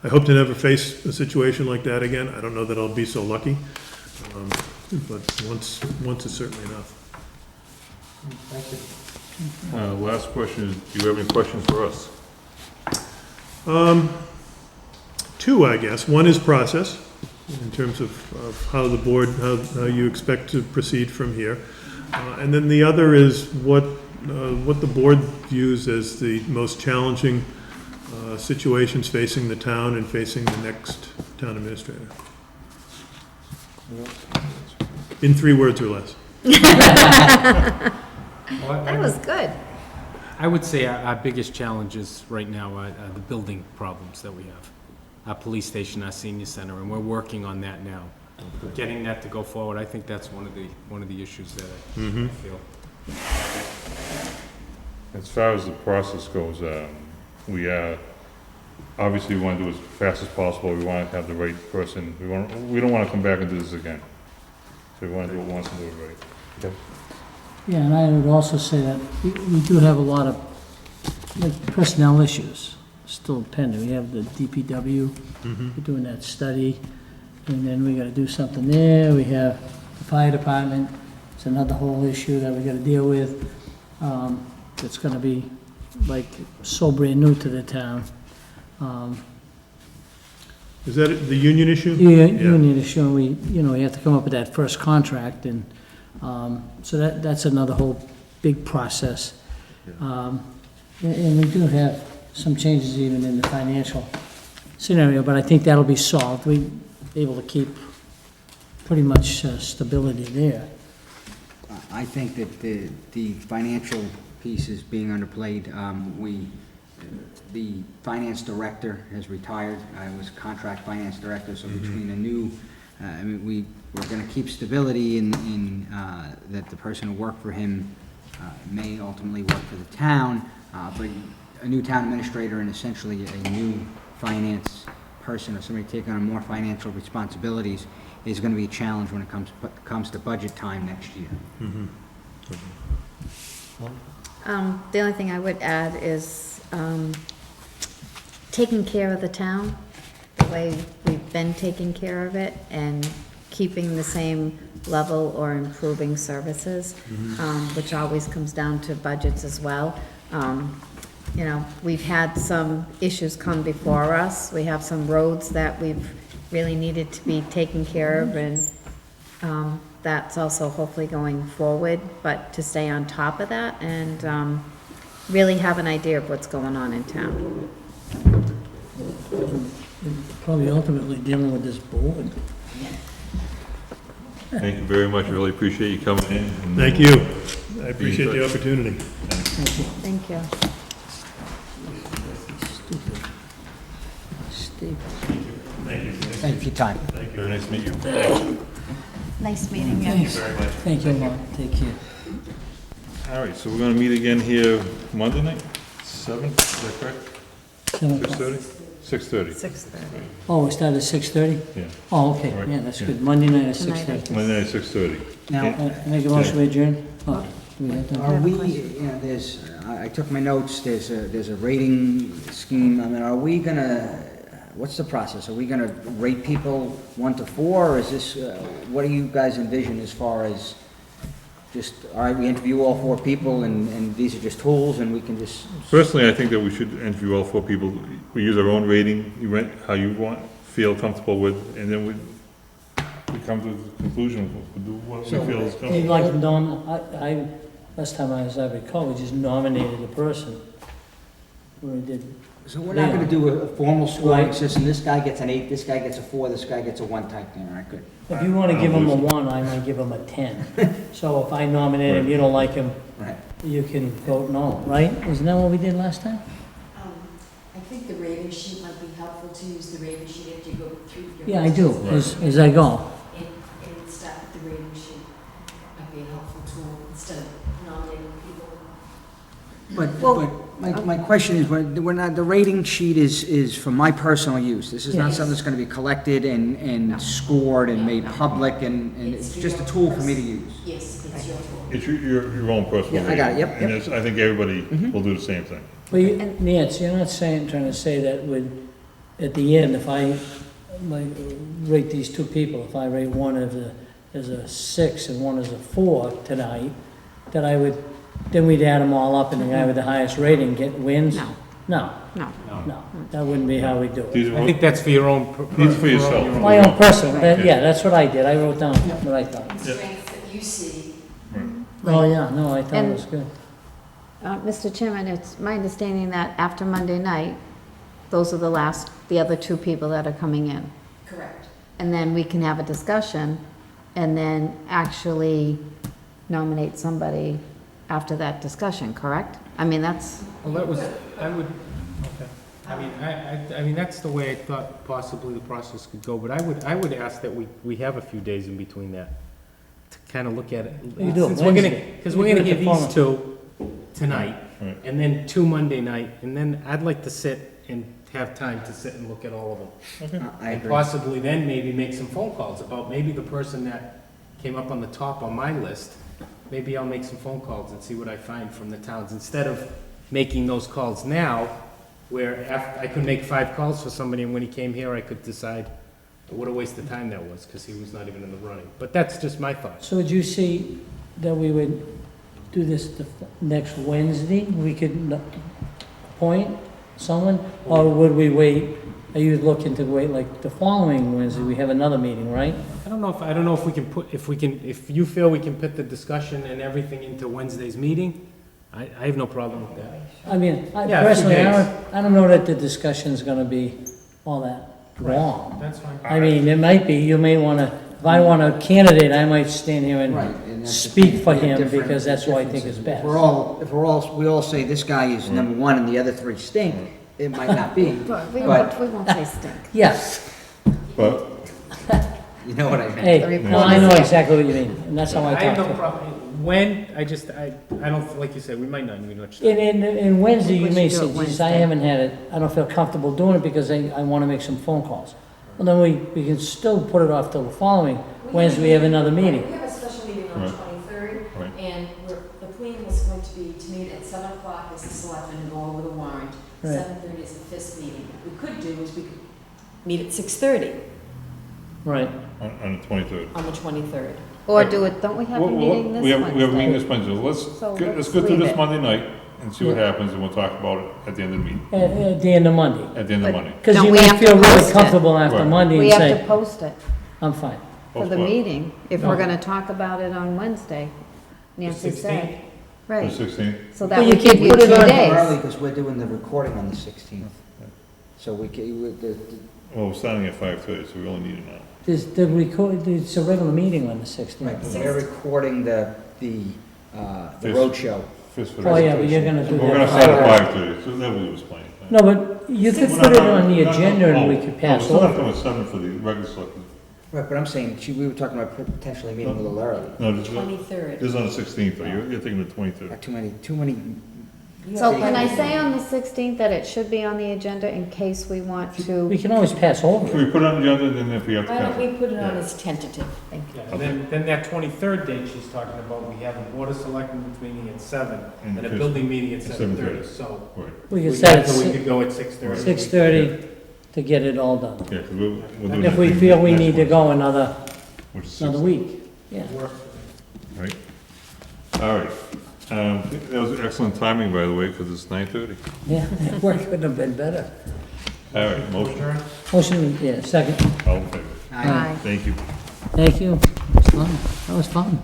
Speaker 7: I hope to never face a situation like that again. I don't know that I'll be so lucky, but once is certainly enough.
Speaker 1: Last question is, do you have any questions for us?
Speaker 7: Two, I guess. One is process, in terms of how the board, how you expect to proceed from here. And then the other is what the board views as the most challenging situations facing the town and facing the next town administrator. In 3 words or less.
Speaker 6: That was good.
Speaker 5: I would say our biggest challenges right now are the building problems that we have. Our police station, our senior center, and we're working on that now. Getting that to go forward, I think that's one of the issues that I feel.
Speaker 1: As far as the process goes, we obviously want to do as fast as possible. We want to have the right person. We don't want to come back and do this again. So we want to do it once and do it right. Okay.
Speaker 3: Yeah, and I would also say that we do have a lot of, like, personnel issues still pending. We have the DPW, we're doing that study, and then we gotta do something there. We have the fire department, it's another whole issue that we gotta deal with. It's gonna be, like, so brand new to the town.
Speaker 7: Is that the union issue?
Speaker 3: Union issue, and we have to come up with that first contract, and so that's another whole big process. And we do have some changes even in the financial scenario, but I think that'll be solved. We're able to keep pretty much stability there.
Speaker 4: I think that the financial piece is being underplayed. The finance director has retired. I was contract finance director, so between a new, we're gonna keep stability in that the person who worked for him may ultimately work for the town, but a new town administrator and essentially a new finance person or somebody taking on more financial responsibilities is gonna be a challenge when it comes to budget time next year.
Speaker 6: The only thing I would add is taking care of the town, the way we've been taking care of it, and keeping the same level or improving services, which always comes down to budgets as well. We've had some issues come before us. We have some roads that we've really needed to be taken care of, and that's also hopefully going forward, but to stay on top of that and really have an idea of what's going on in town.
Speaker 3: Probably ultimately dealing with this board.
Speaker 1: Thank you very much. I really appreciate you coming in. And,
Speaker 7: Thank you. I appreciate the opportunity.
Speaker 6: Thank you.
Speaker 3: Steve.
Speaker 7: Thank you.
Speaker 4: Thank you for your time.
Speaker 1: Very nice to meet you.
Speaker 6: Nice meeting you.
Speaker 3: Thanks. Thank you a lot. Take care.
Speaker 1: All right, so we're going to meet again here Monday night, 7, is that correct? 6:30? 6:30.
Speaker 6: 6:30.
Speaker 3: Oh, we started at 6:30?
Speaker 1: Yeah,
Speaker 3: Oh, okay,
Speaker 1: All right.
Speaker 3: yeah, that's
Speaker 1: Yeah.
Speaker 3: good. Monday night at
Speaker 6: Tonight.
Speaker 3: 6:30.
Speaker 1: Monday night, 6:30.
Speaker 4: Now,
Speaker 3: Make a motion to adjourn? Oh, do we have to?
Speaker 4: are we, I took my notes, there's a rating scheme. Are we gonna, what's the process? Are we gonna rate people 1 to 4, or is this, what do you guys envision as far as just, all right, we interview all 4 people and these are just tools and we can just...
Speaker 1: Personally, I think that we should interview all 4 people. We use our own rating, you rent how you feel comfortable with, and then we come to the conclusion, we'll do what we feel is
Speaker 3: You'd
Speaker 1: comfortable.
Speaker 3: like last time as I recall, we just nominated a person. We did
Speaker 4: So we're not gonna do a formal scoring system, this guy gets an 8, this guy gets a 4, this guy gets a 1 type thing, all right, good.
Speaker 3: If you wanna give him a 1, I might give him a 10. So if I nominate him, you don't like him,
Speaker 4: Right.
Speaker 3: you can vote no, right? Isn't that what we did last time?
Speaker 8: I think the rating sheet might be helpful to use the rating sheet as you go through your.
Speaker 3: Yeah, I do, as I go.
Speaker 8: And start with the rating sheet might be a helpful tool instead of nominating people.
Speaker 4: But my question is, we're not, the rating sheet is for my personal use. This is not
Speaker 8: Yes.
Speaker 4: something that's gonna be collected and scored and made public, and it's just a tool for me to use.
Speaker 8: Yes, it's your tool.
Speaker 1: It's your own personal.
Speaker 4: Yeah, I got it, yep,
Speaker 1: rating. And it's- I think everybody will do the same thing.
Speaker 3: Well, Nancy, you're not trying to say that at the end, if I like, rate these two people, if I rate one as a 6 and one as a 4 tonight, that then we'd add them all up and the guy with the highest rating wins?
Speaker 6: No.
Speaker 3: No,
Speaker 6: No.
Speaker 3: no, that wouldn't be how we do it.
Speaker 1: These
Speaker 5: I
Speaker 1: are,
Speaker 5: think that's for your own.
Speaker 1: these for yourself.
Speaker 3: My own personal, that's what I did, I wrote down what I thought.
Speaker 8: And strengths that you see.
Speaker 3: Oh, yeah, no, I thought it
Speaker 6: And-
Speaker 3: was good.
Speaker 6: Mr. Chairman, it's my understanding that after Monday night, those are the other two people that are coming in.
Speaker 8: Correct.
Speaker 6: And then we can have a discussion and then actually nominate somebody after that discussion, correct? I mean, that's,
Speaker 5: Well, I would, okay. I mean, that's the way I thought possibly the process could go, but I would ask that we have a few days in between that to kind of look at it.
Speaker 3: You do it
Speaker 5: Since we're gonna-
Speaker 3: Wednesday.
Speaker 5: Cause
Speaker 3: You
Speaker 5: we're
Speaker 3: do
Speaker 5: gonna
Speaker 3: it
Speaker 5: give
Speaker 3: the
Speaker 5: these two tonight,
Speaker 1: Right.
Speaker 5: and then 2 Monday night, and then I'd like to sit and have time to sit and look at all of them.
Speaker 4: I
Speaker 5: And
Speaker 4: agree.
Speaker 5: possibly then maybe make some phone calls about maybe the person that came up on the top on my list. Maybe I'll make some phone calls and see what I find from the towns, instead of making those calls now, where I could make 5 calls for somebody, and when he came here, I could decide what a waste of time that was, because he was not even in the running. But that's just my thoughts.
Speaker 3: So would you see that we would do this the next Wednesday? We could appoint someone, or would we wait? Are you looking to wait like the following Wednesday? We have another meeting, right?
Speaker 5: I don't know if we can put, if you feel we can put the discussion and everything into Wednesday's meeting, I have no problem with that.
Speaker 3: I mean, I
Speaker 5: Yeah, a few
Speaker 3: personally,
Speaker 5: days.
Speaker 3: I don't know that the discussion's gonna be all that long.
Speaker 5: That's fine.
Speaker 3: I mean, it might be, you may wanna, if I want a candidate, I might stand here
Speaker 4: Right,
Speaker 3: and
Speaker 4: and that's the
Speaker 3: speak
Speaker 4: thing,
Speaker 3: for
Speaker 4: we have
Speaker 3: him,
Speaker 4: different
Speaker 3: because that's what I think is
Speaker 4: differences.
Speaker 3: best.
Speaker 4: We all say this guy is number 1 and the other 3 stink, it might not be,
Speaker 6: but we
Speaker 4: But-
Speaker 6: won't say stink.
Speaker 3: Yes,
Speaker 1: But,
Speaker 4: you know what I mean?
Speaker 3: hey, no, I know exactly what you mean, and that's how I
Speaker 5: I have
Speaker 3: talk
Speaker 5: no
Speaker 3: to.
Speaker 5: problem. When, I don't, like you said, we might not even much time.
Speaker 3: In Wednesday, you
Speaker 6: We
Speaker 3: may
Speaker 6: should do
Speaker 3: say,
Speaker 6: it
Speaker 3: geez, I
Speaker 6: Wednesday.
Speaker 3: haven't had it, I don't feel comfortable doing it because I wanna make some phone calls. Well, then we can still put it off till the following Wednesday, we have another meeting.
Speaker 8: We have a special meeting on the
Speaker 1: Right.
Speaker 8: 23rd,
Speaker 1: Right.
Speaker 8: and the plan was going to be to meet at 7 o'clock as the selectmen and go over the warrant.
Speaker 3: Right.
Speaker 8: 7:30 is the FISP meeting. What we could do is we could meet at 6:30
Speaker 3: Right,
Speaker 1: on the 23rd.
Speaker 8: on the 23rd.
Speaker 6: Or do it, don't we have a meeting this
Speaker 1: We have a meeting
Speaker 6: Wednesday?
Speaker 1: this Wednesday.
Speaker 6: So
Speaker 1: Let's
Speaker 6: let's
Speaker 1: go through
Speaker 6: leave
Speaker 1: this
Speaker 6: it.
Speaker 1: Monday night and see what happens, and we'll talk about it at the end of the meeting,
Speaker 3: at the end of Monday.
Speaker 1: at the end of
Speaker 6: But-
Speaker 1: Monday.
Speaker 3: Because
Speaker 6: No,
Speaker 3: you
Speaker 6: we
Speaker 3: may
Speaker 6: have to
Speaker 3: feel
Speaker 6: post
Speaker 3: really
Speaker 6: it.
Speaker 3: comfortable after
Speaker 1: Right.
Speaker 3: Monday
Speaker 6: We
Speaker 3: and
Speaker 6: have to
Speaker 3: say,
Speaker 6: post it
Speaker 3: I'm fine.
Speaker 6: for the
Speaker 1: Post what?
Speaker 6: meeting, if
Speaker 3: No.
Speaker 6: we're gonna talk about it on Wednesday, Nancy
Speaker 5: 16th?
Speaker 6: said.
Speaker 1: The
Speaker 6: Right,
Speaker 1: 16th.
Speaker 6: so that
Speaker 3: Well,
Speaker 6: would
Speaker 3: you can
Speaker 6: give you
Speaker 3: put
Speaker 6: 2
Speaker 3: it on
Speaker 6: days.
Speaker 4: Early, because we're doing the recording on the 16th. So we can,
Speaker 1: Well, we're starting at 5:30, so we only need an hour.
Speaker 3: It's a regular meeting on the 16th.
Speaker 4: right, but we're recording the
Speaker 1: Fifth.
Speaker 4: roadshow.
Speaker 1: Fist for the
Speaker 3: Oh, yeah, but you're gonna do
Speaker 1: We're gonna
Speaker 3: that.
Speaker 1: start at 5:30, so that will give us plenty of time.
Speaker 3: No, but you could put it on the agenda and we could pass
Speaker 1: No, we're
Speaker 3: over.
Speaker 1: still at 7 for the regular selectmen.
Speaker 4: Right, but I'm saying, we were talking about potentially meeting a little early.
Speaker 1: No, this
Speaker 8: 23rd.
Speaker 1: is on the 16th, though. You're thinking the 23rd.
Speaker 4: Too many.
Speaker 6: So can I say on the 16th that it should be on the agenda in case we want
Speaker 3: We
Speaker 6: to?
Speaker 3: can always pass over.
Speaker 1: Can we put it on the agenda, and then if we have to
Speaker 8: Why don't
Speaker 1: cancel?
Speaker 8: we put it on as tentative?
Speaker 5: Yeah, and then that 23rd date she's talking about, we have a Board of Selectmen meeting at 7
Speaker 1: And
Speaker 5: and a
Speaker 1: fifth-
Speaker 5: building meeting at 7:30,
Speaker 1: 7:30.
Speaker 5: so.
Speaker 1: Right.
Speaker 3: We can set
Speaker 5: So we
Speaker 3: it
Speaker 5: could go at 6:30.
Speaker 3: 6:30 to get it all done.
Speaker 1: Yeah, 'cause we'll do
Speaker 3: If we
Speaker 1: that
Speaker 3: feel we
Speaker 1: next
Speaker 3: need to
Speaker 1: Wednesday,
Speaker 3: go another
Speaker 1: which is
Speaker 3: week,
Speaker 1: 16th.
Speaker 3: yeah.
Speaker 1: Right. All right. That was excellent timing, by the way, because it's 9:30.
Speaker 3: Yeah, work couldn't have been better.
Speaker 1: All right, motion.
Speaker 3: Motion, yeah, second.
Speaker 1: All in favor?
Speaker 6: Aye.
Speaker 1: Thank you.
Speaker 3: Thank you. It was fun. That was fun.